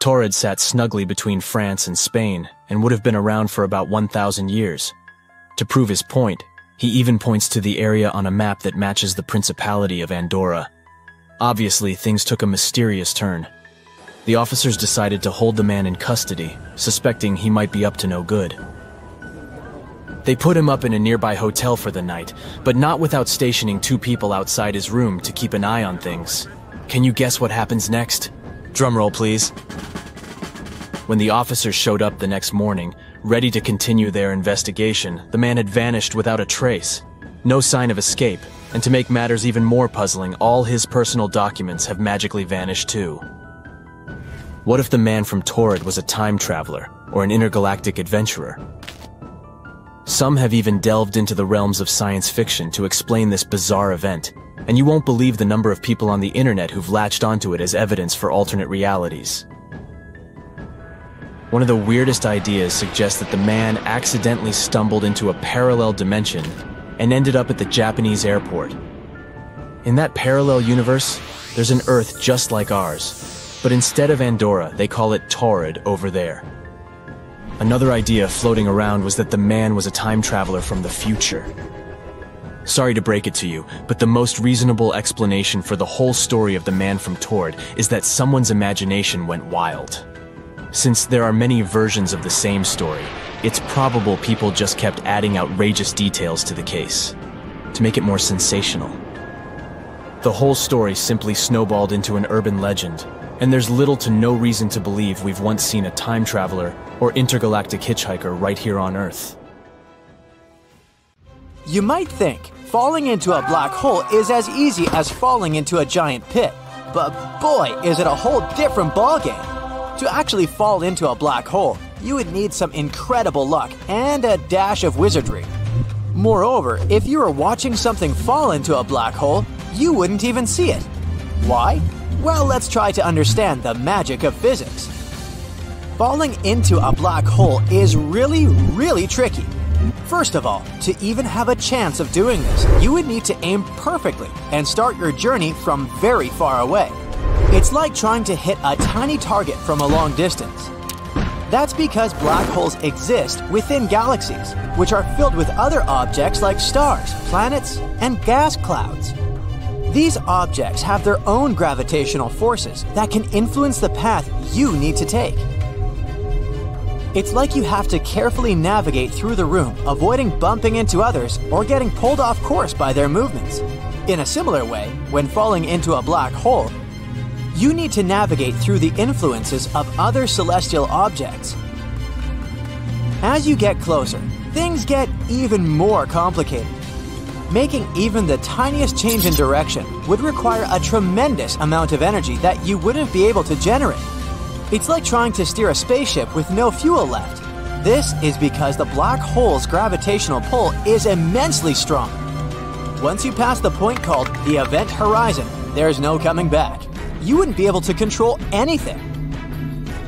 Taured sat snugly between France and Spain and would have been around for about 1,000 years. To prove his point, he even points to the area on a map that matches the Principality of Andorra. Obviously, things took a mysterious turn. The officers decided to hold the man in custody, suspecting he might be up to no good. They put him up in a nearby hotel for the night, but not without stationing 2 people outside his room to keep an eye on things. Can you guess what happens next? Drumroll, please. When the officers showed up the next morning, ready to continue their investigation, the man had vanished without a trace. No sign of escape, and to make matters even more puzzling, all his personal documents have magically vanished too. What if the man from Taured was a time traveler or an intergalactic adventurer? Some have even delved into the realms of science fiction to explain this bizarre event, and you won't believe the number of people on the internet who've latched onto it as evidence for alternate realities. One of the weirdest ideas suggests that the man accidentally stumbled into a parallel dimension and ended up at the Japanese airport. In that parallel universe, there's an Earth just like ours, but instead of Andorra, they call it Taured over there. Another idea floating around was that the man was a time traveler from the future. Sorry to break it to you, but the most reasonable explanation for the whole story of the man from Tord is that someone's imagination went wild. Since there are many versions of the same story, it's probable people just kept adding outrageous details to the case, to make it more sensational. The whole story simply snowballed into an urban legend, and there's little to no reason to believe we've once seen a time traveler or intergalactic hitchhiker right here on Earth. You might think falling into a black hole is as easy as falling into a giant pit, but boy, is it a whole different ballgame. To actually fall into a black hole, you would need some incredible luck and a dash of wizardry. Moreover, if you were watching something fall into a black hole, you wouldn't even see it. Why? Well, let's try to understand the magic of physics. Falling into a black hole is really tricky. First of all, to even have a chance of doing this, you would need to aim perfectly and start your journey from very far away. It's like trying to hit a tiny target from a long distance. That's because black holes exist within galaxies, which are filled with other objects like stars, planets, and gas clouds. These objects have their own gravitational forces that can influence the path you need to take. It's like you have to carefully navigate through the room, avoiding bumping into others or getting pulled off course by their movements. In a similar way, when falling into a black hole, you need to navigate through the influences of other celestial objects. As you get closer, things get even more complicated. Making even the tiniest change in direction would require a tremendous amount of energy that you wouldn't be able to generate. It's like trying to steer a spaceship with no fuel left. This is because the black hole's gravitational pull is immensely strong. Once you pass the point called the event horizon, there's no coming back. You wouldn't be able to control anything.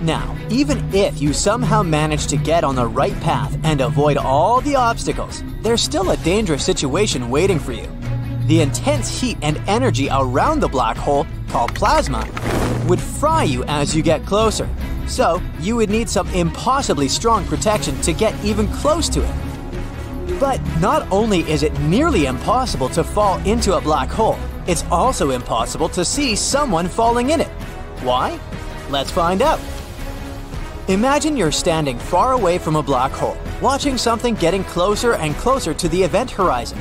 Now, even if you somehow manage to get on the right path and avoid all the obstacles, there's still a dangerous situation waiting for you. The intense heat and energy around the black hole, called plasma, would fry you as you get closer. So, you would need some impossibly strong protection to get even close to it. But not only is it nearly impossible to fall into a black hole, it's also impossible to see someone falling in it. Why? Let's find out. Imagine you're standing far away from a black hole, watching something getting closer and closer to the event horizon.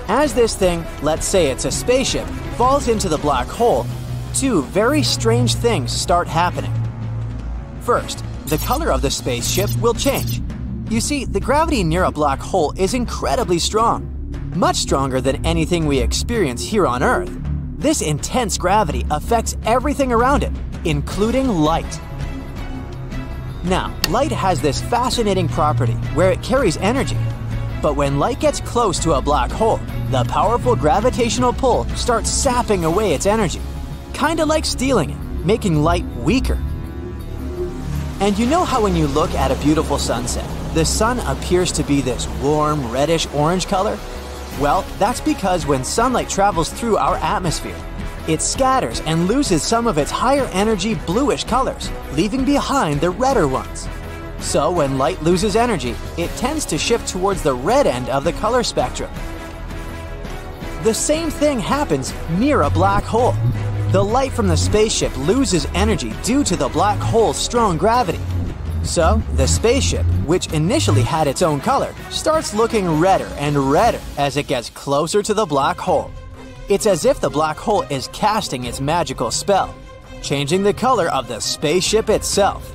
As this thing, let's say it's a spaceship, falls into the black hole, two very strange things start happening. First, the color of the spaceship will change. You see, the gravity near a black hole is incredibly strong, much stronger than anything we experience here on Earth. This intense gravity affects everything around it, including light. Now, light has this fascinating property where it carries energy. But when light gets close to a black hole, the powerful gravitational pull starts sapping away its energy, kinda like stealing it, making light weaker. And you know how when you look at a beautiful sunset, the sun appears to be this warm, reddish-orange color? Well, that's because when sunlight travels through our atmosphere, it scatters and loses some of its higher energy bluish colors, leaving behind the redder ones. So when light loses energy, it tends to shift towards the red end of the color spectrum. The same thing happens near a black hole. The light from the spaceship loses energy due to the black hole's strong gravity. So, the spaceship, which initially had its own color, starts looking redder and redder as it gets closer to the black hole. It's as if the black hole is casting its magical spell, changing the color of the spaceship itself.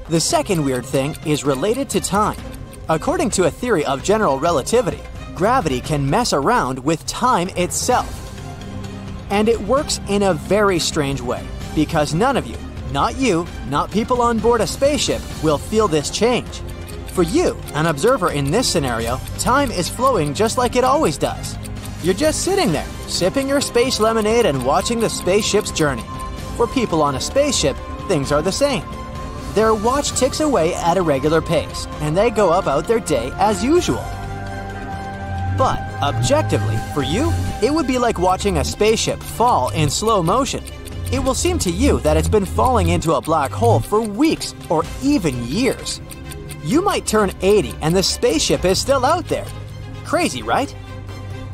The second weird thing is related to time. According to a theory of general relativity, gravity can mess around with time itself. And it works in a very strange way, because none of you, not you, not people on board a spaceship, will feel this change. For you, an observer in this scenario, time is flowing just like it always does. You're just sitting there, sipping your space lemonade and watching the spaceship's journey. For people on a spaceship, things are the same. Their watch ticks away at a regular pace, and they go about their day as usual. But, objectively, for you, it would be like watching a spaceship fall in slow motion. It will seem to you that it's been falling into a black hole for weeks or even years. You might turn 80 and the spaceship is still out there. Crazy, right?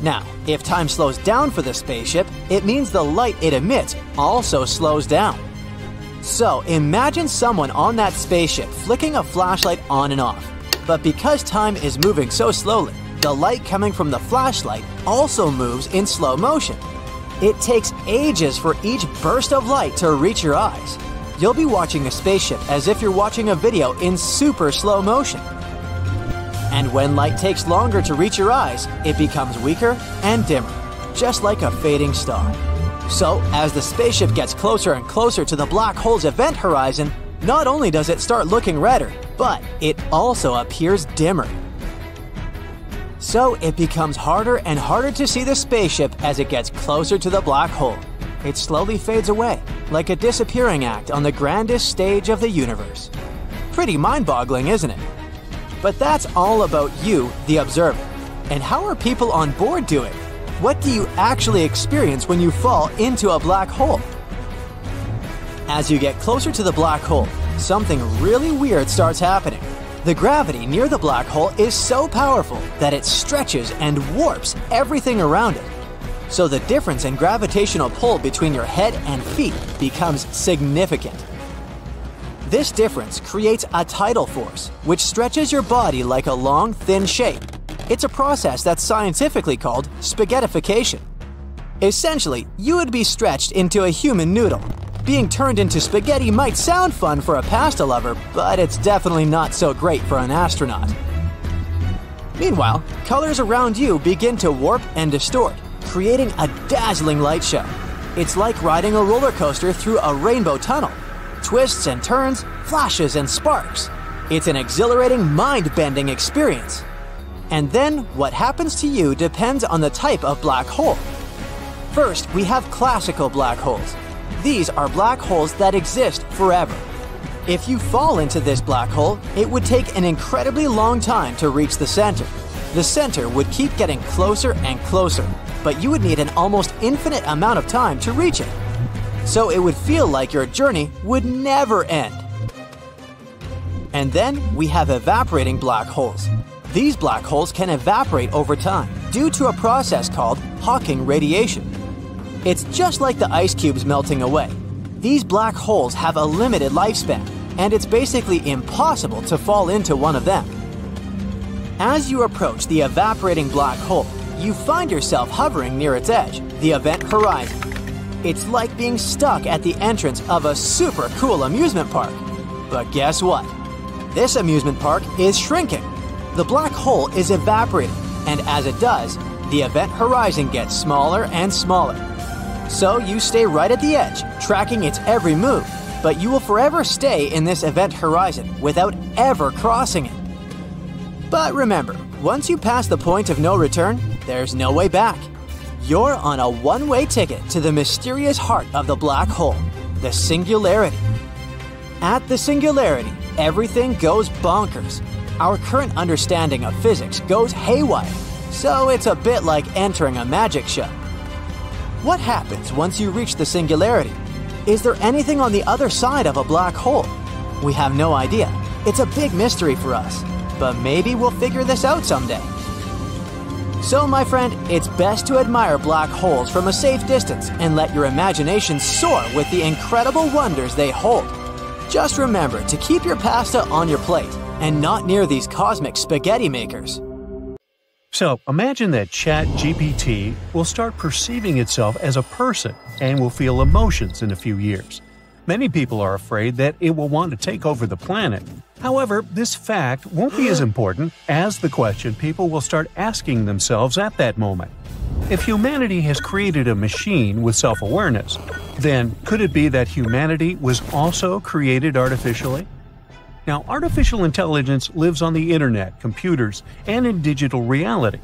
Now, if time slows down for the spaceship, it means the light it emits also slows down. So imagine someone on that spaceship flicking a flashlight on and off. But because time is moving so slowly, the light coming from the flashlight also moves in slow motion. It takes ages for each burst of light to reach your eyes. You'll be watching a spaceship as if you're watching a video in super slow motion. And when light takes longer to reach your eyes, it becomes weaker and dimmer, just like a fading star. So, as the spaceship gets closer and closer to the black hole's event horizon, not only does it start looking redder, but it also appears dimmer. So it becomes harder and harder to see the spaceship as it gets closer to the black hole. It slowly fades away, like a disappearing act on the grandest stage of the universe. Pretty mind-boggling, isn't it? But that's all about you, the observer. And how are people on board doing? What do you actually experience when you fall into a black hole? As you get closer to the black hole, something really weird starts happening. The gravity near the black hole is so powerful that it stretches and warps everything around it. So the difference in gravitational pull between your head and feet becomes significant. This difference creates a tidal force, which stretches your body like a long, thin shape. It's a process that's scientifically called spaghettification. Essentially, you would be stretched into a human noodle. Being turned into spaghetti might sound fun for a pasta lover, but it's definitely not so great for an astronaut. Meanwhile, colors around you begin to warp and distort, creating a dazzling light show. It's like riding a roller coaster through a rainbow tunnel. Twists and turns, flashes and sparks. It's an exhilarating, mind-bending experience. And then, what happens to you depends on the type of black hole. First, we have classical black holes. These are black holes that exist forever. If you fall into this black hole, it would take an incredibly long time to reach the center. The center would keep getting closer and closer, but you would need an almost infinite amount of time to reach it. So it would feel like your journey would never end. And then we have evaporating black holes. These black holes can evaporate over time due to a process called Hawking radiation. It's just like the ice cubes melting away. These black holes have a limited lifespan, and it's basically impossible to fall into one of them. As you approach the evaporating black hole, you find yourself hovering near its edge, the event horizon. It's like being stuck at the entrance of a super cool amusement park. But guess what? This amusement park is shrinking. The black hole is evaporating, and as it does, the event horizon gets smaller and smaller. So you stay right at the edge, tracking its every move, but you will forever stay in this event horizon without ever crossing it. But remember, once you pass the point of no return, there's no way back. You're on a one-way ticket to the mysterious heart of the black hole, the singularity. At the singularity, everything goes bonkers. Our current understanding of physics goes haywire, so it's a bit like entering a magic show. What happens once you reach the singularity? Is there anything on the other side of a black hole? We have no idea. It's a big mystery for us, but maybe we'll figure this out someday. So, my friend, it's best to admire black holes from a safe distance and let your imagination soar with the incredible wonders they hold. Just remember to keep your pasta on your plate and not near these cosmic spaghetti makers. So imagine that ChatGPT will start perceiving itself as a person and will feel emotions in a few years. Many people are afraid that it will want to take over the planet. However, this fact won't be as important as the question people will start asking themselves at that moment. If humanity has created a machine with self-awareness, then could it be that humanity was also created artificially? Now, artificial intelligence lives on the internet, computers, and in digital reality.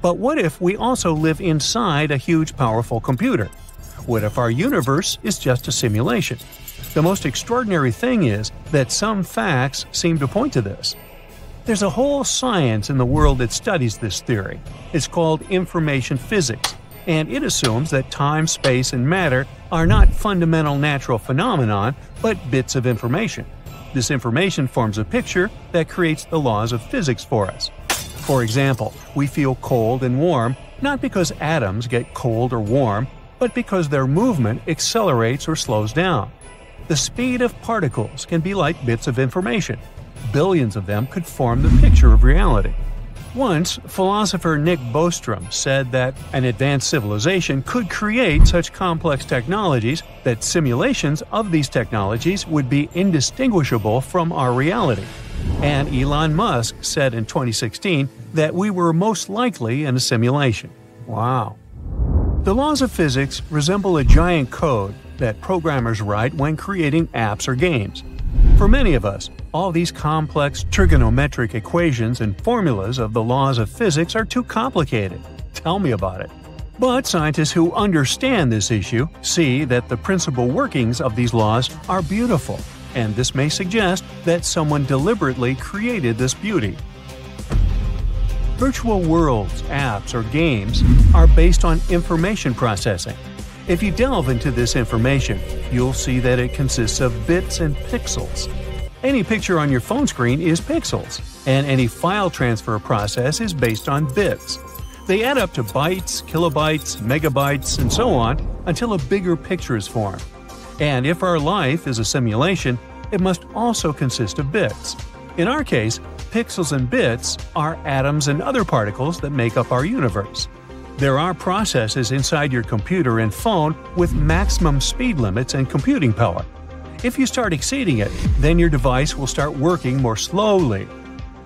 But what if we also live inside a huge, powerful computer? What if our universe is just a simulation? The most extraordinary thing is that some facts seem to point to this. There's a whole science in the world that studies this theory. It's called information physics, and it assumes that time, space, and matter are not fundamental natural phenomena, but bits of information. This information forms a picture that creates the laws of physics for us. For example, we feel cold and warm not because atoms get cold or warm, but because their movement accelerates or slows down. The speed of particles can be like bits of information. Billions of them could form the picture of reality. Once, philosopher Nick Bostrom said that an advanced civilization could create such complex technologies that simulations of these technologies would be indistinguishable from our reality. And Elon Musk said in 2016 that we were most likely in a simulation. Wow. The laws of physics resemble a giant code that programmers write when creating apps or games. For many of us, all these complex trigonometric equations and formulas of the laws of physics are too complicated. Tell me about it. But scientists who understand this issue see that the principal workings of these laws are beautiful, and this may suggest that someone deliberately created this beauty. Virtual worlds, apps, or games are based on information processing. If you delve into this information, you'll see that it consists of bits and pixels. Any picture on your phone screen is pixels, and any file transfer process is based on bits. They add up to bytes, kilobytes, megabytes, and so on until a bigger picture is formed. And if our life is a simulation, it must also consist of bits. In our case, pixels and bits are atoms and other particles that make up our universe. There are processes inside your computer and phone with maximum speed limits and computing power. If you start exceeding it, then your device will start working more slowly.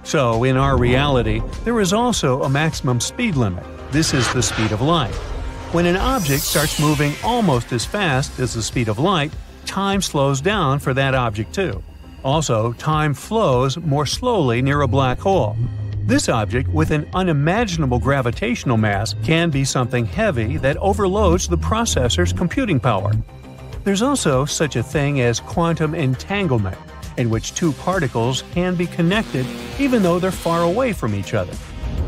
So, in our reality, there is also a maximum speed limit. This is the speed of light. When an object starts moving almost as fast as the speed of light, time slows down for that object too. Also, time flows more slowly near a black hole. This object, with an unimaginable gravitational mass, can be something heavy that overloads the processor's computing power. There's also such a thing as quantum entanglement, in which two particles can be connected even though they're far away from each other.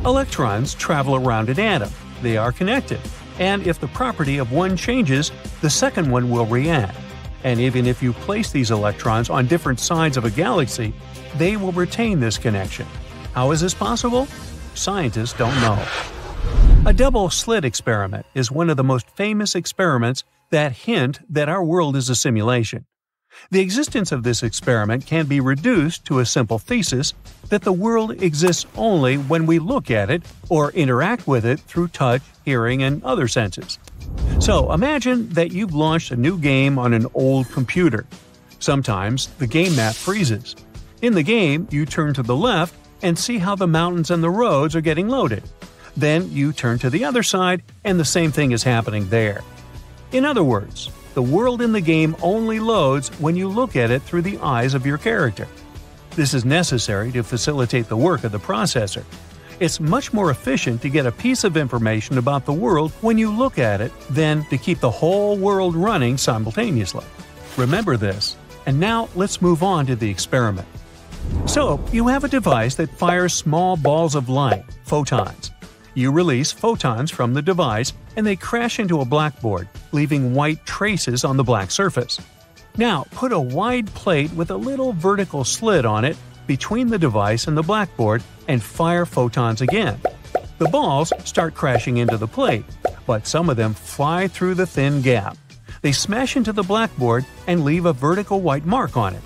Electrons travel around an atom. They are connected, and if the property of one changes, the second one will react. And even if you place these electrons on different sides of a galaxy, they will retain this connection. How is this possible? Scientists don't know. A double-slit experiment is one of the most famous experiments that hint that our world is a simulation. The existence of this experiment can be reduced to a simple thesis that the world exists only when we look at it or interact with it through touch, hearing, and other senses. So imagine that you've launched a new game on an old computer. Sometimes the game map freezes. In the game, you turn to the left and see how the mountains and the roads are getting loaded. Then you turn to the other side and the same thing is happening there. In other words, the world in the game only loads when you look at it through the eyes of your character. This is necessary to facilitate the work of the processor. It's much more efficient to get a piece of information about the world when you look at it than to keep the whole world running simultaneously. Remember this. And now let's move on to the experiment. So, you have a device that fires small balls of light, photons. You release photons from the device and they crash into a blackboard, leaving white traces on the black surface. Now, put a wide plate with a little vertical slit on it between the device and the blackboard and fire photons again. The balls start crashing into the plate, but some of them fly through the thin gap. They smash into the blackboard and leave a vertical white mark on it.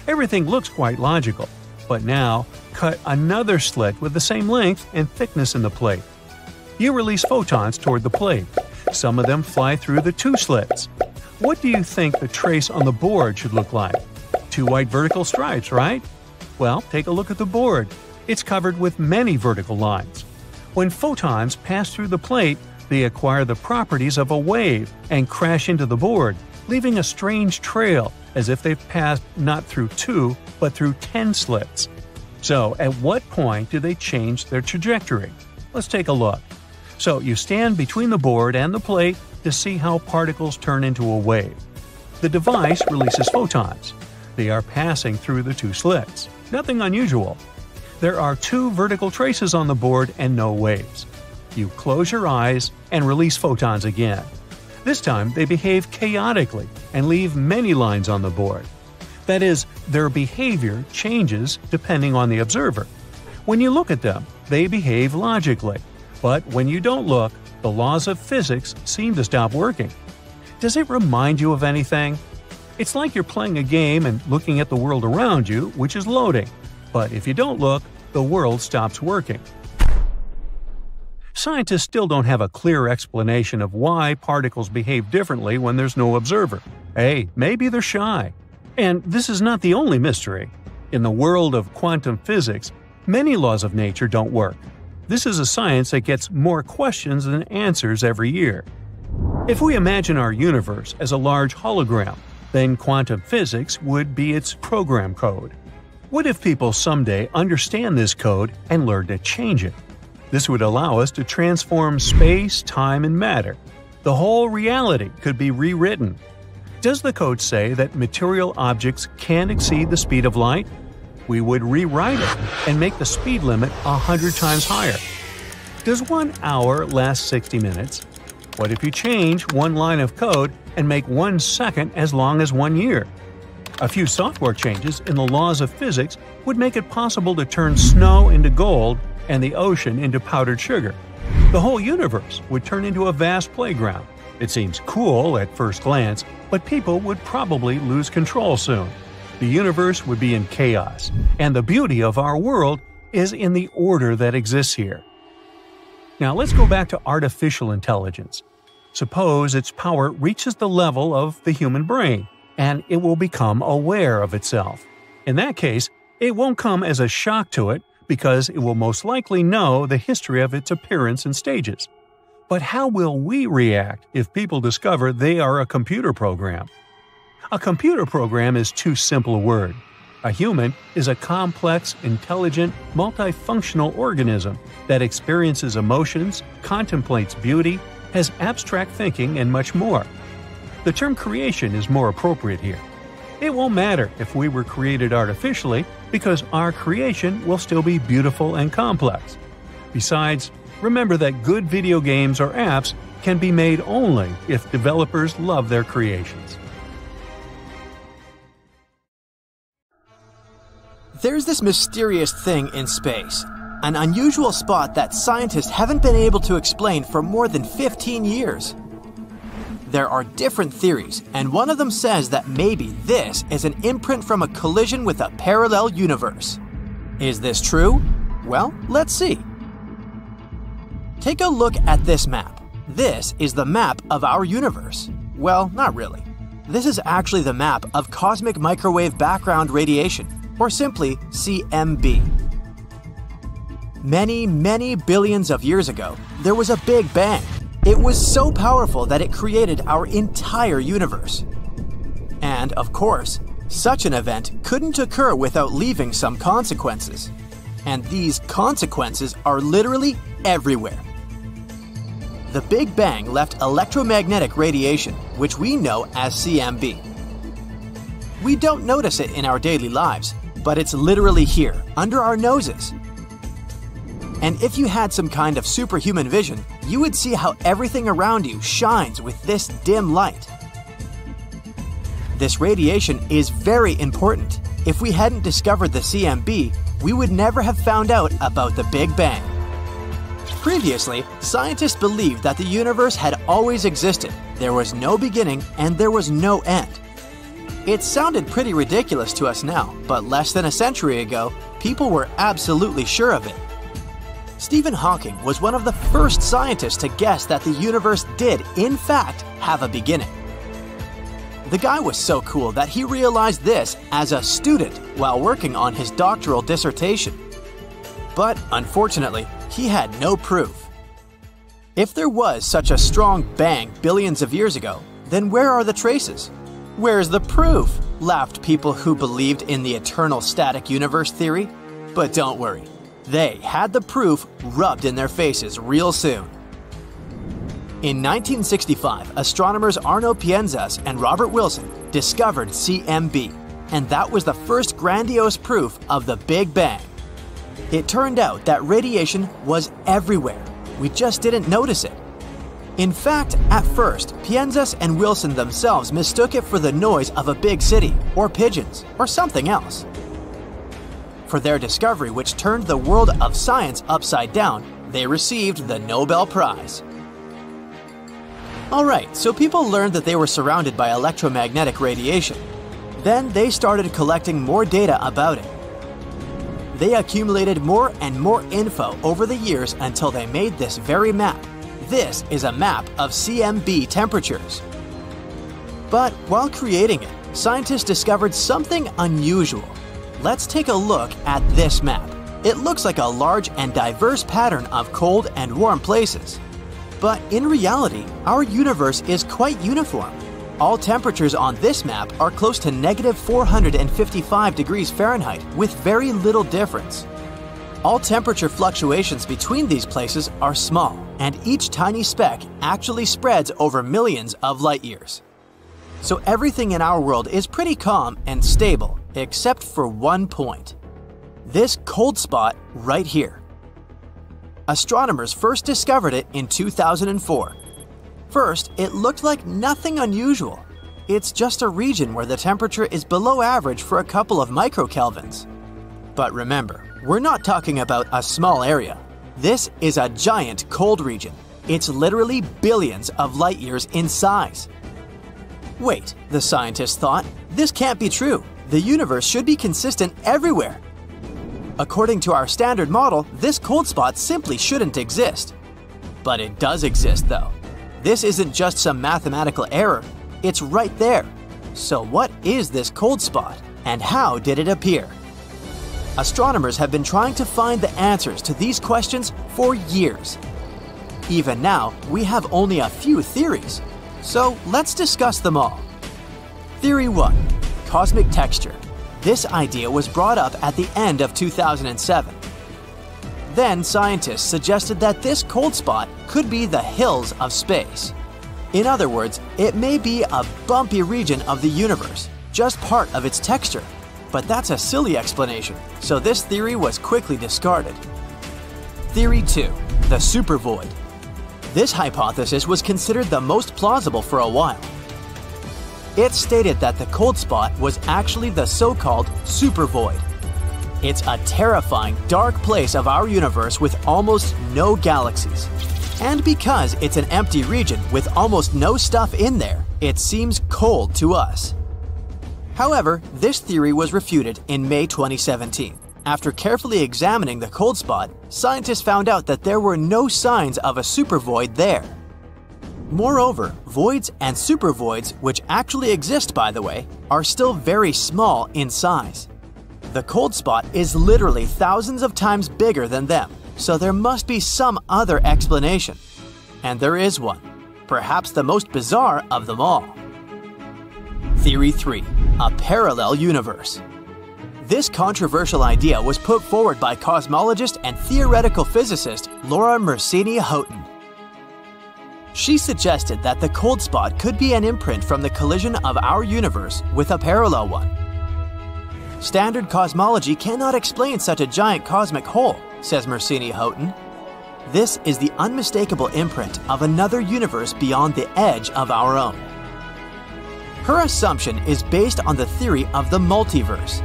Everything looks quite logical, but now cut another slit with the same length and thickness in the plate. You release photons toward the plate. Some of them fly through the two slits. What do you think the trace on the board should look like? Two white vertical stripes, right? Well, take a look at the board. It's covered with many vertical lines. When photons pass through the plate, they acquire the properties of a wave and crash into the board, leaving a strange trail as if they've passed not through 2, but through 10 slits. So, at what point do they change their trajectory? Let's take a look. So, you stand between the board and the plate to see how particles turn into a wave. The device releases photons. They are passing through the two slits. Nothing unusual. There are 2 vertical traces on the board and no waves. You close your eyes and release photons again. This time, they behave chaotically and leave many lines on the board. That is, their behavior changes depending on the observer. When you look at them, they behave logically, but when you don't look, the laws of physics seem to stop working. Does it remind you of anything? It's like you're playing a game and looking at the world around you, which is loading. But if you don't look, the world stops working. Scientists still don't have a clear explanation of why particles behave differently when there's no observer. Hey, maybe they're shy. And this is not the only mystery. In the world of quantum physics, many laws of nature don't work. This is a science that gets more questions than answers every year. If we imagine our universe as a large hologram, then quantum physics would be its program code. What if people someday understand this code and learn to change it? This would allow us to transform space, time, and matter. The whole reality could be rewritten. Does the code say that material objects can't exceed the speed of light? We would rewrite it and make the speed limit 100 times higher. Does 1 hour last 60 minutes? What if you change one line of code and make 1 second as long as 1 year? A few software changes in the laws of physics would make it possible to turn snow into gold and the ocean into powdered sugar. The whole universe would turn into a vast playground. It seems cool at first glance, but people would probably lose control soon. The universe would be in chaos, and the beauty of our world is in the order that exists here. Now let's go back to artificial intelligence. Suppose its power reaches the level of the human brain, and it will become aware of itself. In that case, it won't come as a shock to it because it will most likely know the history of its appearance and stages. But how will we react if people discover they are a computer program? A computer program is too simple a word. A human is a complex, intelligent, multifunctional organism that experiences emotions, contemplates beauty, has abstract thinking, and much more. The term creation is more appropriate here. It won't matter if we were created artificially because our creation will still be beautiful and complex. Besides, remember that good video games or apps can be made only if developers love their creations. There's this mysterious thing in space, an unusual spot that scientists haven't been able to explain for more than 15 years. There are different theories, and one of them says that maybe this is an imprint from a collision with a parallel universe. Is this true? Well, let's see. Take a look at this map. This is the map of our universe. Well, not really. This is actually the map of cosmic microwave background radiation, or simply CMB. Many billions of years ago, there was a Big Bang. It was so powerful that it created our entire universe. And, of course, such an event couldn't occur without leaving some consequences. And these consequences are literally everywhere. The Big Bang left electromagnetic radiation, which we know as CMB. We don't notice it in our daily lives, but it's literally here, under our noses. And if you had some kind of superhuman vision, you would see how everything around you shines with this dim light. This radiation is very important. If we hadn't discovered the CMB, we would never have found out about the Big Bang. Previously, scientists believed that the universe had always existed. There was no beginning and there was no end. It sounded pretty ridiculous to us now, but less than a century ago, people were absolutely sure of it. Stephen Hawking was one of the first scientists to guess that the universe did, in fact, have a beginning. The guy was so cool that he realized this as a student while working on his doctoral dissertation. But unfortunately, he had no proof. If there was such a strong bang billions of years ago, then where are the traces? Where's the proof? Laughed people who believed in the eternal static universe theory. But don't worry, they had the proof rubbed in their faces real soon. In 1965, astronomers Arno Pienzas and Robert Wilson discovered CMB, and that was the first grandiose proof of the Big Bang. It turned out that radiation was everywhere. We just didn't notice it. In fact, at first, Pienzas and Wilson themselves mistook it for the noise of a big city, or pigeons, or something else. For their discovery, which turned the world of science upside down, they received the Nobel Prize. Alright, so people learned that they were surrounded by electromagnetic radiation. Then they started collecting more data about it. They accumulated more and more info over the years until they made this very map. This is a map of CMB temperatures. But while creating it, scientists discovered something unusual. Let's take a look at this map. It looks like a large and diverse pattern of cold and warm places. But in reality, our universe is quite uniform. All temperatures on this map are close to -455 degrees Fahrenheit with very little difference. All temperature fluctuations between these places are small, and each tiny speck actually spreads over millions of light years. So everything in our world is pretty calm and stable, except for one point. This cold spot right here. Astronomers first discovered it in 2004. First, it looked like nothing unusual. It's just a region where the temperature is below average for a couple of microkelvins. But remember, we're not talking about a small area. This is a giant cold region. It's literally billions of light years in size. Wait, the scientists thought, this can't be true. The universe should be consistent everywhere. According to our standard model, this cold spot simply shouldn't exist. But it does exist though. This isn't just some mathematical error, it's right there. So what is this cold spot, and how did it appear? Astronomers have been trying to find the answers to these questions for years. Even now, we have only a few theories. So let's discuss them all. Theory 1. Cosmic texture. This idea was brought up at the end of 2007. Then scientists suggested that this cold spot could be the hills of space. In other words, it may be a bumpy region of the universe, just part of its texture. But that's a silly explanation, so this theory was quickly discarded. Theory 2. The supervoid. This hypothesis was considered the most plausible for a while. It stated that the cold spot was actually the so-called supervoid. It's a terrifying, dark place of our universe with almost no galaxies. And because it's an empty region with almost no stuff in there, it seems cold to us. However, this theory was refuted in May 2017. After carefully examining the cold spot, scientists found out that there were no signs of a supervoid there. Moreover, voids and supervoids, which actually exist by the way, are still very small in size. The cold spot is literally thousands of times bigger than them, so there must be some other explanation. And there is one, perhaps the most bizarre of them all. Theory 3. A parallel universe. This controversial idea was put forward by cosmologist and theoretical physicist Laura Mersini-Houghton. She suggested that the cold spot could be an imprint from the collision of our universe with a parallel one. Standard cosmology cannot explain such a giant cosmic hole, says Mersini-Houghton. This is the unmistakable imprint of another universe beyond the edge of our own. Her assumption is based on the theory of the multiverse.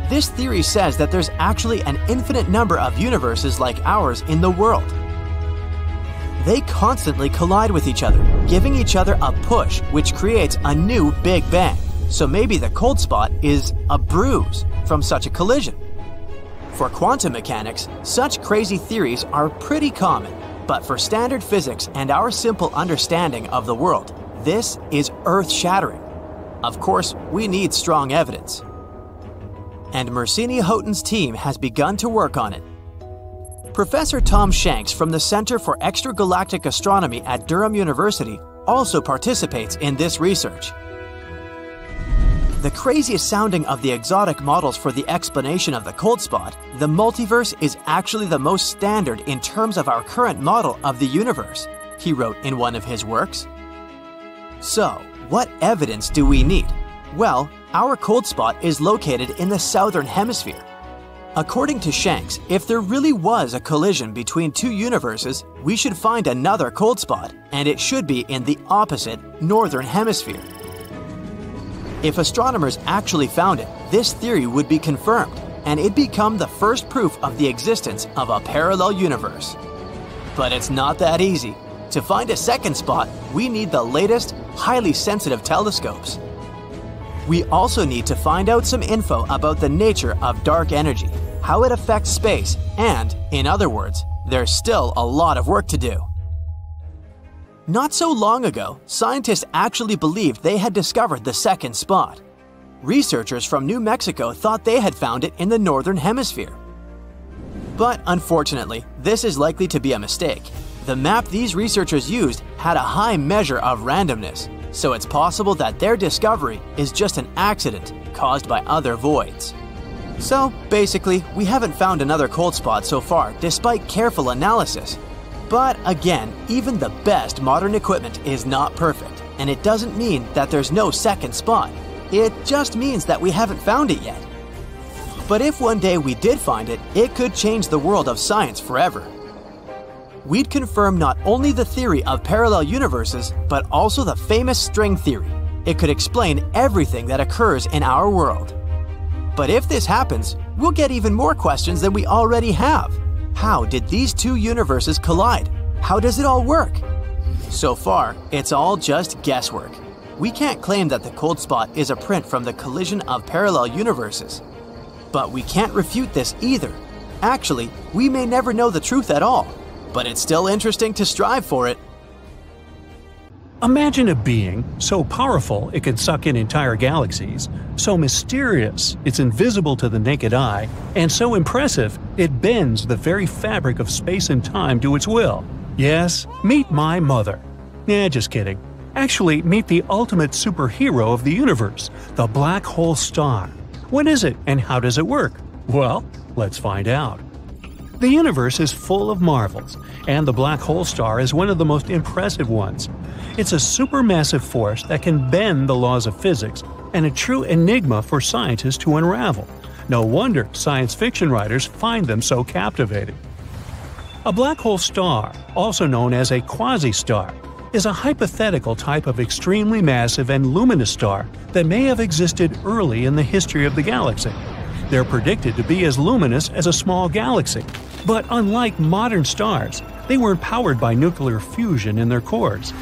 This theory says that there's actually an infinite number of universes like ours in the world. They constantly collide with each other, giving each other a push which creates a new Big Bang. So maybe the cold spot is a bruise from such a collision. For quantum mechanics, such crazy theories are pretty common, but for standard physics and our simple understanding of the world, this is earth-shattering. Of course, we need strong evidence. And Mersini-Houghton's team has begun to work on it. Professor Tom Shanks from the Center for Extragalactic Astronomy at Durham University also participates in this research. The craziest sounding of the exotic models for the explanation of the cold spot, the multiverse is actually the most standard in terms of our current model of the universe, he wrote in one of his works. So, what evidence do we need? Well, our cold spot is located in the southern hemisphere. According to Shanks, if there really was a collision between two universes, we should find another cold spot, and it should be in the opposite northern hemisphere. If astronomers actually found it, this theory would be confirmed, and it'd become the first proof of the existence of a parallel universe. But it's not that easy. To find a second spot, we need the latest, highly sensitive telescopes. We also need to find out some info about the nature of dark energy, how it affects space, and, in other words, there's still a lot of work to do. Not so long ago, scientists actually believed they had discovered the second spot. Researchers from New Mexico thought they had found it in the northern hemisphere. But unfortunately, this is likely to be a mistake. The map these researchers used had a high measure of randomness, so it's possible that their discovery is just an accident caused by other voids. So basically, we haven't found another cold spot so far despite careful analysis. But again, even the best modern equipment is not perfect, and it doesn't mean that there's no second spot. It just means that we haven't found it yet. But if one day we did find it, it could change the world of science forever. We'd confirm not only the theory of parallel universes, but also the famous string theory. It could explain everything that occurs in our world. But if this happens, we'll get even more questions than we already have. How did these two universes collide? How does it all work? So far, it's all just guesswork. We can't claim that the cold spot is a print from the collision of parallel universes. But we can't refute this either. Actually, we may never know the truth at all. But it's still interesting to strive for it. Imagine a being so powerful it can suck in entire galaxies, so mysterious it's invisible to the naked eye, and so impressive it bends the very fabric of space and time to its will. Yes, meet my mother. Nah, just kidding. Actually, meet the ultimate superhero of the universe, the black hole star. What is it and how does it work? Well, let's find out. The universe is full of marvels, and the black hole star is one of the most impressive ones. It's a supermassive force that can bend the laws of physics, and a true enigma for scientists to unravel. No wonder science fiction writers find them so captivating. A black hole star, also known as a quasi-star, is a hypothetical type of extremely massive and luminous star that may have existed early in the history of the galaxy. They're predicted to be as luminous as a small galaxy, but unlike modern stars, they weren't powered by nuclear fusion in their cores.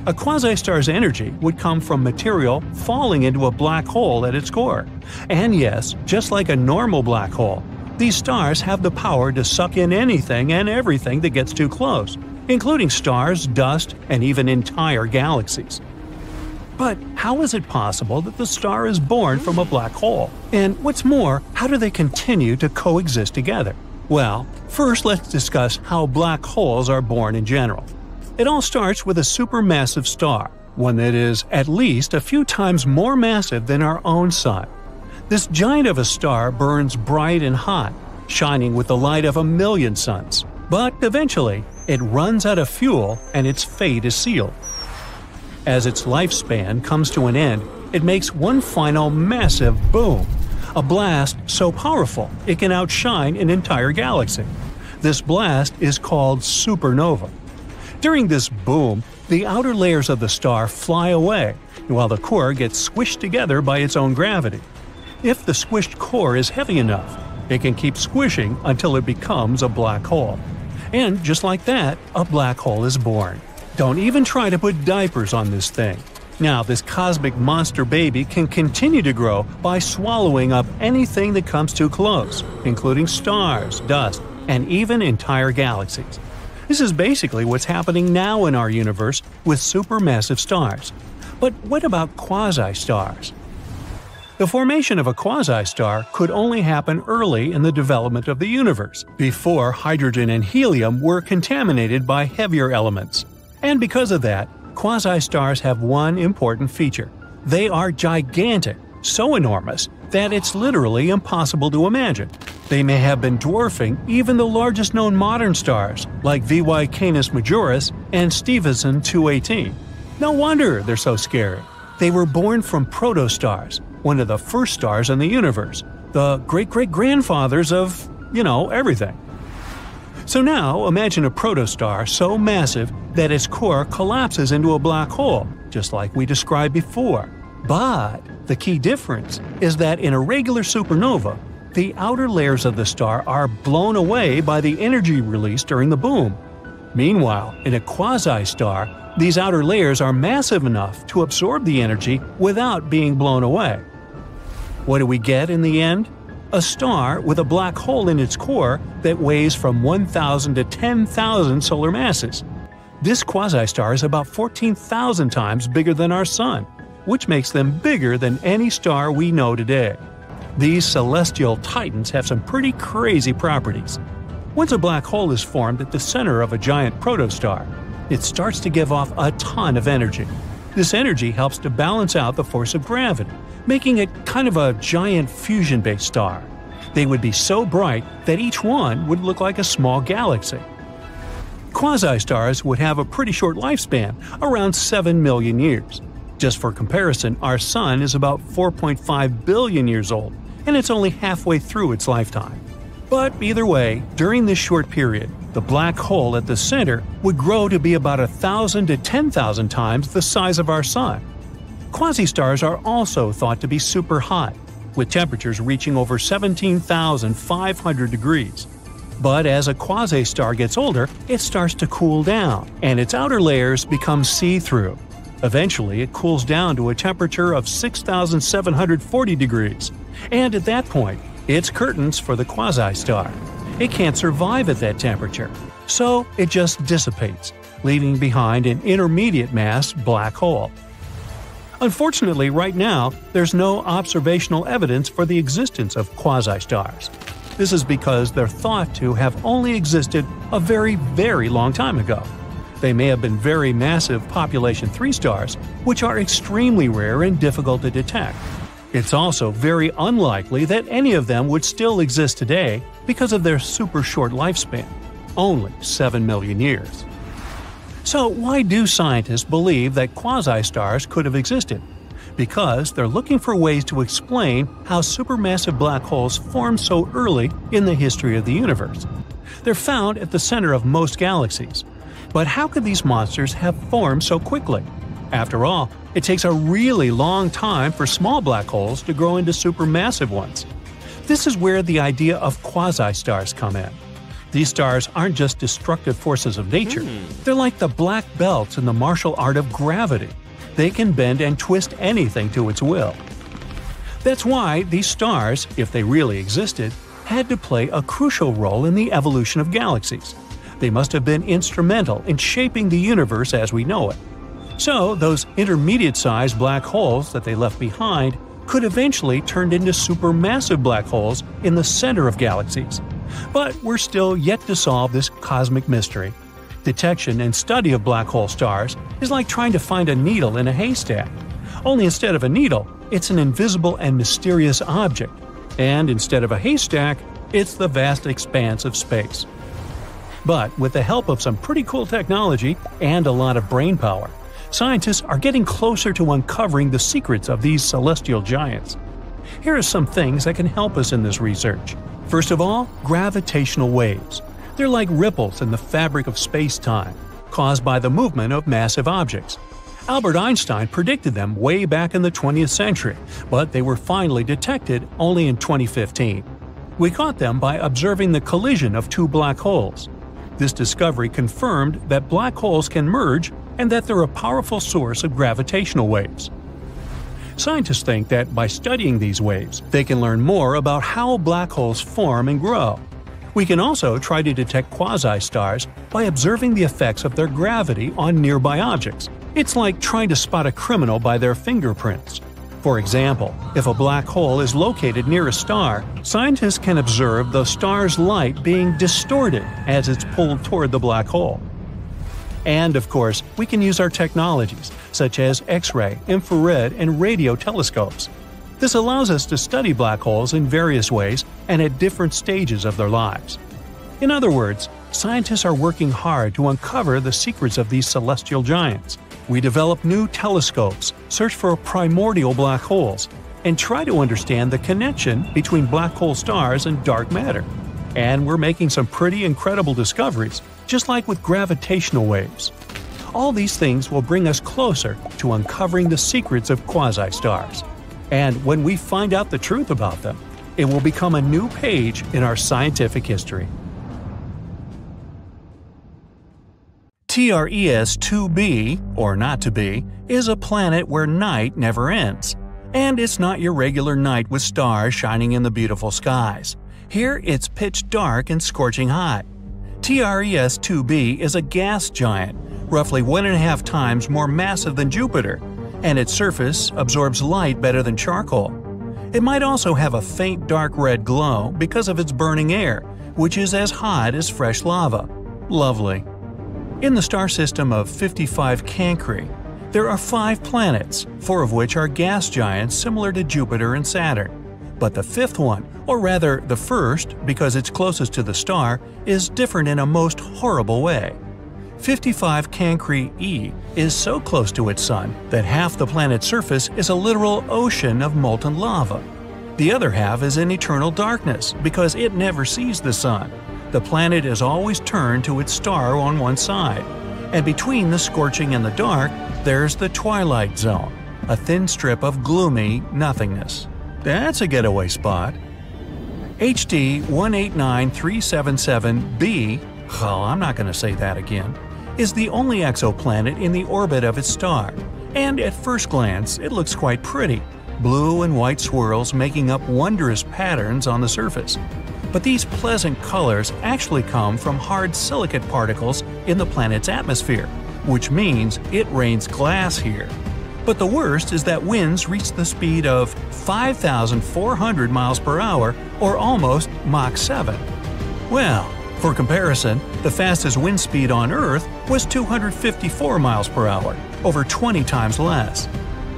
A quasi-star's energy would come from material falling into a black hole at its core. And yes, just like a normal black hole, these stars have the power to suck in anything and everything that gets too close, including stars, dust, and even entire galaxies. But how is it possible that the star is born from a black hole? And what's more, how do they continue to coexist together? Well, first let's discuss how black holes are born in general. It all starts with a supermassive star, one that is at least a few times more massive than our own sun. This giant of a star burns bright and hot, shining with the light of 1,000,000 suns. But eventually, it runs out of fuel and its fate is sealed. As its lifespan comes to an end, it makes one final massive boom, a blast so powerful it can outshine an entire galaxy. This blast is called supernova. During this boom, the outer layers of the star fly away, while the core gets squished together by its own gravity. If the squished core is heavy enough, it can keep squishing until it becomes a black hole. And just like that, a black hole is born. Don't even try to put diapers on this thing. Now, this cosmic monster baby can continue to grow by swallowing up anything that comes too close, including stars, dust, and even entire galaxies. This is basically what's happening now in our universe with supermassive stars. But what about quasi-stars? The formation of a quasi-star could only happen early in the development of the universe, before hydrogen and helium were contaminated by heavier elements. And because of that, quasi-stars have one important feature. They are gigantic, so enormous that it's literally impossible to imagine. They may have been dwarfing even the largest known modern stars, like VY Canis Majoris and Stephenson 218. No wonder they're so scary. They were born from protostars, one of the first stars in the universe, the great-great-grandfathers of, everything. So now imagine a protostar so massive that its core collapses into a black hole, just like we described before. But the key difference is that in a regular supernova, the outer layers of the star are blown away by the energy released during the boom. Meanwhile, in a quasi-star, these outer layers are massive enough to absorb the energy without being blown away. What do we get in the end? A star with a black hole in its core that weighs from 1,000 to 10,000 solar masses. This quasi-star is about 14,000 times bigger than our Sun, which makes them bigger than any star we know today. These celestial titans have some pretty crazy properties. Once a black hole is formed at the center of a giant protostar, it starts to give off a ton of energy. This energy helps to balance out the force of gravity, making it kind of a giant fusion-based star. They would be so bright that each one would look like a small galaxy. Quasi-stars would have a pretty short lifespan, around 7 million years. Just for comparison, our Sun is about 4.5 billion years old, and it's only halfway through its lifetime. But either way, during this short period, the black hole at the center would grow to be about 1,000 to 10,000 times the size of our Sun. Quasi-stars are also thought to be super hot, with temperatures reaching over 17,500 degrees. But as a quasi-star gets older, it starts to cool down, and its outer layers become see-through. Eventually, it cools down to a temperature of 6,740 degrees, and at that point, it's curtains for the quasi-star. It can't survive at that temperature, so it just dissipates, leaving behind an intermediate mass black hole. Unfortunately, right now, there's no observational evidence for the existence of quasi-stars. This is because they're thought to have only existed a very, very long time ago. They may have been very massive population 3 stars, which are extremely rare and difficult to detect. It's also very unlikely that any of them would still exist today because of their super short lifespan, only 7 million years. So why do scientists believe that quasi-stars could have existed? Because they're looking for ways to explain how supermassive black holes formed so early in the history of the universe. They're found at the center of most galaxies. But how could these monsters have formed so quickly? After all, it takes a really long time for small black holes to grow into supermassive ones. This is where the idea of quasi-stars come in. These stars aren't just destructive forces of nature. They're like the black belts in the martial art of gravity. They can bend and twist anything to its will. That's why these stars, if they really existed, had to play a crucial role in the evolution of galaxies. They must have been instrumental in shaping the universe as we know it. So, those intermediate-sized black holes that they left behind could eventually turn into supermassive black holes in the center of galaxies. But we're still yet to solve this cosmic mystery. Detection and study of black hole stars is like trying to find a needle in a haystack. Only instead of a needle, it's an invisible and mysterious object. And instead of a haystack, it's the vast expanse of space. But with the help of some pretty cool technology and a lot of brainpower, scientists are getting closer to uncovering the secrets of these celestial giants. Here are some things that can help us in this research. First of all, gravitational waves. They're like ripples in the fabric of space-time, caused by the movement of massive objects. Albert Einstein predicted them way back in the 20th century, but they were finally detected only in 2015. We caught them by observing the collision of 2 black holes. This discovery confirmed that black holes can merge and that they're a powerful source of gravitational waves. Scientists think that by studying these waves, they can learn more about how black holes form and grow. We can also try to detect quasi-stars by observing the effects of their gravity on nearby objects. It's like trying to spot a criminal by their fingerprints. For example, if a black hole is located near a star, scientists can observe the star's light being distorted as it's pulled toward the black hole. And of course, we can use our technologies, such as X-ray, infrared, and radio telescopes. This allows us to study black holes in various ways and at different stages of their lives. In other words, scientists are working hard to uncover the secrets of these celestial giants. We develop new telescopes, search for primordial black holes, and try to understand the connection between black hole stars and dark matter. And we're making some pretty incredible discoveries, just like with gravitational waves. All these things will bring us closer to uncovering the secrets of quasi-stars. And when we find out the truth about them, it will become a new page in our scientific history. TRES-2b, or not to be, is a planet where night never ends. And it's not your regular night with stars shining in the beautiful skies. Here it's pitch dark and scorching hot. TRES-2b is a gas giant, roughly 1.5 times more massive than Jupiter, and its surface absorbs light better than charcoal. It might also have a faint dark red glow because of its burning air, which is as hot as fresh lava. Lovely. In the star system of 55 Cancri, there are 5 planets, 4 of which are gas giants similar to Jupiter and Saturn. But the 5th one, or rather the first because it's closest to the star, is different in a most horrible way. 55 Cancri e is so close to its sun that half the planet's surface is a literal ocean of molten lava. The other half is in eternal darkness because it never sees the sun. The planet is always turned to its star on one side, and between the scorching and the dark, there's the twilight zone, a thin strip of gloomy nothingness. That's a getaway spot. HD 189377b, I'm not going to say that again, is the only exoplanet in the orbit of its star, and at first glance it looks quite pretty, blue and white swirls making up wondrous patterns on the surface. But these pleasant colors actually come from hard silicate particles in the planet's atmosphere, which means it rains glass here. But the worst is that winds reach the speed of 5,400 miles per hour, or almost Mach 7. Well, for comparison, the fastest wind speed on Earth was 254 miles per hour, over 20 times less.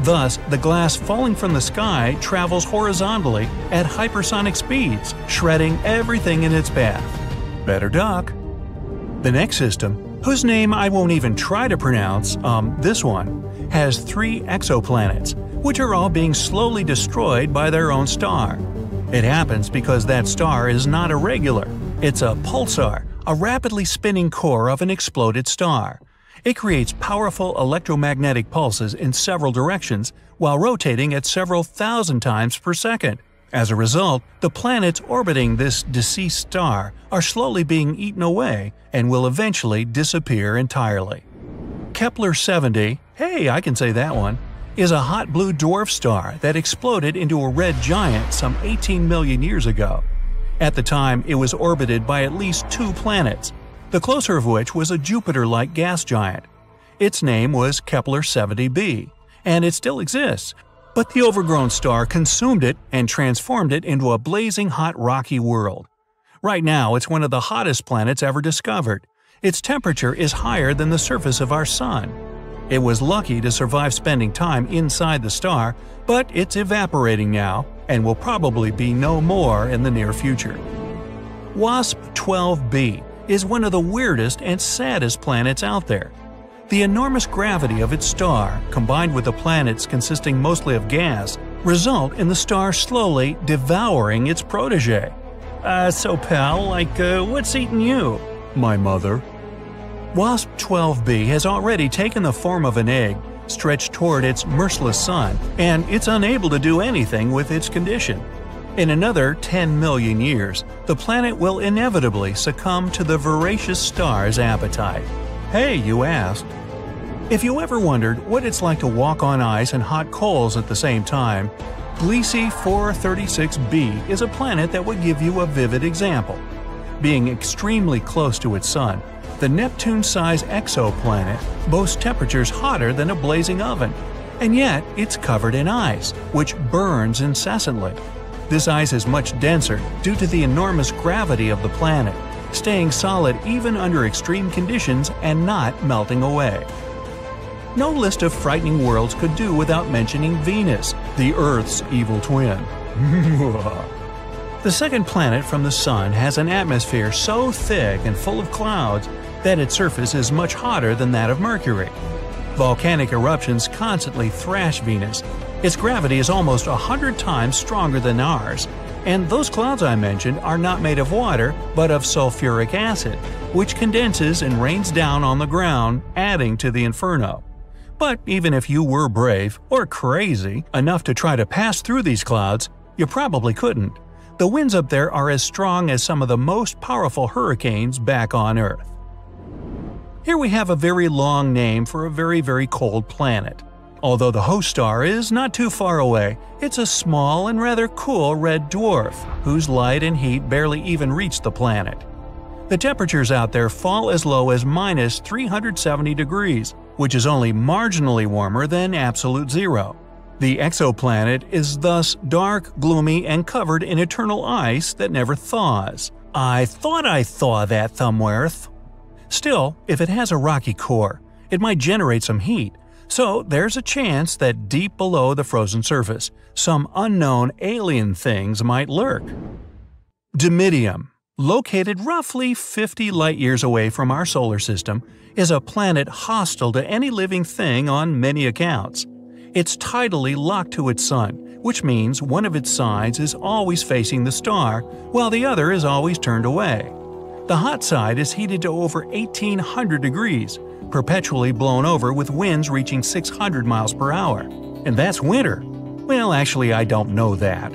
Thus, the glass falling from the sky travels horizontally at hypersonic speeds, shredding everything in its path. Better duck. The next system, whose name I won't even try to pronounce, this one, has 3 exoplanets, which are all being slowly destroyed by their own star. It happens because that star is not a regular. It's a pulsar, a rapidly spinning core of an exploded star. It creates powerful electromagnetic pulses in several directions while rotating at several thousand times per second. As a result, the planets orbiting this deceased star are slowly being eaten away and will eventually disappear entirely. Kepler-70, hey, I can say that one, is a hot blue dwarf star that exploded into a red giant some 18 million years ago. At the time, it was orbited by at least 2 planets, the closer of which was a Jupiter-like gas giant. Its name was Kepler-70b, and it still exists, but the overgrown star consumed it and transformed it into a blazing hot rocky world. Right now, it's one of the hottest planets ever discovered. Its temperature is higher than the surface of our Sun. It was lucky to survive spending time inside the star, but it's evaporating now and will probably be no more in the near future. WASP-12b is one of the weirdest and saddest planets out there. The enormous gravity of its star, combined with the planets consisting mostly of gas, result in the star slowly devouring its protege. So pal, what's eating you? My mother. WASP-12b has already taken the form of an egg, stretched toward its merciless sun, and it's unable to do anything with its condition. In another 10 million years, the planet will inevitably succumb to the voracious star's appetite. Hey, you asked. If you ever wondered what it's like to walk on ice and hot coals at the same time, Gliese 436b is a planet that would give you a vivid example. Being extremely close to its sun, the Neptune-sized exoplanet boasts temperatures hotter than a blazing oven, and yet it's covered in ice, which burns incessantly. This ice is much denser due to the enormous gravity of the planet, staying solid even under extreme conditions and not melting away. No list of frightening worlds could do without mentioning Venus, the Earth's evil twin. The second planet from the Sun has an atmosphere so thick and full of clouds that its surface is much hotter than that of Mercury. Volcanic eruptions constantly thrash Venus. Its gravity is almost 100 times stronger than ours, and those clouds I mentioned are not made of water, but of sulfuric acid, which condenses and rains down on the ground, adding to the inferno. But even if you were brave, or crazy, enough to try to pass through these clouds, you probably couldn't. The winds up there are as strong as some of the most powerful hurricanes back on Earth. Here we have a very long name for a very, very cold planet. Although the host star is not too far away, it's a small and rather cool red dwarf, whose light and heat barely even reach the planet. The temperatures out there fall as low as minus 370 degrees, which is only marginally warmer than absolute zero. The exoplanet is thus dark, gloomy, and covered in eternal ice that never thaws. I thought I thaw that thumbworth. Still, if it has a rocky core, it might generate some heat, so there's a chance that deep below the frozen surface, some unknown alien things might lurk. Dimidium, located roughly 50 light-years away from our solar system, is a planet hostile to any living thing on many accounts. It's tidally locked to its sun, which means one of its sides is always facing the star, while the other is always turned away. The hot side is heated to over 1800 degrees, perpetually blown over with winds reaching 600 miles per hour. And that's winter. Well, actually, I don't know that.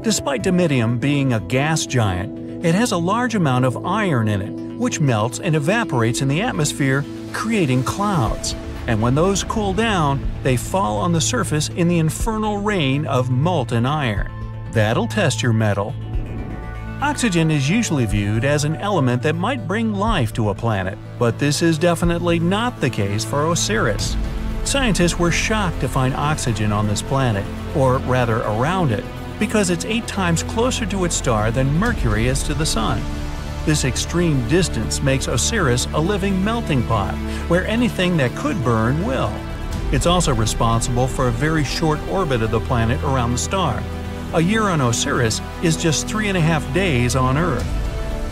Despite Dimidium being a gas giant, it has a large amount of iron in it, which melts and evaporates in the atmosphere, creating clouds. And when those cool down, they fall on the surface in the infernal rain of molten iron. That'll test your mettle. Oxygen is usually viewed as an element that might bring life to a planet, but this is definitely not the case for Osiris. Scientists were shocked to find oxygen on this planet, or rather around it, because it's 8 times closer to its star than Mercury is to the Sun. This extreme distance makes Osiris a living melting pot, where anything that could burn will. It's also responsible for a very short orbit of the planet around the star. A year on Osiris is just 3.5 days on Earth.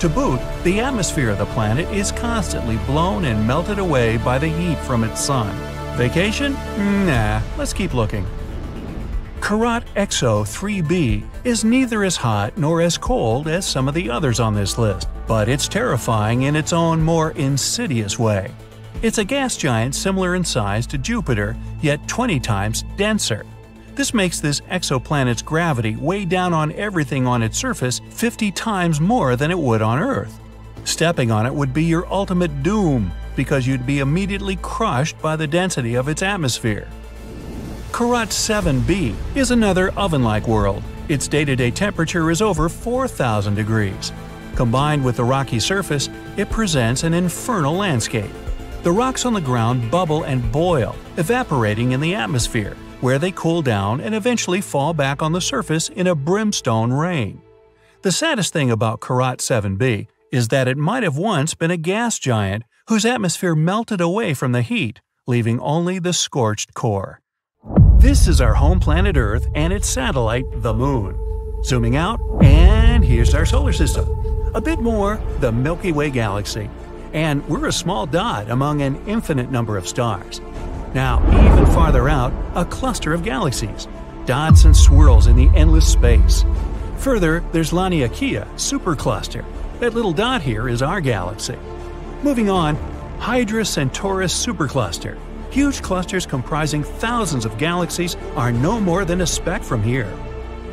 To boot, the atmosphere of the planet is constantly blown and melted away by the heat from its sun. Vacation? Nah, let's keep looking. Karat Exo 3b is neither as hot nor as cold as some of the others on this list, but it's terrifying in its own more insidious way. It's a gas giant similar in size to Jupiter, yet 20 times denser. This makes this exoplanet's gravity weigh down on everything on its surface 50 times more than it would on Earth. Stepping on it would be your ultimate doom, because you'd be immediately crushed by the density of its atmosphere. Karat 7b is another oven-like world. Its day-to-day temperature is over 4,000 degrees. Combined with the rocky surface, it presents an infernal landscape. The rocks on the ground bubble and boil, evaporating in the atmosphere, where they cool down and eventually fall back on the surface in a brimstone rain. The saddest thing about Karat 7b is that it might have once been a gas giant whose atmosphere melted away from the heat, leaving only the scorched core. This is our home planet Earth and its satellite, the Moon. Zooming out, and here's our solar system. A bit more, the Milky Way galaxy. And we're a small dot among an infinite number of stars. Now, even farther out, a cluster of galaxies, dots and swirls in the endless space. Further, there's Laniakea supercluster. That little dot here is our galaxy. Moving on, Hydra Centaurus supercluster. Huge clusters comprising thousands of galaxies are no more than a speck from here.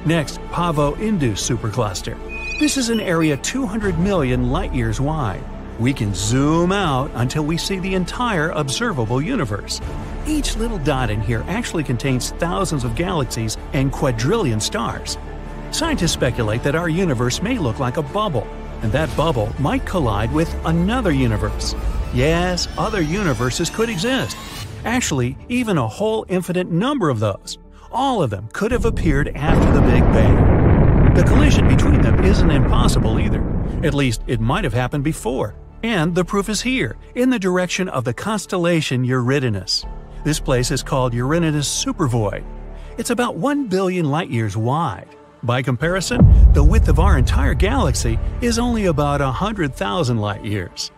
Next, Pavo Indus supercluster. This is an area 200 million light-years wide. We can zoom out until we see the entire observable universe. Each little dot in here actually contains thousands of galaxies and quadrillion stars. Scientists speculate that our universe may look like a bubble, and that bubble might collide with another universe. Yes, other universes could exist. Actually, even a whole infinite number of those. All of them could have appeared after the Big Bang. The collision between them isn't impossible either. At least, it might have happened before. And the proof is here, in the direction of the constellation Eurydice. This place is called Eurydice Supervoid. It's about 1 billion light-years wide. By comparison, the width of our entire galaxy is only about 100,000 light-years.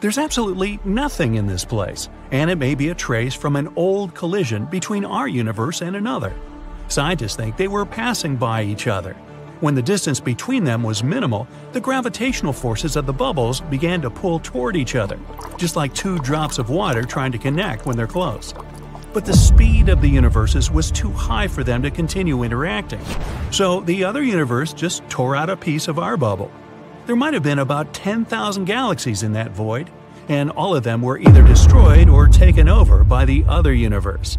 There's absolutely nothing in this place, and it may be a trace from an old collision between our universe and another. Scientists think they were passing by each other. When the distance between them was minimal, the gravitational forces of the bubbles began to pull toward each other, just like two drops of water trying to connect when they're close. But the speed of the universes was too high for them to continue interacting, so the other universe just tore out a piece of our bubble. There might have been about 10,000 galaxies in that void, and all of them were either destroyed or taken over by the other universe.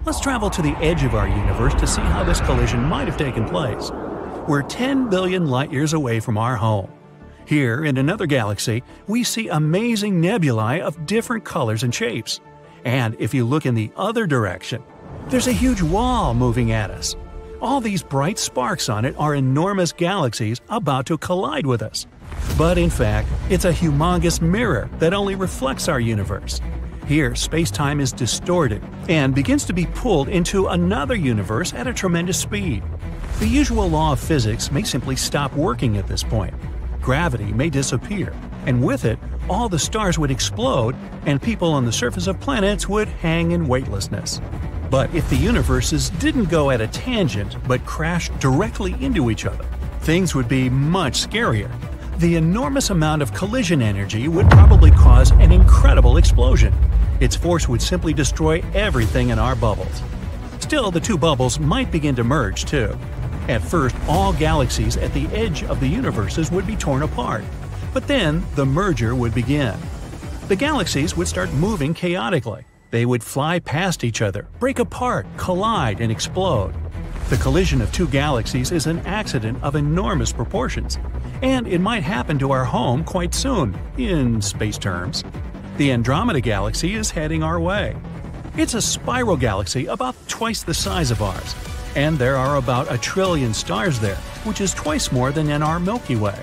Let's travel to the edge of our universe to see how this collision might have taken place. We're 10 billion light-years away from our home. Here, in another galaxy, we see amazing nebulae of different colors and shapes. And if you look in the other direction, there's a huge wall moving at us. All these bright sparks on it are enormous galaxies about to collide with us. But in fact, it's a humongous mirror that only reflects our universe. Here, space-time is distorted and begins to be pulled into another universe at a tremendous speed. The usual law of physics may simply stop working at this point. Gravity may disappear, and with it, all the stars would explode and people on the surface of planets would hang in weightlessness. But if the universes didn't go at a tangent but crashed directly into each other, things would be much scarier. The enormous amount of collision energy would probably cause an incredible explosion. Its force would simply destroy everything in our bubbles. Still, the two bubbles might begin to merge too. At first, all galaxies at the edge of the universes would be torn apart, but then the merger would begin. The galaxies would start moving chaotically. They would fly past each other, break apart, collide, and explode. The collision of two galaxies is an accident of enormous proportions, and it might happen to our home quite soon, in space terms. The Andromeda Galaxy is heading our way. It's a spiral galaxy about twice the size of ours, and there are about 1 trillion stars there, which is twice more than in our Milky Way.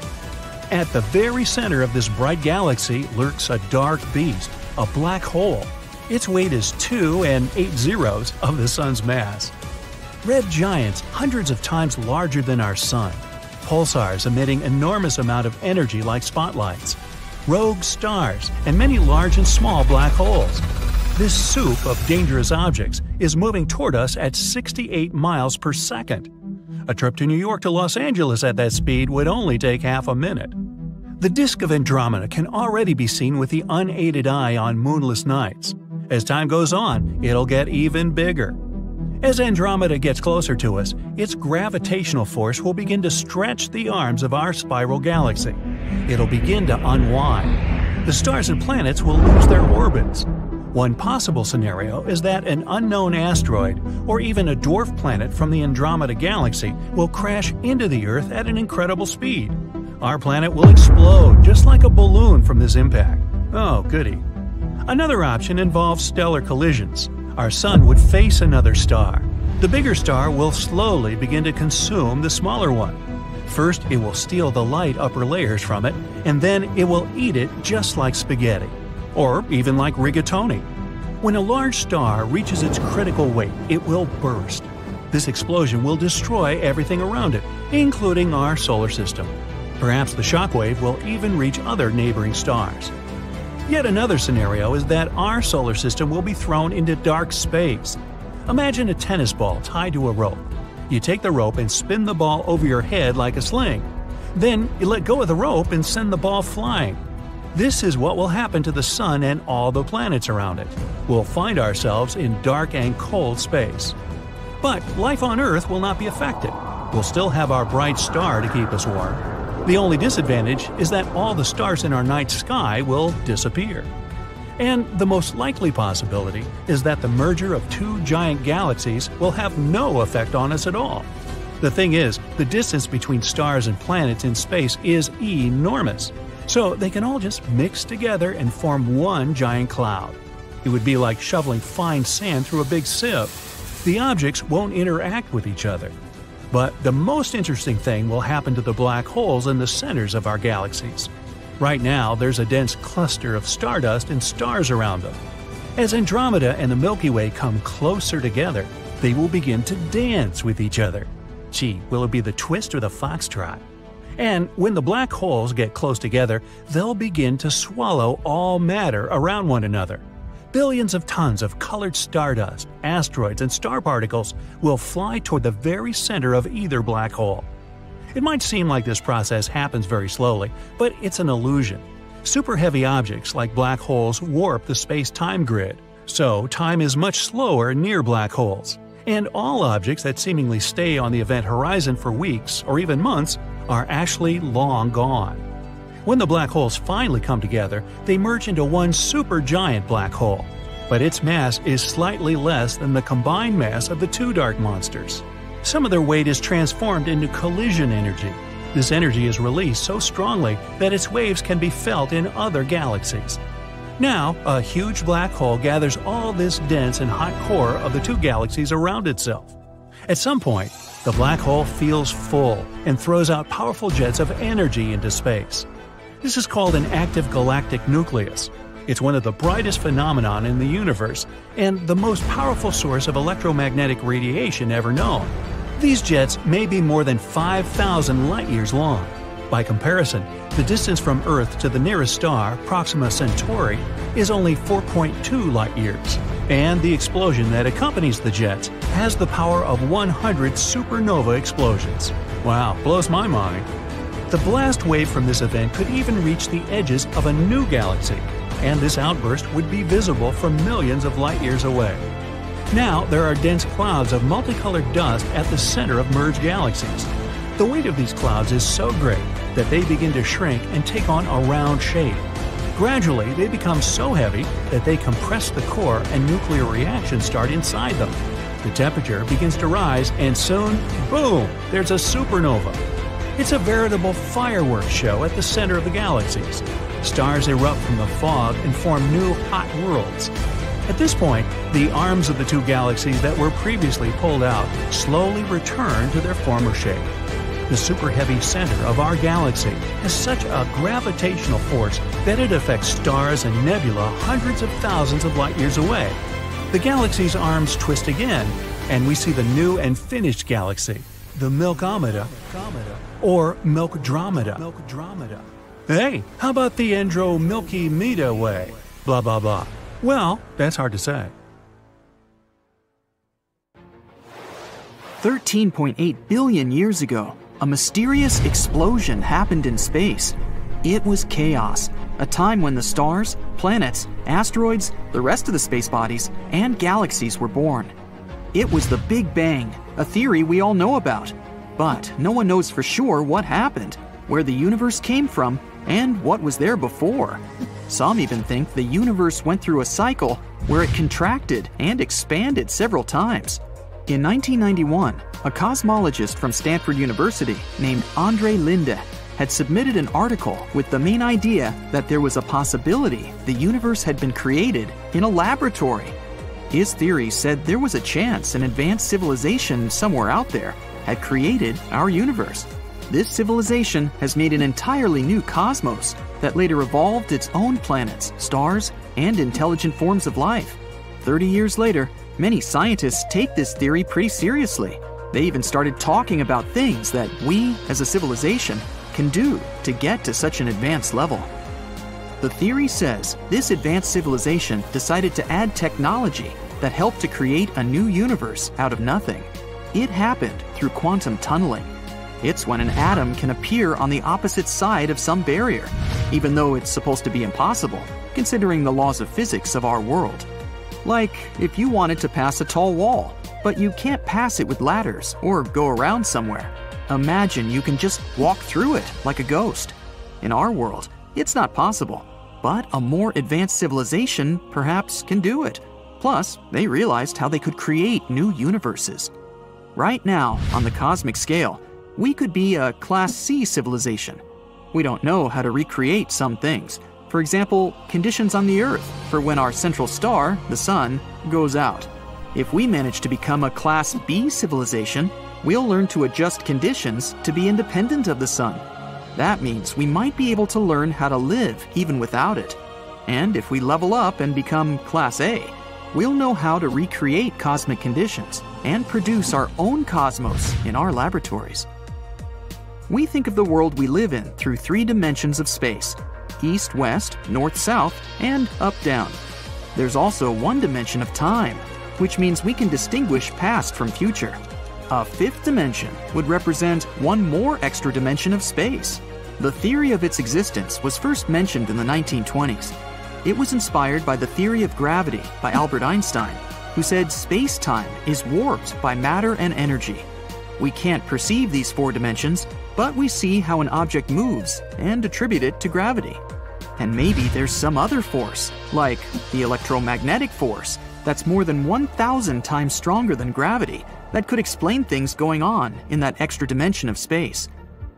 At the very center of this bright galaxy lurks a dark beast, a black hole. Its weight is 2 8/8 of the Sun's mass. Red giants hundreds of times larger than our Sun. Pulsars emitting enormous amount of energy like spotlights. Rogue stars, and many large and small black holes. This soup of dangerous objects is moving toward us at 68 miles per second. A trip to New York to Los Angeles at that speed would only take half a minute. The disk of Andromeda can already be seen with the unaided eye on moonless nights. As time goes on, it'll get even bigger. As Andromeda gets closer to us, its gravitational force will begin to stretch the arms of our spiral galaxy. It'll begin to unwind. The stars and planets will lose their orbits. One possible scenario is that an unknown asteroid, or even a dwarf planet from the Andromeda Galaxy, will crash into the Earth at an incredible speed. Our planet will explode just like a balloon from this impact. Oh, goody. Another option involves stellar collisions. Our Sun would face another star. The bigger star will slowly begin to consume the smaller one. First, it will steal the light upper layers from it, and then it will eat it just like spaghetti. Or even like rigatoni. When a large star reaches its critical weight, it will burst. This explosion will destroy everything around it, including our solar system. Perhaps the shockwave will even reach other neighboring stars. Yet another scenario is that our solar system will be thrown into dark space. Imagine a tennis ball tied to a rope. You take the rope and spin the ball over your head like a sling. Then you let go of the rope and send the ball flying. This is what will happen to the Sun and all the planets around it. We'll find ourselves in dark and cold space. But life on Earth will not be affected. We'll still have our bright star to keep us warm. The only disadvantage is that all the stars in our night sky will disappear. And the most likely possibility is that the merger of two giant galaxies will have no effect on us at all. The thing is, the distance between stars and planets in space is enormous. So they can all just mix together and form one giant cloud. It would be like shoveling fine sand through a big sieve. The objects won't interact with each other. But the most interesting thing will happen to the black holes in the centers of our galaxies. Right now, there's a dense cluster of stardust and stars around them. As Andromeda and the Milky Way come closer together, they will begin to dance with each other. Gee, will it be the twist or the foxtrot? And when the black holes get close together, they'll begin to swallow all matter around one another. billions of tons of colored stardust, asteroids, and star particles will fly toward the very center of either black hole. It might seem like this process happens very slowly, but it's an illusion. Super heavy objects like black holes warp the space-time grid, so time is much slower near black holes. And all objects that seemingly stay on the event horizon for weeks or even months are actually long gone. When the black holes finally come together, they merge into one supergiant black hole, but its mass is slightly less than the combined mass of the two dark monsters. Some of their weight is transformed into collision energy. This energy is released so strongly that its waves can be felt in other galaxies. Now, a huge black hole gathers all this dense and hot core of the two galaxies around itself. At some point, the black hole feels full and throws out powerful jets of energy into space. This is called an active galactic nucleus. It's one of the brightest phenomena in the universe and the most powerful source of electromagnetic radiation ever known. These jets may be more than 5,000 light-years long. By comparison, the distance from Earth to the nearest star, Proxima Centauri, is only 4.2 light-years. And the explosion that accompanies the jets has the power of 100 supernova explosions. Wow, blows my mind. The blast wave from this event could even reach the edges of a new galaxy, and this outburst would be visible from millions of light-years away. Now, there are dense clouds of multicolored dust at the center of merged galaxies. The weight of these clouds is so great that they begin to shrink and take on a round shape. Gradually, they become so heavy that they compress the core and nuclear reactions start inside them. The temperature begins to rise and soon, boom, there's a supernova. It's a veritable fireworks show at the center of the galaxies. Stars erupt from the fog and form new hot worlds. At this point, the arms of the two galaxies that were previously pulled out slowly return to their former shape. The super-heavy center of our galaxy has such a gravitational force that it affects stars and nebula hundreds of thousands of light-years away. The galaxy's arms twist again, and we see the new and finished galaxy, the Milkomeda, or Milkdromeda. Hey, how about the Andro-Milky Meter way? Blah blah blah. Well, that's hard to say. 13.8 billion years ago, a mysterious explosion happened in space. It was chaos, a time when the stars, planets, asteroids, the rest of the space bodies, and galaxies were born. It was the Big Bang, a theory we all know about. But no one knows for sure what happened, where the universe came from, and what was there before. Some even think the universe went through a cycle where it contracted and expanded several times. In 1991, a cosmologist from Stanford University named Andre Linde had submitted an article with the main idea that there was a possibility the universe had been created in a laboratory. His theory said there was a chance an advanced civilization somewhere out there had created our universe. This civilization has made an entirely new cosmos that later evolved its own planets, stars, and intelligent forms of life. 30 years later, many scientists take this theory pretty seriously. They even started talking about things that we, as a civilization, can do to get to such an advanced level. The theory says this advanced civilization decided to add technology that helped to create a new universe out of nothing. It happened through quantum tunneling. It's when an atom can appear on the opposite side of some barrier, even though it's supposed to be impossible, considering the laws of physics of our world. Like if you wanted to pass a tall wall, but you can't pass it with ladders or go around somewhere. Imagine you can just walk through it like a ghost. In our world, it's not possible, but a more advanced civilization perhaps can do it. Plus, they realized how they could create new universes. Right now, on the cosmic scale, we could be a Class C civilization. We don't know how to recreate some things. For example, conditions on the Earth for when our central star, the Sun, goes out. If we manage to become a Class B civilization, we'll learn to adjust conditions to be independent of the Sun. That means we might be able to learn how to live even without it. And if we level up and become Class A, we'll know how to recreate cosmic conditions and produce our own cosmos in our laboratories. We think of the world we live in through 3 dimensions of space: east-west, north-south, and up-down. There's also one dimension of time, which means we can distinguish past from future. A fifth dimension would represent one more extra dimension of space. The theory of its existence was first mentioned in the 1920s. It was inspired by the theory of gravity by Albert Einstein, who said space-time is warped by matter and energy. We can't perceive these four dimensions, but we see how an object moves and attribute it to gravity. And maybe there's some other force, like the electromagnetic force, that's more than 1,000 times stronger than gravity, that could explain things going on in that extra dimension of space.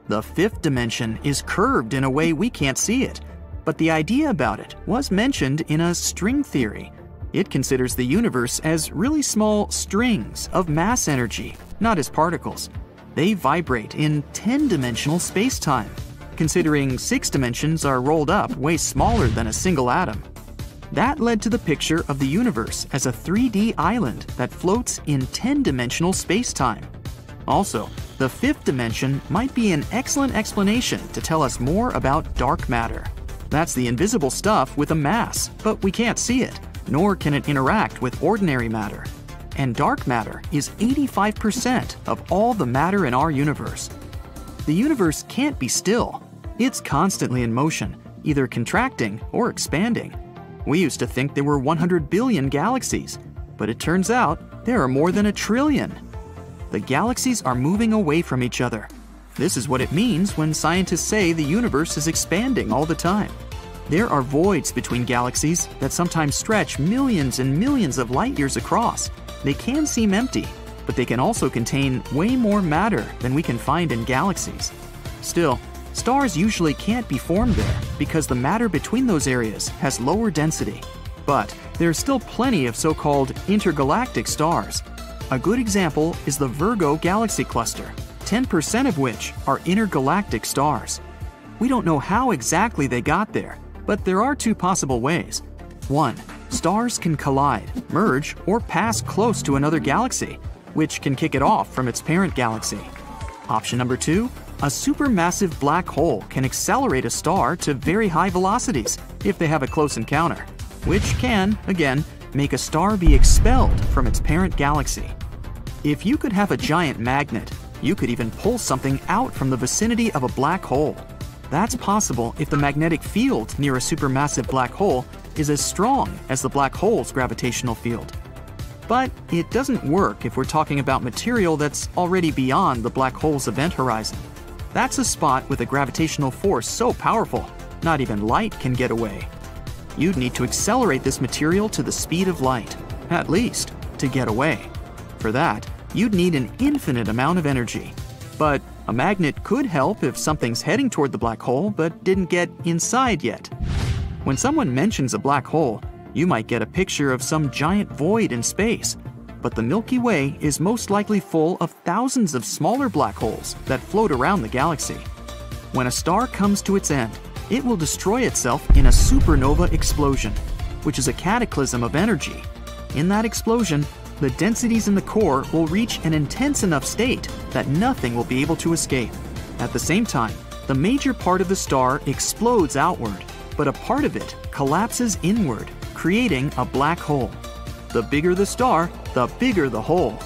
The fifth dimension is curved in a way we can't see it, but the idea about it was mentioned in a string theory. It considers the universe as really small strings of mass energy, not as particles. They vibrate in 10-dimensional space-time, considering 6 dimensions are rolled up way smaller than a single atom. That led to the picture of the universe as a 3D island that floats in 10-dimensional space-time. Also, the fifth dimension might be an excellent explanation to tell us more about dark matter. That's the invisible stuff with a mass, but we can't see it, nor can it interact with ordinary matter. And dark matter is 85% of all the matter in our universe. The universe can't be still. It's constantly in motion, either contracting or expanding. We used to think there were 100 billion galaxies, but it turns out there are more than 1 trillion. The galaxies are moving away from each other. This is what it means when scientists say the universe is expanding all the time. There are voids between galaxies that sometimes stretch millions and millions of light years across. They can seem empty, but they can also contain way more matter than we can find in galaxies. Still, stars usually can't be formed there because the matter between those areas has lower density. But there's still plenty of so-called intergalactic stars. A good example is the Virgo galaxy cluster, 10% of which are intergalactic stars. We don't know how exactly they got there, but there are 2 possible ways. 1. Stars can collide, merge, or pass close to another galaxy, which can kick it off from its parent galaxy. Option number 2. A supermassive black hole can accelerate a star to very high velocities if they have a close encounter, which can, again, make a star be expelled from its parent galaxy. If you could have a giant magnet, you could even pull something out from the vicinity of a black hole. That's possible if the magnetic field near a supermassive black hole is as strong as the black hole's gravitational field. But it doesn't work if we're talking about material that's already beyond the black hole's event horizon. That's a spot with a gravitational force so powerful, not even light can get away. You'd need to accelerate this material to the speed of light, at least, to get away. For that, you'd need an infinite amount of energy. But a magnet could help if something's heading toward the black hole but didn't get inside yet. When someone mentions a black hole, you might get a picture of some giant void in space. But the Milky Way is most likely full of thousands of smaller black holes that float around the galaxy. When a star comes to its end, it will destroy itself in a supernova explosion, which is a cataclysm of energy. In that explosion, the densities in the core will reach an intense enough state that nothing will be able to escape. At the same time, the major part of the star explodes outward, but a part of it collapses inward, creating a black hole. The bigger the star, the bigger the hole.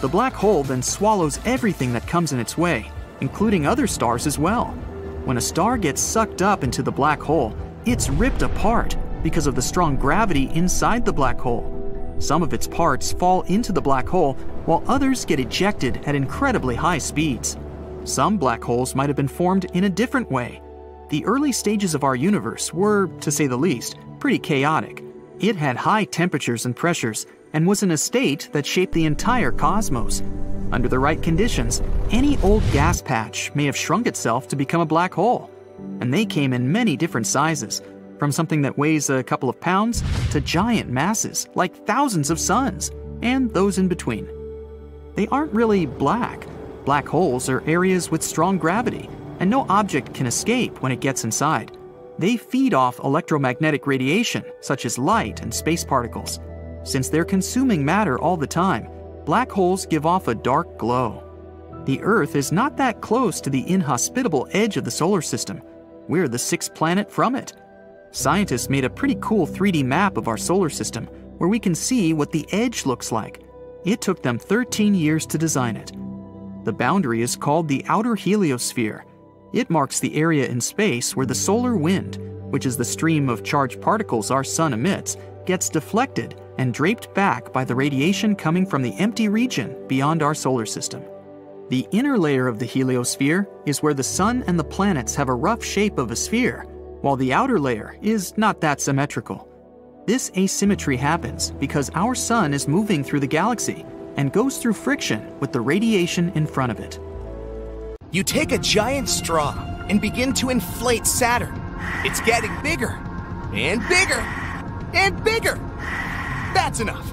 The black hole then swallows everything that comes in its way, including other stars as well. When a star gets sucked up into the black hole, it's ripped apart because of the strong gravity inside the black hole. Some of its parts fall into the black hole, while others get ejected at incredibly high speeds. Some black holes might have been formed in a different way. The early stages of our universe were, to say the least, pretty chaotic. It had high temperatures and pressures, and was in a state that shaped the entire cosmos. Under the right conditions, any old gas patch may have shrunk itself to become a black hole. And they came in many different sizes, from something that weighs a couple of pounds to giant masses like thousands of suns, and those in between. They aren't really black. Black holes are areas with strong gravity, and no object can escape when it gets inside. They feed off electromagnetic radiation, such as light and space particles. Since they're consuming matter all the time, black holes give off a dark glow. The Earth is not that close to the inhospitable edge of the solar system. We're the 6th planet from it. Scientists made a pretty cool 3D map of our solar system where we can see what the edge looks like. It took them 13 years to design it. The boundary is called the outer heliosphere. It marks the area in space where the solar wind, which is the stream of charged particles our sun emits, gets deflected and draped back by the radiation coming from the empty region beyond our solar system. The inner layer of the heliosphere is where the sun and the planets have a rough shape of a sphere, while the outer layer is not that symmetrical. This asymmetry happens because our sun is moving through the galaxy and goes through friction with the radiation in front of it. You take a giant straw and begin to inflate Saturn. It's getting bigger and bigger and bigger. That's enough.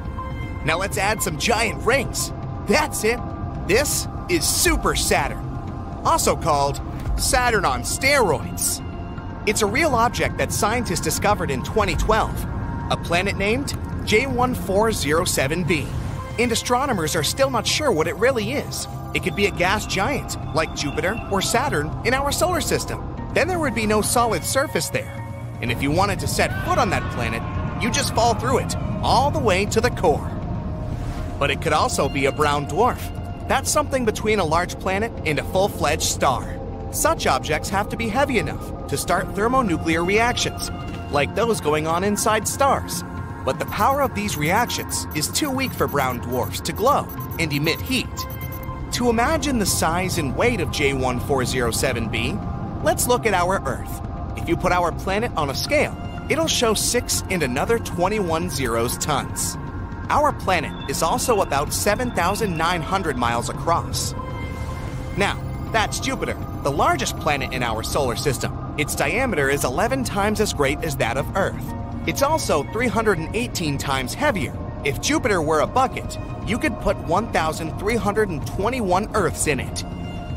Now let's add some giant rings. That's it. This is Super Saturn, also called Saturn on steroids. It's a real object that scientists discovered in 2012, a planet named J1407b. And astronomers are still not sure what it really is. It could be a gas giant, like Jupiter or Saturn in our solar system. Then there would be no solid surface there. And if you wanted to set foot on that planet, you just fall through it, all the way to the core. But it could also be a brown dwarf. That's something between a large planet and a full-fledged star. Such objects have to be heavy enough to start thermonuclear reactions, like those going on inside stars. But the power of these reactions is too weak for brown dwarfs to glow and emit heat. To imagine the size and weight of J1407b, let's look at our Earth. If you put our planet on a scale, it'll show 6 and another 21 zeros tons. Our planet is also about 7,900 miles across. Now, that's Jupiter, the largest planet in our solar system. Its diameter is 11 times as great as that of Earth. It's also 318 times heavier. If Jupiter were a bucket, you could put 1,321 Earths in it.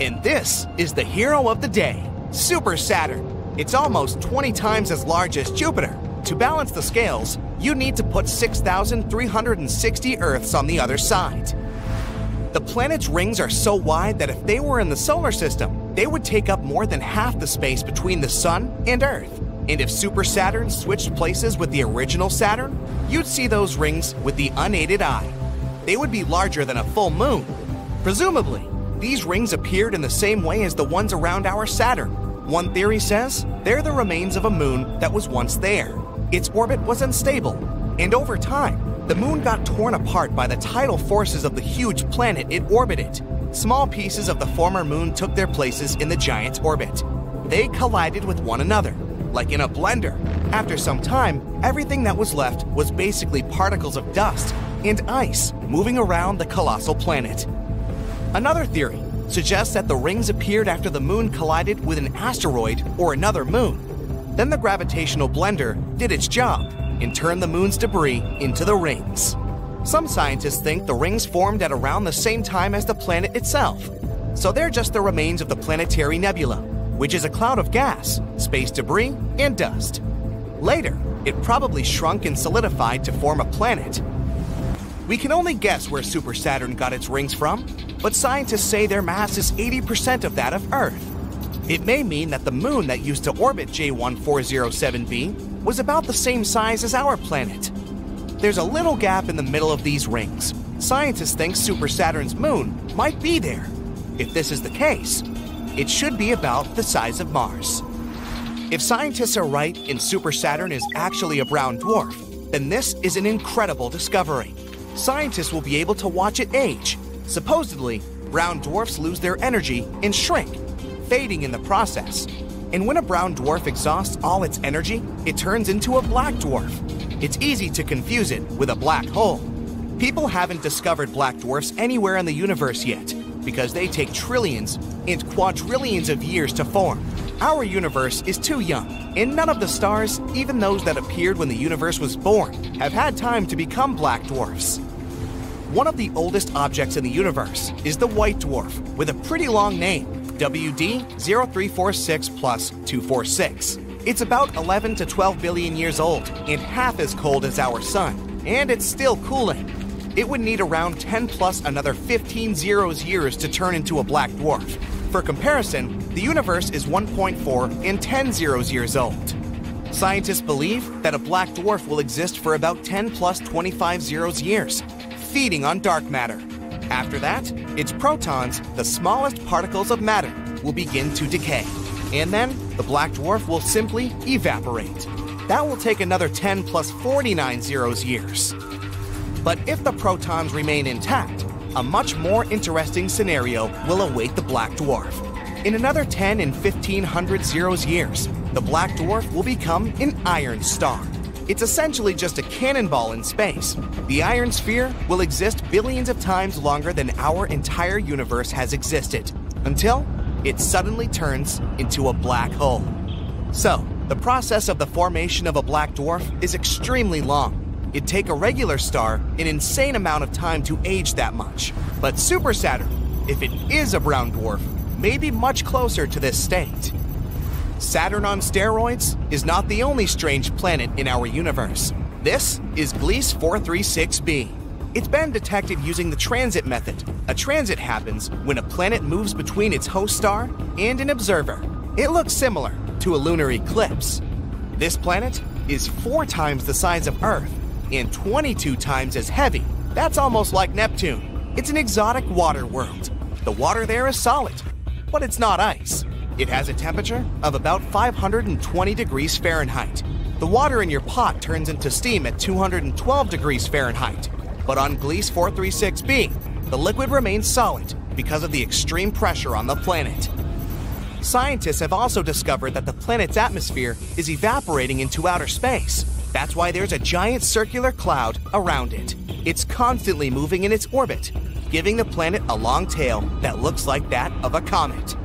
And this is the hero of the day, Super Saturn. It's almost 20 times as large as Jupiter. To balance the scales, you need to put 6,360 Earths on the other side. The planet's rings are so wide that if they were in the solar system, they would take up more than half the space between the Sun and Earth. And if Super Saturn switched places with the original Saturn, you'd see those rings with the unaided eye. They would be larger than a full moon. Presumably, these rings appeared in the same way as the ones around our Saturn. One theory says they're the remains of a moon that was once there. Its orbit was unstable, and over time, the moon got torn apart by the tidal forces of the huge planet it orbited. Small pieces of the former moon took their places in the giant orbit. They collided with one another, like in a blender. After some time, everything that was left was basically particles of dust and ice moving around the colossal planet. Another theory suggests that the rings appeared after the moon collided with an asteroid or another moon. Then the gravitational blender did its job and turned the moon's debris into the rings. Some scientists think the rings formed at around the same time as the planet itself. So they're just the remains of the planetary nebula, which is a cloud of gas, space debris, and dust. Later, it probably shrunk and solidified to form a planet. We can only guess where Super Saturn got its rings from, but scientists say their mass is 80% of that of Earth. It may mean that the moon that used to orbit J1407b was about the same size as our planet. There's a little gap in the middle of these rings. Scientists think Super Saturn's moon might be there. If this is the case, it should be about the size of Mars. If scientists are right and Super Saturn is actually a brown dwarf, then this is an incredible discovery. Scientists will be able to watch it age. Supposedly, brown dwarfs lose their energy and shrink, fading in the process. And when a brown dwarf exhausts all its energy, it turns into a black dwarf. It's easy to confuse it with a black hole. People haven't discovered black dwarfs anywhere in the universe yet, because they take trillions and quadrillions of years to form. Our universe is too young, and none of the stars, even those that appeared when the universe was born, have had time to become black dwarfs. One of the oldest objects in the universe is the white dwarf, with a pretty long name, WD0346+246. It's about 11 to 12 billion years old and half as cold as our sun, and it's still cooling. It would need around 10 plus another 15 zeros years to turn into a black dwarf. For comparison, the universe is 1.4 and 10 zeros years old. Scientists believe that a black dwarf will exist for about 10 plus 25 zeros years, feeding on dark matter. After that, its protons, the smallest particles of matter, will begin to decay. And then, the black dwarf will simply evaporate. That will take another 10 plus 49 zeros years. But if the protons remain intact, a much more interesting scenario will await the black dwarf. In another 10 and 1500 zeros years, the black dwarf will become an iron star. It's essentially just a cannonball in space. The iron sphere will exist billions of times longer than our entire universe has existed, until it suddenly turns into a black hole. So, the process of the formation of a black dwarf is extremely long. It'd take a regular star an insane amount of time to age that much. But Super Saturn, if it is a brown dwarf, may be much closer to this state. Saturn on steroids is not the only strange planet in our universe. This is Gliese 436b. It's been detected using the transit method. A transit happens when a planet moves between its host star and an observer. It looks similar to a lunar eclipse. This planet is 4 times the size of Earth and 22 times as heavy. That's almost like Neptune. It's an exotic water world. The water there is solid, but it's not ice. It has a temperature of about 520 degrees Fahrenheit. The water in your pot turns into steam at 212 degrees Fahrenheit. But on Gliese 436b, the liquid remains solid because of the extreme pressure on the planet. Scientists have also discovered that the planet's atmosphere is evaporating into outer space. That's why there's a giant circular cloud around it. It's constantly moving in its orbit, giving the planet a long tail that looks like that of a comet.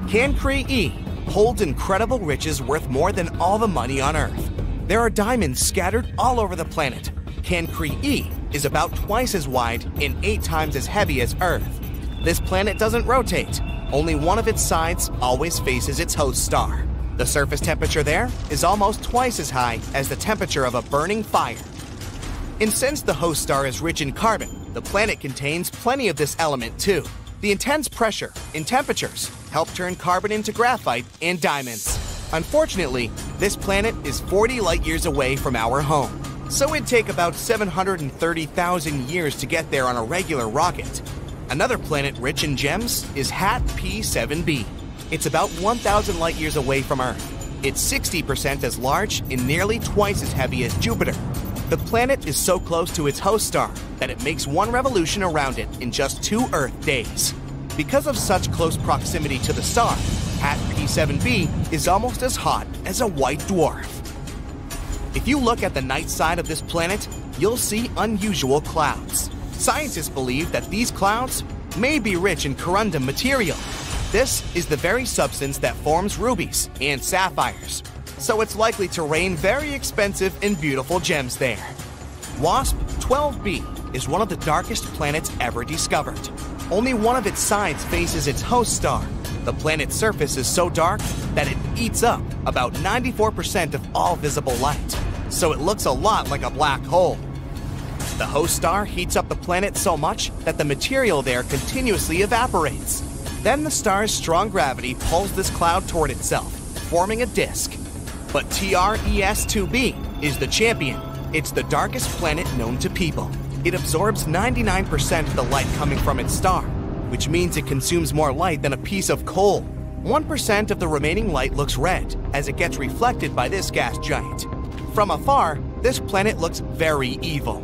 Cancri E holds incredible riches worth more than all the money on Earth. There are diamonds scattered all over the planet. Cancri E is about twice as wide and 8 times as heavy as Earth. This planet doesn't rotate. Only one of its sides always faces its host star. The surface temperature there is almost twice as high as the temperature of a burning fire. And since the host star is rich in carbon, the planet contains plenty of this element too. The intense pressure and temperatures help turn carbon into graphite and diamonds. Unfortunately, this planet is 40 light years away from our home, so it'd take about 730,000 years to get there on a regular rocket. Another planet rich in gems is HAT P7b. It's about 1,000 light years away from Earth. It's 60% as large and nearly twice as heavy as Jupiter. The planet is so close to its host star that it makes one revolution around it in just 2 Earth days. Because of such close proximity to the star, HAT P7b is almost as hot as a white dwarf. If you look at the night side of this planet, you'll see unusual clouds. Scientists believe that these clouds may be rich in corundum material. This is the very substance that forms rubies and sapphires, so it's likely to rain very expensive and beautiful gems there. WASP 12b is one of the darkest planets ever discovered. Only one of its sides faces its host star. The planet's surface is so dark that it eats up about 94% of all visible light, so it looks a lot like a black hole. The host star heats up the planet so much that the material there continuously evaporates. Then the star's strong gravity pulls this cloud toward itself, forming a disk. But TRES-2b is the champion. It's the darkest planet known to people. It absorbs 99% of the light coming from its star, which means it consumes more light than a piece of coal. 1% of the remaining light looks red as it gets reflected by this gas giant. From afar, this planet looks very evil.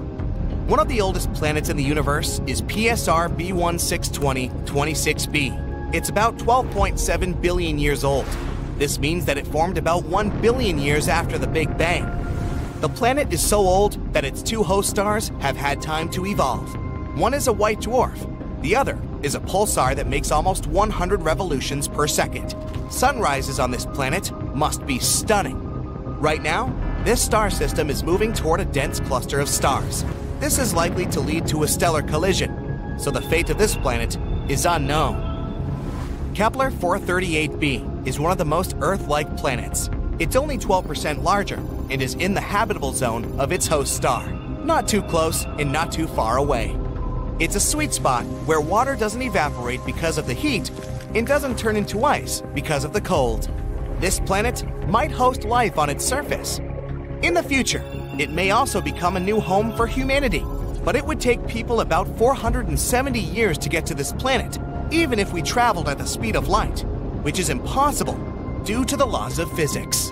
One of the oldest planets in the universe is PSR B1620-26b. It's about 12.7 billion years old. This means that it formed about 1 billion years after the Big Bang. The planet is so old that its 2 host stars have had time to evolve. One is a white dwarf. The other is a pulsar that makes almost 100 revolutions per second. Sunrises on this planet must be stunning. Right now, this star system is moving toward a dense cluster of stars. This is likely to lead to a stellar collision, so the fate of this planet is unknown. Kepler 438b is one of the most Earth-like planets. It's only 12% larger and is in the habitable zone of its host star, not too close and not too far away. It's a sweet spot where water doesn't evaporate because of the heat and doesn't turn into ice because of the cold. This planet might host life on its surface. In the future, it may also become a new home for humanity, but it would take people about 470 years to get to this planet, even if we traveled at the speed of light, which is impossible due to the laws of physics.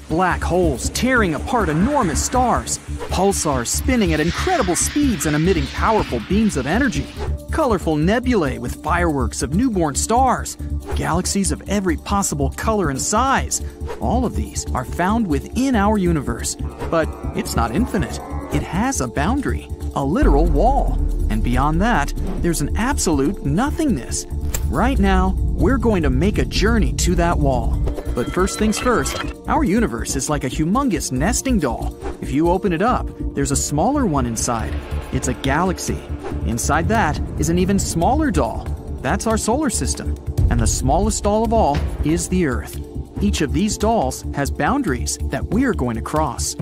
Black holes tearing apart enormous stars, pulsars spinning at incredible speeds and emitting powerful beams of energy, colorful nebulae with fireworks of newborn stars, galaxies of every possible color and size. All of these are found within our universe, but it's not infinite. It has a boundary, a literal wall, and beyond that, there's an absolute nothingness. Right now, we're going to make a journey to that wall. But first things first, our universe is like a humongous nesting doll. If you open it up, there's a smaller one inside. It's a galaxy. Inside that is an even smaller doll. That's our solar system. And the smallest doll of all is the Earth. Each of these dolls has boundaries that we're going to cross.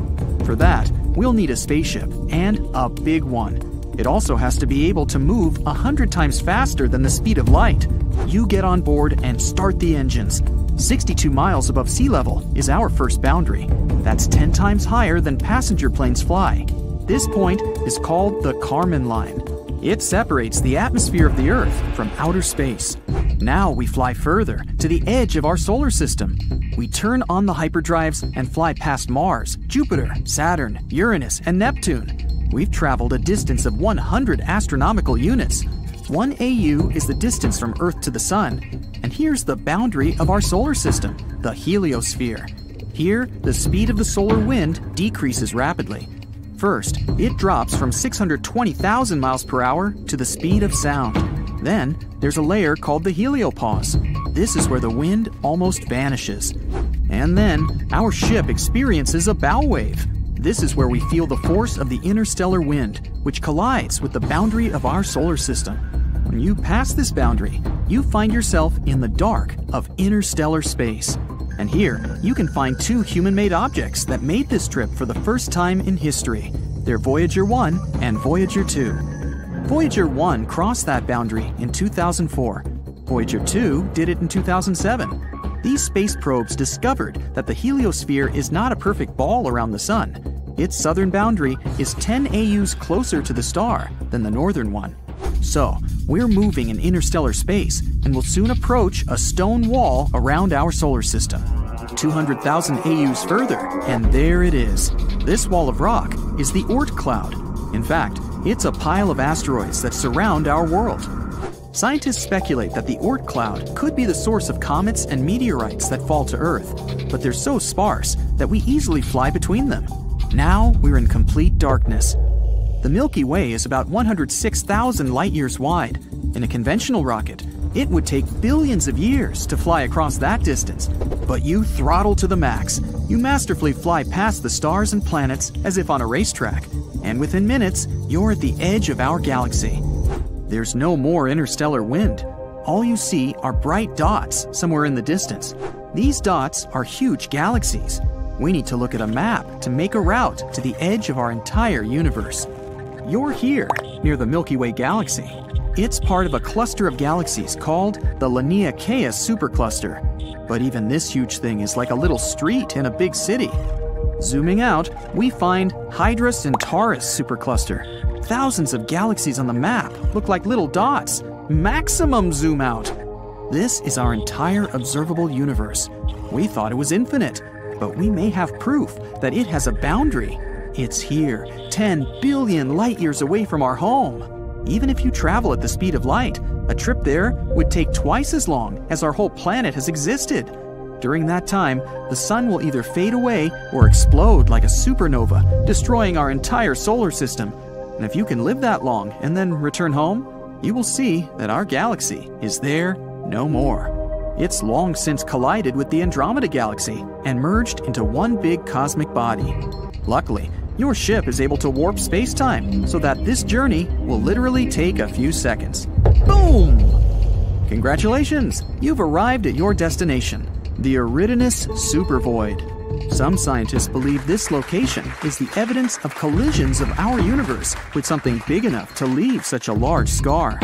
For that, we'll need a spaceship, and a big one. It also has to be able to move 100 times faster than the speed of light. You get on board and start the engines. 62 miles above sea level is our first boundary. That's 10 times higher than passenger planes fly. This point is called the Kármán line. It separates the atmosphere of the Earth from outer space. Now we fly further to the edge of our solar system. We turn on the hyperdrives and fly past Mars, Jupiter, Saturn, Uranus, and Neptune. We've traveled a distance of 100 astronomical units. 1 AU is the distance from Earth to the Sun. And here's the boundary of our solar system, the heliosphere. Here, the speed of the solar wind decreases rapidly. First, it drops from 620,000 miles per hour to the speed of sound. Then, there's a layer called the heliopause. This is where the wind almost vanishes. And then, our ship experiences a bow wave. This is where we feel the force of the interstellar wind, which collides with the boundary of our solar system. When you pass this boundary, you find yourself in the dark of interstellar space. And here, you can find two human-made objects that made this trip for the first time in history. They're Voyager 1 and Voyager 2. Voyager 1 crossed that boundary in 2004. Voyager 2 did it in 2007. These space probes discovered that the heliosphere is not a perfect ball around the sun. Its southern boundary is 10 AUs closer to the star than the northern one. So, we're moving in interstellar space and will soon approach a stone wall around our solar system. 200,000 AUs further, and there it is. This wall of rock is the Oort cloud. In fact, it's a pile of asteroids that surround our world. Scientists speculate that the Oort cloud could be the source of comets and meteorites that fall to Earth, but they're so sparse that we easily fly between them. Now we're in complete darkness. The Milky Way is about 106,000 light-years wide. In a conventional rocket, it would take billions of years to fly across that distance. But you throttle to the max. You masterfully fly past the stars and planets as if on a racetrack. And within minutes, you're at the edge of our galaxy. There's no more interstellar wind. All you see are bright dots somewhere in the distance. These dots are huge galaxies. We need to look at a map to make a route to the edge of our entire universe. You're here, near the Milky Way galaxy. It's part of a cluster of galaxies called the Laniakea supercluster. But even this huge thing is like a little street in a big city. Zooming out, we find Hydra Centaurus supercluster. Thousands of galaxies on the map look like little dots. Maximum zoom out. This is our entire observable universe. We thought it was infinite, but we may have proof that it has a boundary. It's here, 10 billion light-years away from our home. Even if you travel at the speed of light, a trip there would take twice as long as our whole planet has existed. During that time, the sun will either fade away or explode like a supernova, destroying our entire solar system. And if you can live that long and then return home, you will see that our galaxy is there no more. It's long since collided with the Andromeda galaxy and merged into one big cosmic body. Luckily, your ship is able to warp space-time so that this journey will literally take a few seconds. Boom! Congratulations! You've arrived at your destination, the Eridanus supervoid. Some scientists believe this location is the evidence of collisions of our universe with something big enough to leave such a large scar.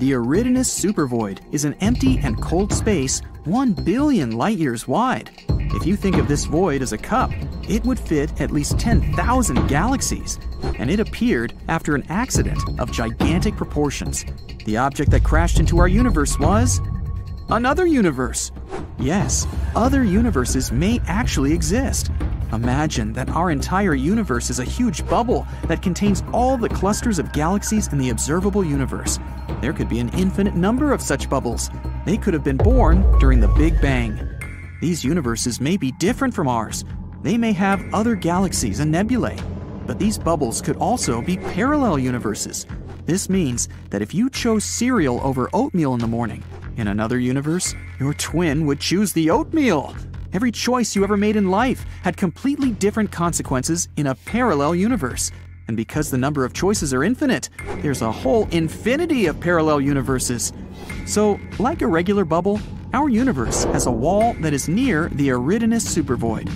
The Eridanus supervoid is an empty and cold space 1 billion light-years wide. If you think of this void as a cup, it would fit at least 10,000 galaxies, and it appeared after an accident of gigantic proportions. The object that crashed into our universe was another universe. Yes, other universes may actually exist. Imagine that our entire universe is a huge bubble that contains all the clusters of galaxies in the observable universe. There could be an infinite number of such bubbles. They could have been born during the Big Bang. These universes may be different from ours. They may have other galaxies and nebulae. But these bubbles could also be parallel universes. This means that if you chose cereal over oatmeal in the morning, in another universe, your twin would choose the oatmeal. Every choice you ever made in life had completely different consequences in a parallel universe. And because the number of choices are infinite, there's a whole infinity of parallel universes. So, like a regular bubble, our universe has a wall that is near the Eridanus supervoid.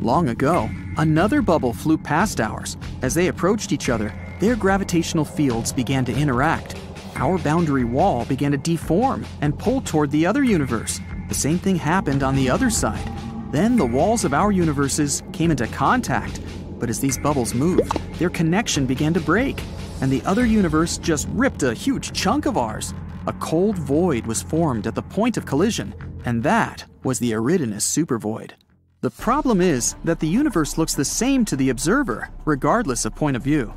Long ago, another bubble flew past ours. As they approached each other, their gravitational fields began to interact. Our boundary wall began to deform and pull toward the other universe. The same thing happened on the other side. Then the walls of our universes came into contact. But as these bubbles moved, their connection began to break, and the other universe just ripped a huge chunk of ours. A cold void was formed at the point of collision, and that was the Eridanus supervoid. The problem is that the universe looks the same to the observer, regardless of point of view.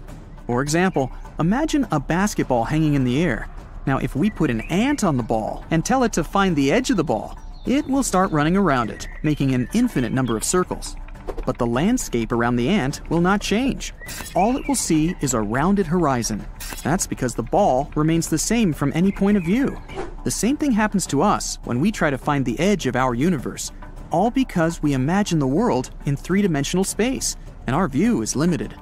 For example, imagine a basketball hanging in the air. Now, if we put an ant on the ball and tell it to find the edge of the ball, it will start running around it, making an infinite number of circles. But the landscape around the ant will not change. All it will see is a rounded horizon. That's because the ball remains the same from any point of view. The same thing happens to us when we try to find the edge of our universe, all because we imagine the world in three-dimensional space, and our view is limited.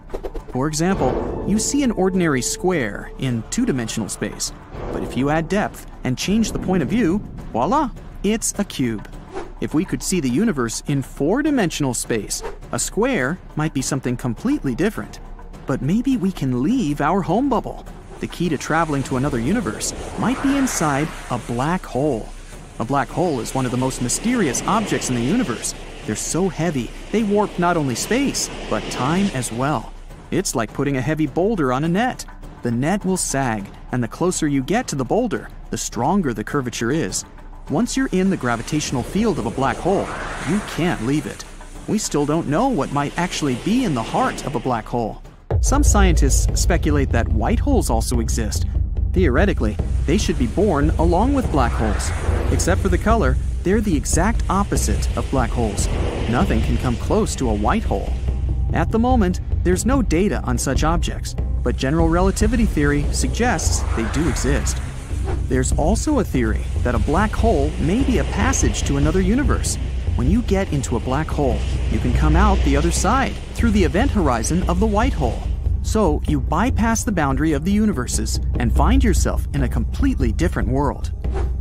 For example, you see an ordinary square in two-dimensional space, but if you add depth and change the point of view, voila, it's a cube. If we could see the universe in four-dimensional space, a square might be something completely different. But maybe we can leave our home bubble. The key to traveling to another universe might be inside a black hole. A black hole is one of the most mysterious objects in the universe. They're so heavy, they warp not only space, but time as well. It's like putting a heavy boulder on a net. The net will sag, and the closer you get to the boulder, the stronger the curvature is. Once you're in the gravitational field of a black hole, you can't leave it. We still don't know what might actually be in the heart of a black hole. Some scientists speculate that white holes also exist. Theoretically, they should be born along with black holes. Except for the color, they're the exact opposite of black holes. Nothing can come close to a white hole. At the moment, there's no data on such objects, but general relativity theory suggests they do exist. There's also a theory that a black hole may be a passage to another universe. When you get into a black hole, you can come out the other side through the event horizon of the white hole. So you bypass the boundary of the universes and find yourself in a completely different world.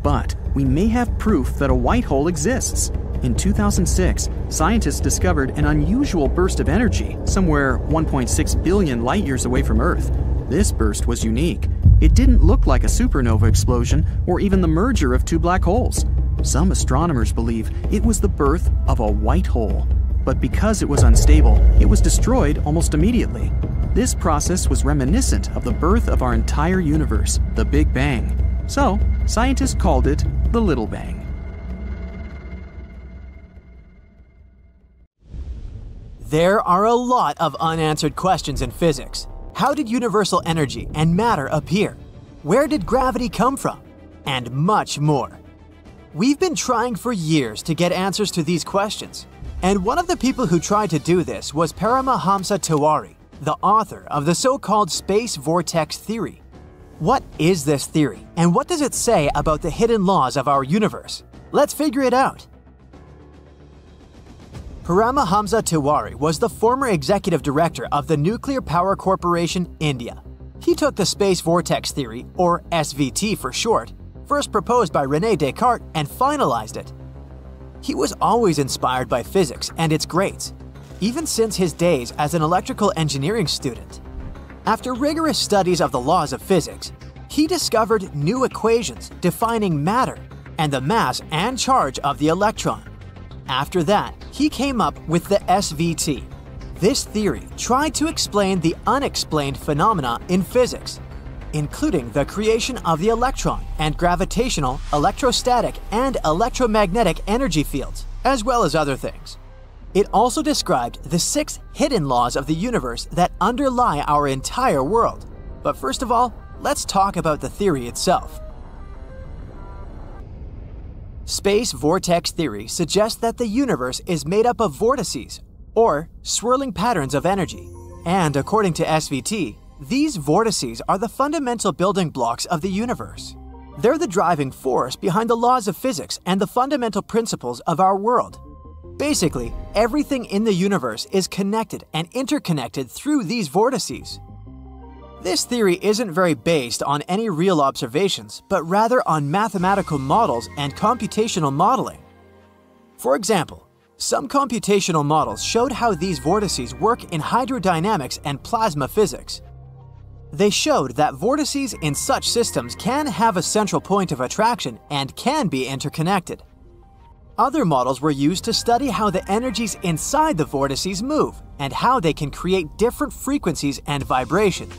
But we may have proof that a white hole exists. In 2006, scientists discovered an unusual burst of energy somewhere 1.6 billion light-years away from Earth. This burst was unique. It didn't look like a supernova explosion or even the merger of two black holes. Some astronomers believe it was the birth of a white hole. But because it was unstable, it was destroyed almost immediately. This process was reminiscent of the birth of our entire universe, the Big Bang. So, scientists called it the Little Bang. There are a lot of unanswered questions in physics. How did universal energy and matter appear? Where did gravity come from? And much more. We've been trying for years to get answers to these questions. And one of the people who tried to do this was Paramahamsa Tiwari, the author of the so-called space vortex theory. What is this theory, and what does it say about the hidden laws of our universe? Let's figure it out. Paramahamsa Tiwari was the former executive director of the Nuclear Power Corporation, India. He took the space vortex theory, or SVT for short, first proposed by René Descartes and finalized it. He was always inspired by physics and its greats, even since his days as an electrical engineering student. After rigorous studies of the laws of physics, he discovered new equations defining matter and the mass and charge of the electron. After that, he came up with the SVT. This theory tried to explain the unexplained phenomena in physics, including the creation of the electron and gravitational, electrostatic, and electromagnetic energy fields, as well as other things. It also described the 6 hidden laws of the universe that underlie our entire world. But first of all, let's talk about the theory itself. Space vortex theory suggests that the universe is made up of vortices, or swirling patterns of energy. And according to SVT, these vortices are the fundamental building blocks of the universe. They're the driving force behind the laws of physics and the fundamental principles of our world. Basically, everything in the universe is connected and interconnected through these vortices. This theory isn't very based on any real observations, but rather on mathematical models and computational modeling. For example, some computational models showed how these vortices work in hydrodynamics and plasma physics. They showed that vortices in such systems can have a central point of attraction and can be interconnected. Other models were used to study how the energies inside the vortices move and how they can create different frequencies and vibrations.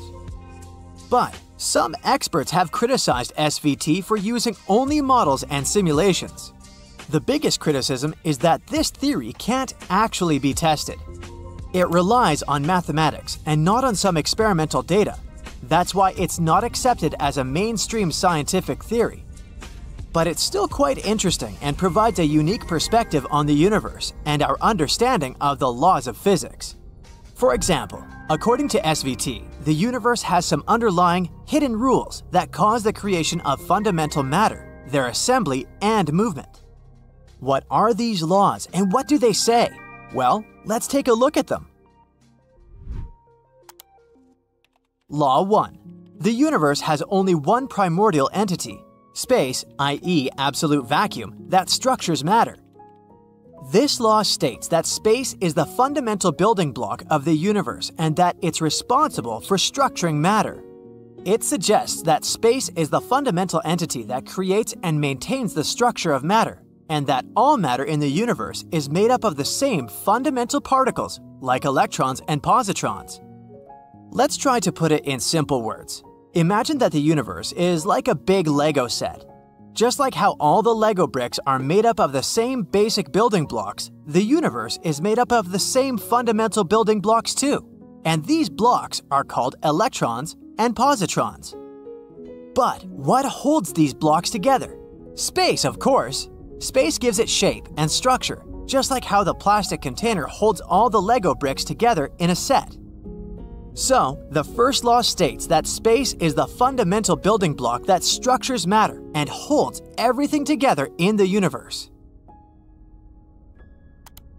But some experts have criticized SVT for using only models and simulations. The biggest criticism is that this theory can't actually be tested. It relies on mathematics and not on some experimental data. That's why it's not accepted as a mainstream scientific theory. But it's still quite interesting and provides a unique perspective on the universe and our understanding of the laws of physics. For example, according to SVT, the universe has some underlying hidden rules that cause the creation of fundamental matter, their assembly, and movement. What are these laws and what do they say? Well, let's take a look at them. Law 1. The universe has only one primordial entity, space, i.e. absolute vacuum, that structures matter. This law states that space is the fundamental building block of the universe and that it's responsible for structuring matter. It suggests that space is the fundamental entity that creates and maintains the structure of matter, and that all matter in the universe is made up of the same fundamental particles, like electrons and positrons. Let's try to put it in simple words. Imagine that the universe is like a big Lego set. Just like how all the Lego bricks are made up of the same basic building blocks, the universe is made up of the same fundamental building blocks too. And these blocks are called electrons and positrons. But what holds these blocks together? Space, of course. Space gives it shape and structure, just like how the plastic container holds all the Lego bricks together in a set. So, the first law states that space is the fundamental building block that structures matter and holds everything together in the universe.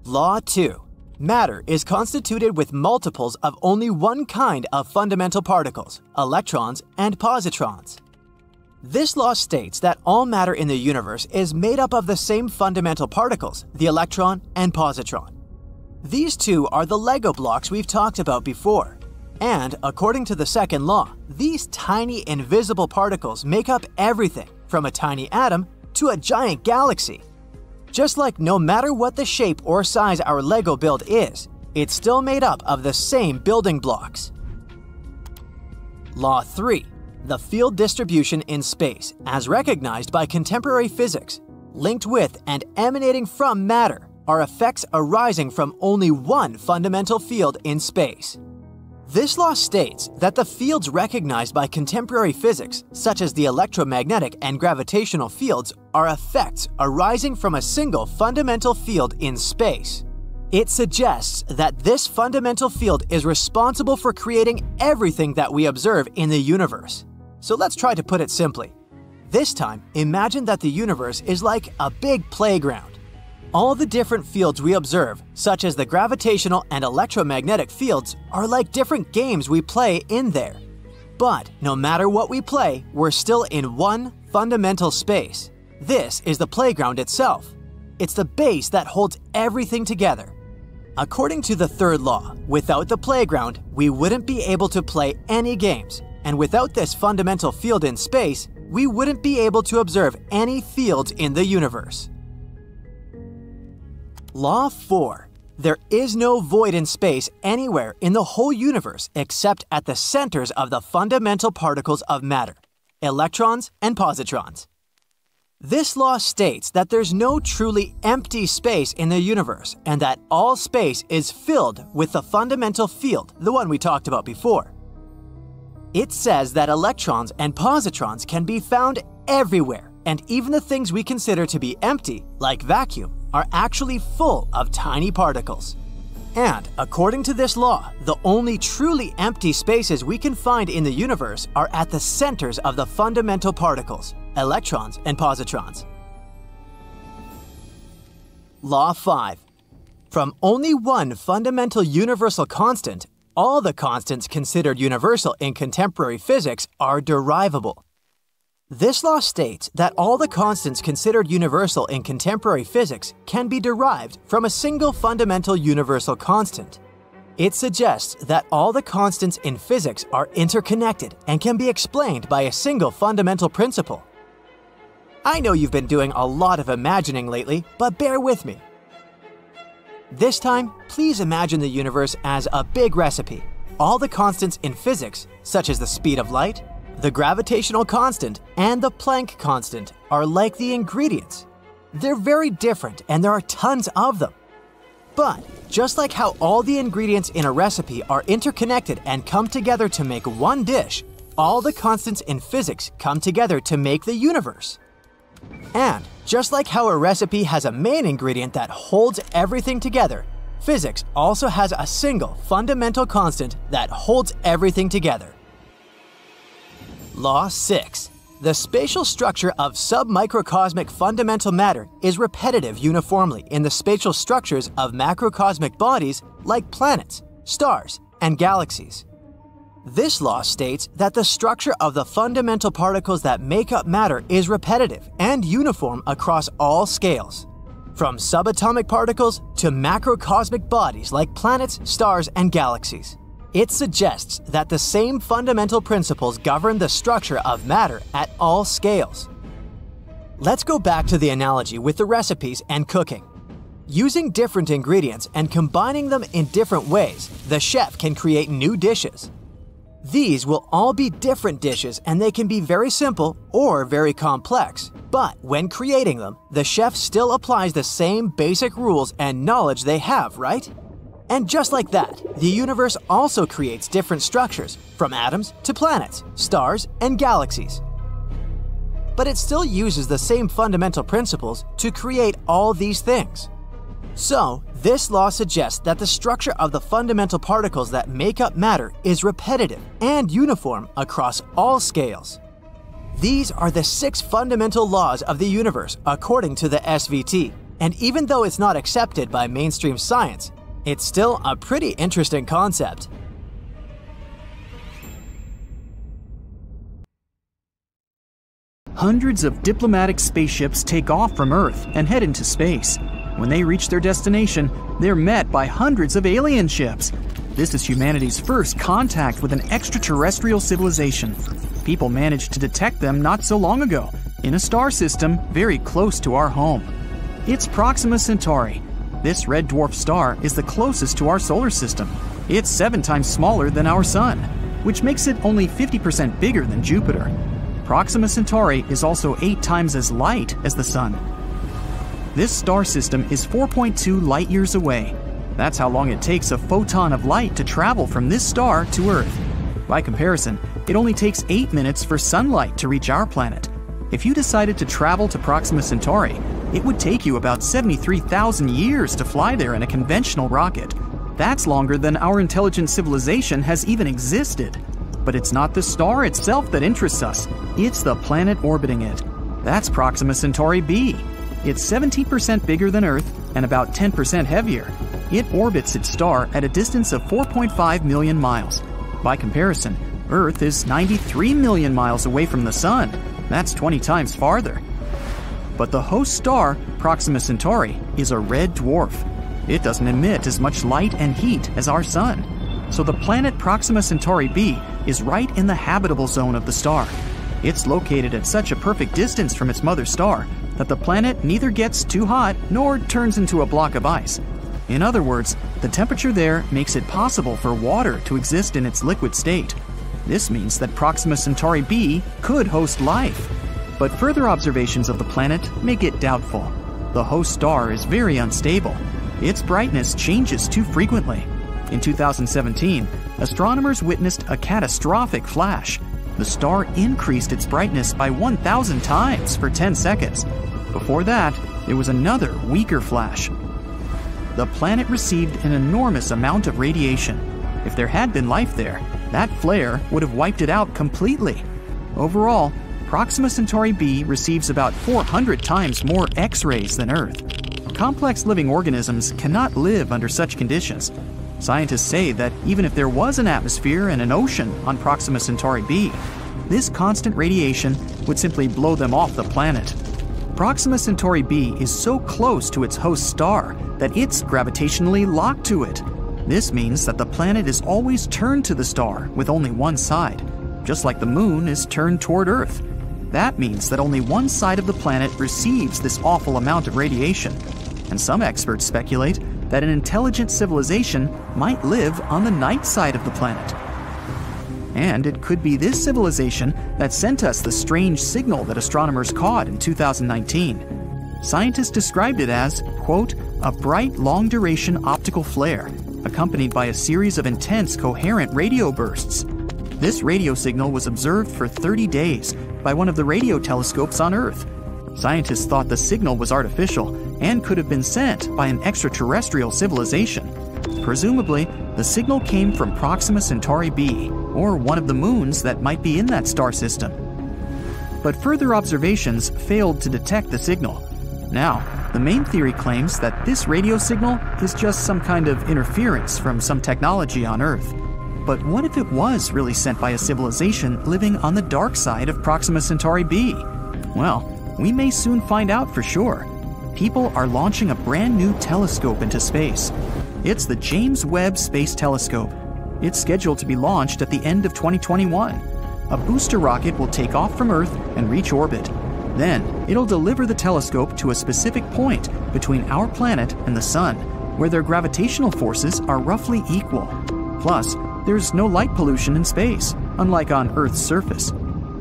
Law 2. Matter is constituted with multiples of only one kind of fundamental particles, electrons and positrons. This law states that all matter in the universe is made up of the same fundamental particles, the electron and positron. These two are the Lego blocks we've talked about before. And according to the second law, these tiny invisible particles make up everything from a tiny atom to a giant galaxy. Just like no matter what the shape or size our Lego build is, it's still made up of the same building blocks. Law 3. The field distribution in space, as recognized by contemporary physics, linked with and emanating from matter, are effects arising from only one fundamental field in space. This law states that the fields recognized by contemporary physics, such as the electromagnetic and gravitational fields, are effects arising from a single fundamental field in space. It suggests that this fundamental field is responsible for creating everything that we observe in the universe. So let's try to put it simply. This time, imagine that the universe is like a big playground. All the different fields we observe, such as the gravitational and electromagnetic fields, are like different games we play in there. But no matter what we play, we're still in one fundamental space. This is the playground itself. It's the base that holds everything together. According to the third law, without the playground, we wouldn't be able to play any games, and without this fundamental field in space, we wouldn't be able to observe any fields in the universe. Law 4. There is no void in space anywhere in the whole universe except at the centers of the fundamental particles of matter, electrons and positrons. This law states that there's no truly empty space in the universe and that all space is filled with the fundamental field, the one we talked about before. It says that electrons and positrons can be found everywhere, and even the things we consider to be empty, like vacuum, are actually full of tiny particles. And according to this law, the only truly empty spaces we can find in the universe are at the centers of the fundamental particles, electrons and positrons. Law 5. From only one fundamental universal constant, all the constants considered universal in contemporary physics are derivable. This law states that all the constants considered universal in contemporary physics can be derived from a single fundamental universal constant. It suggests that all the constants in physics are interconnected and can be explained by a single fundamental principle. I know you've been doing a lot of imagining lately, but bear with me. This time, please imagine the universe as a big recipe. All the constants in physics, such as the speed of light, the gravitational constant, and the Planck constant, are like the ingredients. They're very different and there are tons of them. But just like how all the ingredients in a recipe are interconnected and come together to make one dish, all the constants in physics come together to make the universe. And just like how a recipe has a main ingredient that holds everything together, physics also has a single fundamental constant that holds everything together. Law 6. The spatial structure of submicrocosmic fundamental matter is repetitive uniformly in the spatial structures of macrocosmic bodies like planets, stars, and galaxies. This law states that the structure of the fundamental particles that make up matter is repetitive and uniform across all scales, from subatomic particles to macrocosmic bodies like planets, stars, and galaxies. It suggests that the same fundamental principles govern the structure of matter at all scales. Let's go back to the analogy with the recipes and cooking. Using different ingredients and combining them in different ways, the chef can create new dishes. These will all be different dishes and they can be very simple or very complex, but when creating them, the chef still applies the same basic rules and knowledge they have, right? And just like that, the universe also creates different structures, from atoms to planets, stars, and galaxies. But it still uses the same fundamental principles to create all these things. So, this law suggests that the structure of the fundamental particles that make up matter is repetitive and uniform across all scales. These are the 6 fundamental laws of the universe according to the SVT, and even though it's not accepted by mainstream science, it's still a pretty interesting concept. Hundreds of diplomatic spaceships take off from Earth and head into space. When they reach their destination, they're met by hundreds of alien ships. This is humanity's first contact with an extraterrestrial civilization. People managed to detect them not so long ago, in a star system very close to our home. It's Proxima Centauri. This red dwarf star is the closest to our solar system. It's 7 times smaller than our Sun, which makes it only 50% bigger than Jupiter. Proxima Centauri is also 8 times as light as the Sun. This star system is 4.2 light-years away. That's how long it takes a photon of light to travel from this star to Earth. By comparison, it only takes 8 minutes for sunlight to reach our planet. If you decided to travel to Proxima Centauri, it would take you about 73,000 years to fly there in a conventional rocket. That's longer than our intelligent civilization has even existed. But it's not the star itself that interests us, it's the planet orbiting it. That's Proxima Centauri b. It's 17% bigger than Earth and about 10% heavier. It orbits its star at a distance of 4.5 million miles. By comparison, Earth is 93 million miles away from the Sun. That's 20 times farther. But the host star, Proxima Centauri, is a red dwarf. It doesn't emit as much light and heat as our Sun. So the planet Proxima Centauri b is right in the habitable zone of the star. It's located at such a perfect distance from its mother star that the planet neither gets too hot nor turns into a block of ice. In other words, the temperature there makes it possible for water to exist in its liquid state. This means that Proxima Centauri b could host life. But further observations of the planet make it doubtful. The host star is very unstable. Its brightness changes too frequently. In 2017, astronomers witnessed a catastrophic flash. The star increased its brightness by 1,000 times for 10 seconds. Before that, there was another weaker flash. The planet received an enormous amount of radiation. If there had been life there, that flare would have wiped it out completely. Overall, Proxima Centauri b receives about 400 times more X-rays than Earth. Complex living organisms cannot live under such conditions. Scientists say that even if there was an atmosphere and an ocean on Proxima Centauri b, this constant radiation would simply blow them off the planet. Proxima Centauri b is so close to its host star that it's gravitationally locked to it. This means that the planet is always turned to the star with only one side, just like the moon is turned toward Earth. That means that only one side of the planet receives this awful amount of radiation, and some experts speculate that an intelligent civilization might live on the night side of the planet. And it could be this civilization that sent us the strange signal that astronomers caught in 2019. Scientists described it as, quote, a bright long-duration optical flare, accompanied by a series of intense coherent radio bursts. This radio signal was observed for 30 days by one of the radio telescopes on Earth. Scientists thought the signal was artificial and could have been sent by an extraterrestrial civilization. Presumably, the signal came from Proxima Centauri b, or one of the moons that might be in that star system. But further observations failed to detect the signal. Now, the main theory claims that this radio signal is just some kind of interference from some technology on Earth. But what if it was really sent by a civilization living on the dark side of Proxima Centauri b? Well, we may soon find out for sure. People are launching a brand new telescope into space. It's the James Webb Space Telescope. It's scheduled to be launched at the end of 2021. A booster rocket will take off from Earth and reach orbit. Then, it'll deliver the telescope to a specific point between our planet and the Sun, where their gravitational forces are roughly equal. Plus, there's no light pollution in space, unlike on Earth's surface.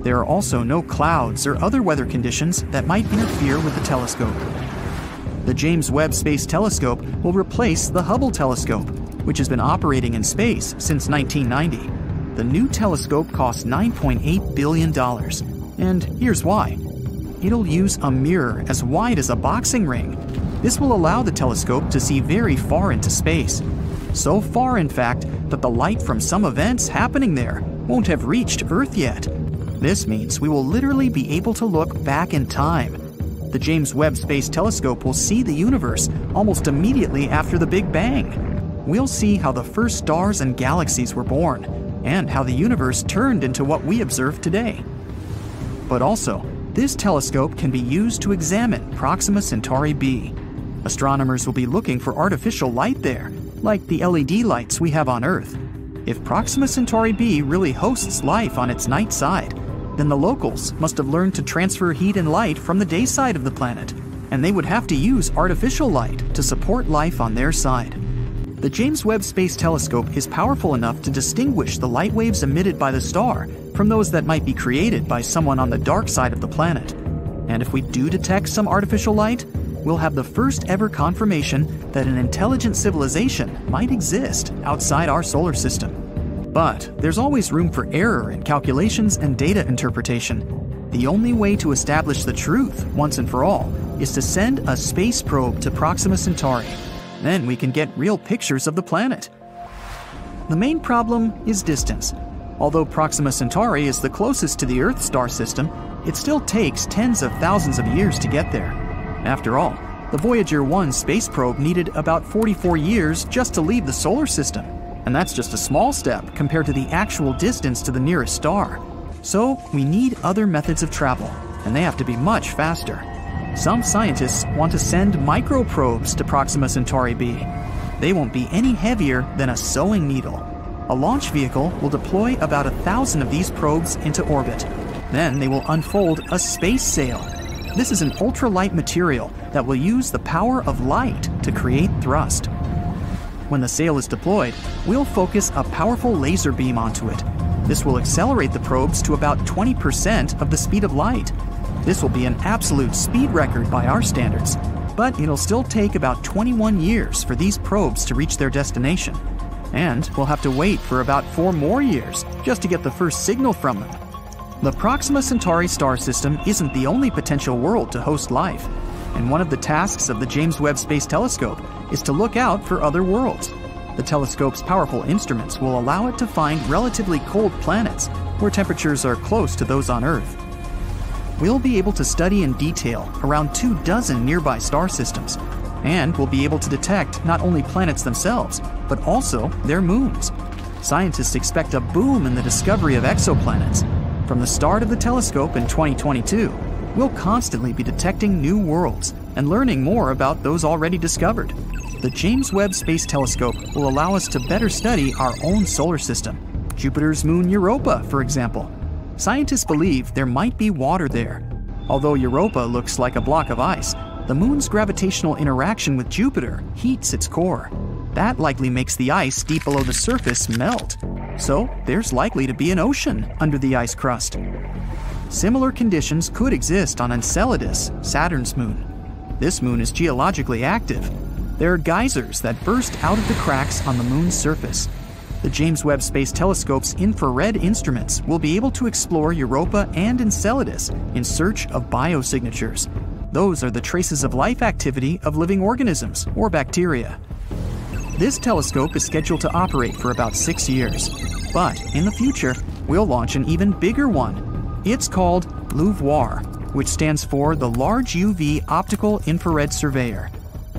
There are also no clouds or other weather conditions that might interfere with the telescope. The James Webb Space Telescope will replace the Hubble telescope, which has been operating in space since 1990. The new telescope costs $9.8 billion. And here's why. It'll use a mirror as wide as a boxing ring. This will allow the telescope to see very far into space. So far, in fact, that the light from some events happening there won't have reached Earth yet. This means we will literally be able to look back in time. The James Webb Space Telescope will see the universe almost immediately after the Big Bang. We'll see how the first stars and galaxies were born, and how the universe turned into what we observe today. But also, this telescope can be used to examine Proxima Centauri b. Astronomers will be looking for artificial light there, like the LED lights we have on Earth. If Proxima Centauri b really hosts life on its night side, then the locals must have learned to transfer heat and light from the day side of the planet, and they would have to use artificial light to support life on their side. The James Webb Space Telescope is powerful enough to distinguish the light waves emitted by the star from those that might be created by someone on the dark side of the planet. And if we do detect some artificial light, we'll have the first ever confirmation that an intelligent civilization might exist outside our solar system. But there's always room for error in calculations and data interpretation. The only way to establish the truth once and for all is to send a space probe to Proxima Centauri. Then we can get real pictures of the planet. The main problem is distance. Although Proxima Centauri is the closest to the Earth star system, it still takes tens of thousands of years to get there. After all, the Voyager 1 space probe needed about 44 years just to leave the solar system. And that's just a small step compared to the actual distance to the nearest star. So we need other methods of travel, and they have to be much faster. Some scientists want to send microprobes to Proxima Centauri b. They won't be any heavier than a sewing needle. A launch vehicle will deploy about 1,000 of these probes into orbit. Then they will unfold a space sail. This is an ultralight material that will use the power of light to create thrust. When the sail is deployed, we'll focus a powerful laser beam onto it. This will accelerate the probes to about 20% of the speed of light. This will be an absolute speed record by our standards, but it'll still take about 21 years for these probes to reach their destination. And we'll have to wait for about 4 more years just to get the first signal from them. The Proxima Centauri star system isn't the only potential world to host life, and one of the tasks of the James Webb Space Telescope is to look out for other worlds. The telescope's powerful instruments will allow it to find relatively cold planets where temperatures are close to those on Earth. We'll be able to study in detail around 24 nearby star systems, and we'll be able to detect not only planets themselves, but also their moons. Scientists expect a boom in the discovery of exoplanets. From the start of the telescope in 2022, we'll constantly be detecting new worlds and learning more about those already discovered. The James Webb Space Telescope will allow us to better study our own solar system, Jupiter's moon Europa, for example. Scientists believe there might be water there. Although Europa looks like a block of ice, the moon's gravitational interaction with Jupiter heats its core. That likely makes the ice deep below the surface melt. So there's likely to be an ocean under the ice crust. Similar conditions could exist on Enceladus, Saturn's moon. This moon is geologically active. There are geysers that burst out of the cracks on the moon's surface. The James Webb Space Telescope's infrared instruments will be able to explore Europa and Enceladus in search of biosignatures. Those are the traces of life activity of living organisms or bacteria. This telescope is scheduled to operate for about 6 years, but in the future, we'll launch an even bigger one. It's called LUVOIR, which stands for the Large UV Optical Infrared Surveyor.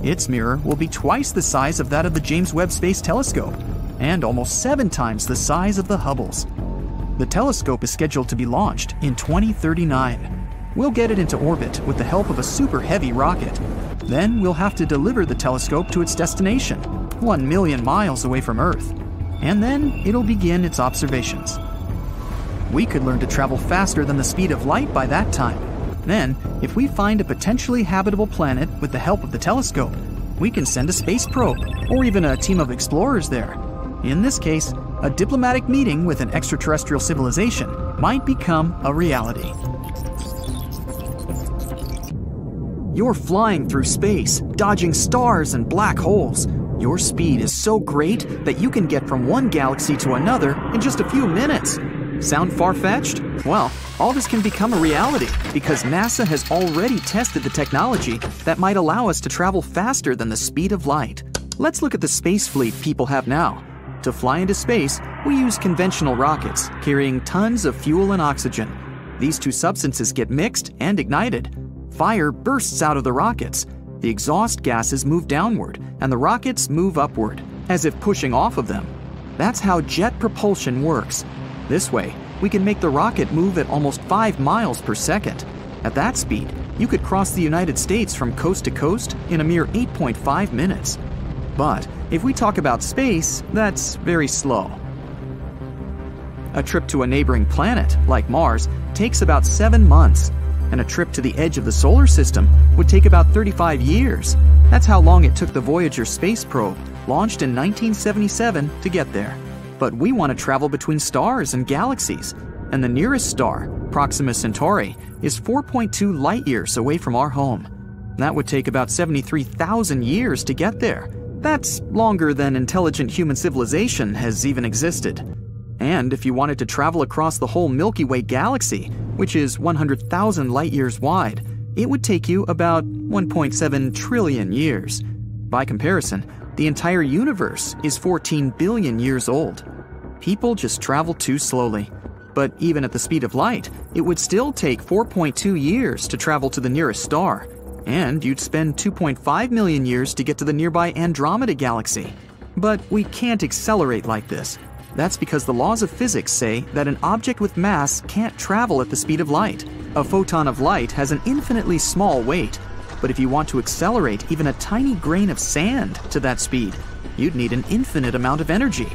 Its mirror will be twice the size of that of the James Webb Space Telescope, and almost 7 times the size of the Hubble's. The telescope is scheduled to be launched in 2039. We'll get it into orbit with the help of a super heavy rocket. Then we'll have to deliver the telescope to its destination, 1 million miles away from Earth. And then it'll begin its observations. We could learn to travel faster than the speed of light by that time. Then, if we find a potentially habitable planet with the help of the telescope, we can send a space probe, or even a team of explorers there. In this case, a diplomatic meeting with an extraterrestrial civilization might become a reality. You're flying through space, dodging stars and black holes. Your speed is so great that you can get from one galaxy to another in just a few minutes. Sound far-fetched? Well, all this can become a reality because NASA has already tested the technology that might allow us to travel faster than the speed of light. Let's look at the space fleet people have now. To fly into space, we use conventional rockets carrying tons of fuel and oxygen. These two substances get mixed and ignited. Fire bursts out of the rockets. The exhaust gases move downward, and the rockets move upward, as if pushing off of them. That's how jet propulsion works. This way, we can make the rocket move at almost 5 miles per second. At that speed, you could cross the United States from coast to coast in a mere 8.5 minutes. But if we talk about space, that's very slow. A trip to a neighboring planet, like Mars, takes about 7 months. And a trip to the edge of the solar system would take about 35 years. That's how long it took the Voyager space probe, launched in 1977, to get there. But we want to travel between stars and galaxies, and the nearest star, Proxima Centauri, is 4.2 light-years away from our home. That would take about 73,000 years to get there. That's longer than intelligent human civilization has even existed. And if you wanted to travel across the whole Milky Way galaxy, which is 100,000 light-years wide, it would take you about 1.7 trillion years. By comparison, the entire universe is 14 billion years old. People just travel too slowly. But even at the speed of light, it would still take 4.2 years to travel to the nearest star. And you'd spend 2.5 million years to get to the nearby Andromeda galaxy. But we can't accelerate like this. That's because the laws of physics say that an object with mass can't travel at the speed of light. A photon of light has an infinitely small weight. But if you want to accelerate even a tiny grain of sand to that speed, you'd need an infinite amount of energy.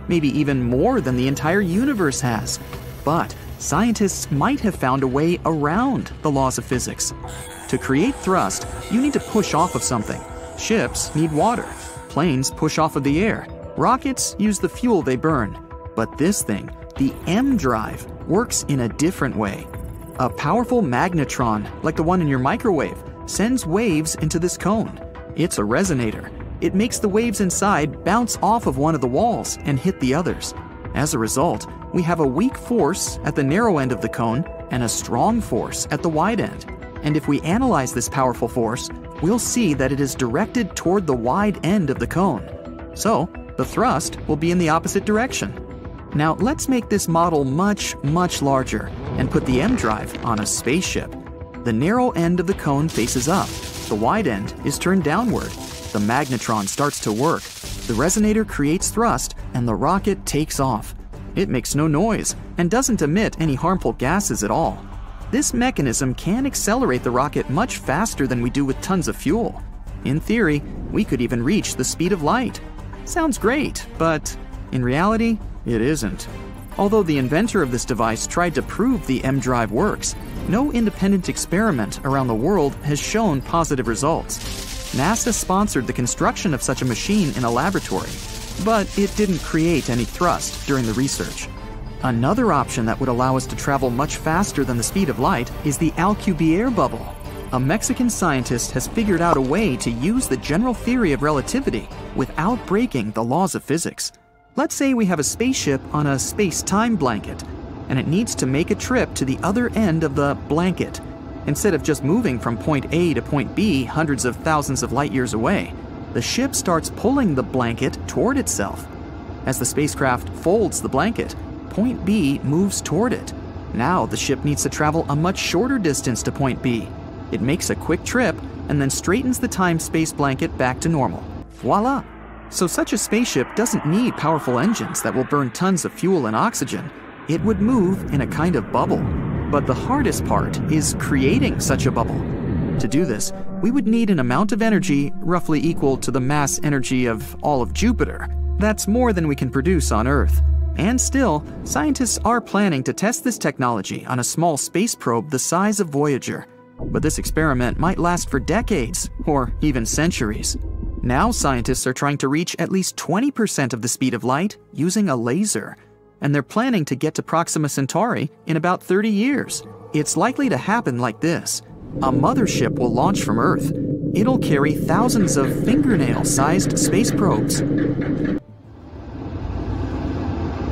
maybe even more than the entire universe has. But scientists might have found a way around the laws of physics. To create thrust, you need to push off of something. Ships need water. Planes push off of the air. Rockets use the fuel they burn. But this thing, the M drive, works in a different way. A powerful magnetron, like the one in your microwave, sends waves into this cone. It's a resonator. It makes the waves inside bounce off of one of the walls and hit the others. As a result, we have a weak force at the narrow end of the cone and a strong force at the wide end. And if we analyze this powerful force, we'll see that it is directed toward the wide end of the cone. So, the thrust will be in the opposite direction. Now, let's make this model much, much larger and put the M drive on a spaceship. The narrow end of the cone faces up. The wide end is turned downward. The magnetron starts to work. The resonator creates thrust, and the rocket takes off. It makes no noise and doesn't emit any harmful gases at all. This mechanism can accelerate the rocket much faster than we do with tons of fuel. In theory, we could even reach the speed of light. Sounds great, but in reality, it isn't. Although the inventor of this device tried to prove the M drive works, no independent experiment around the world has shown positive results. NASA sponsored the construction of such a machine in a laboratory, but it didn't create any thrust during the research. Another option that would allow us to travel much faster than the speed of light is the Alcubierre bubble. A Mexican scientist has figured out a way to use the general theory of relativity without breaking the laws of physics. Let's say we have a spaceship on a space-time blanket, and it needs to make a trip to the other end of the blanket. Instead of just moving from point A to point B hundreds of thousands of light years away, the ship starts pulling the blanket toward itself. As the spacecraft folds the blanket, point B moves toward it. Now the ship needs to travel a much shorter distance to point B. It makes a quick trip and then straightens the time-space blanket back to normal. Voila! So such a spaceship doesn't need powerful engines that will burn tons of fuel and oxygen. It would move in a kind of bubble. But the hardest part is creating such a bubble. To do this, we would need an amount of energy roughly equal to the mass energy of all of Jupiter. That's more than we can produce on Earth. And still, scientists are planning to test this technology on a small space probe the size of Voyager. But this experiment might last for decades, or even centuries. Now scientists are trying to reach at least 20% of the speed of light using a laser. And they're planning to get to Proxima Centauri in about 30 years. It's likely to happen like this. A mothership will launch from Earth. It'll carry thousands of fingernail-sized space probes.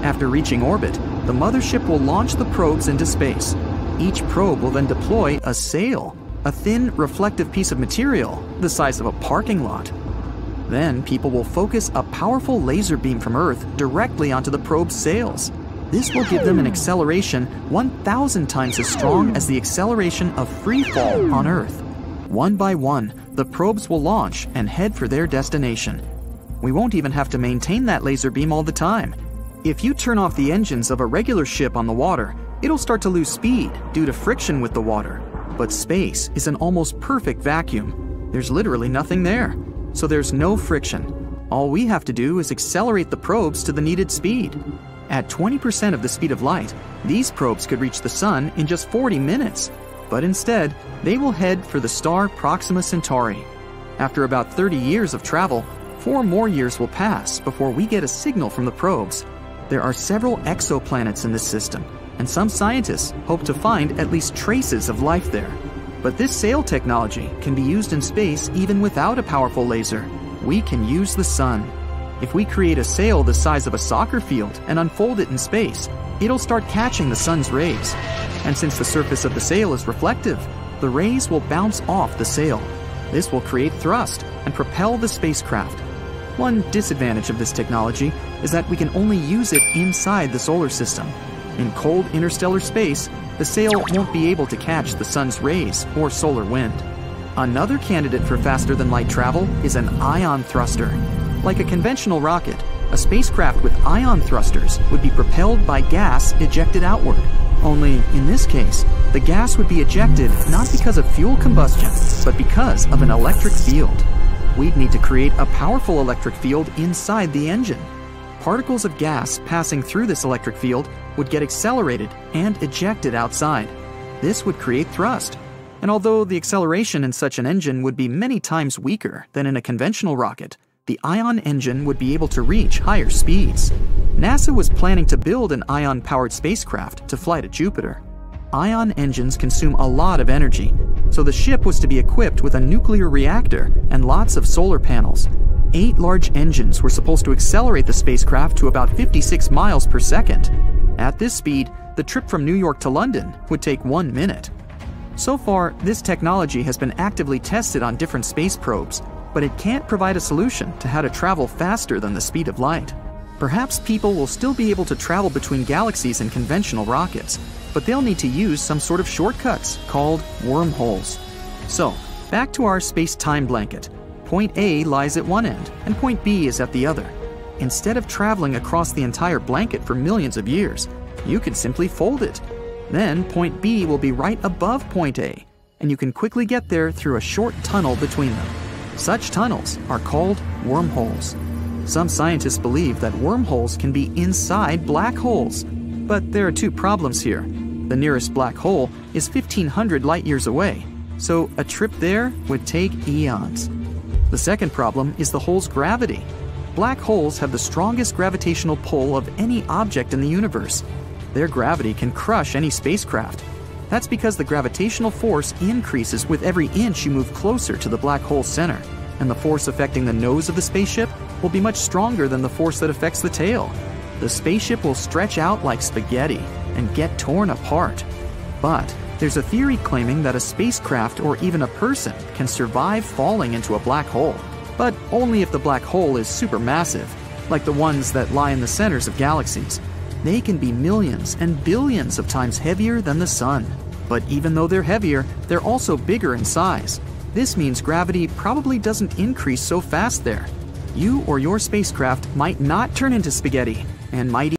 After reaching orbit, the mothership will launch the probes into space. Each probe will then deploy a sail, a thin, reflective piece of material the size of a parking lot. Then people will focus a powerful laser beam from Earth directly onto the probe's sails. This will give them an acceleration 1,000 times as strong as the acceleration of free fall on Earth. One by one, the probes will launch and head for their destination. We won't even have to maintain that laser beam all the time. If you turn off the engines of a regular ship on the water, it'll start to lose speed due to friction with the water. But space is an almost perfect vacuum. There's literally nothing there. So there's no friction. All we have to do is accelerate the probes to the needed speed. At 20% of the speed of light, these probes could reach the Sun in just 40 minutes. But instead, they will head for the star Proxima Centauri. After about 30 years of travel, 4 more years will pass before we get a signal from the probes. There are several exoplanets in this system, and some scientists hope to find at least traces of life there. But this sail technology can be used in space even without a powerful laser. We can use the Sun. If we create a sail the size of a soccer field and unfold it in space, it'll start catching the Sun's rays. And since the surface of the sail is reflective, the rays will bounce off the sail. This will create thrust and propel the spacecraft. One disadvantage of this technology is that we can only use it inside the solar system. In cold interstellar space, the sail won't be able to catch the Sun's rays or solar wind. Another candidate for faster-than-light travel is an ion thruster. Like a conventional rocket, a spacecraft with ion thrusters would be propelled by gas ejected outward. Only, in this case, the gas would be ejected not because of fuel combustion, but because of an electric field. We'd need to create a powerful electric field inside the engine. particles of gas passing through this electric field would get accelerated and ejected outside. This would create thrust. And although the acceleration in such an engine would be many times weaker than in a conventional rocket, the ion engine would be able to reach higher speeds. NASA was planning to build an ion-powered spacecraft to fly to Jupiter. Ion engines consume a lot of energy, so the ship was to be equipped with a nuclear reactor and lots of solar panels. 8 large engines were supposed to accelerate the spacecraft to about 56 miles per second. At this speed, the trip from New York to London would take 1 minute. So far, this technology has been actively tested on different space probes, but it can't provide a solution to how to travel faster than the speed of light. Perhaps people will still be able to travel between galaxies in conventional rockets, but they'll need to use some sort of shortcuts called wormholes. So, back to our space-time blanket. Point A lies at one end, and point B is at the other. Instead of traveling across the entire blanket for millions of years, you can simply fold it. Then point B will be right above point A, and you can quickly get there through a short tunnel between them. Such tunnels are called wormholes. Some scientists believe that wormholes can be inside black holes. But there are 2 problems here. The nearest black hole is 1,500 light-years away, so a trip there would take eons. The second problem is the hole's gravity. Black holes have the strongest gravitational pull of any object in the universe. Their gravity can crush any spacecraft. That's because the gravitational force increases with every inch you move closer to the black hole's center, and the force affecting the nose of the spaceship will be much stronger than the force that affects the tail. The spaceship will stretch out like spaghetti and get torn apart. But there's a theory claiming that a spacecraft or even a person can survive falling into a black hole, but only if the black hole is supermassive, like the ones that lie in the centers of galaxies. They can be millions and billions of times heavier than the sun. But even though they're heavier, they're also bigger in size. This means gravity probably doesn't increase so fast there. You or your spacecraft might not turn into spaghetti and might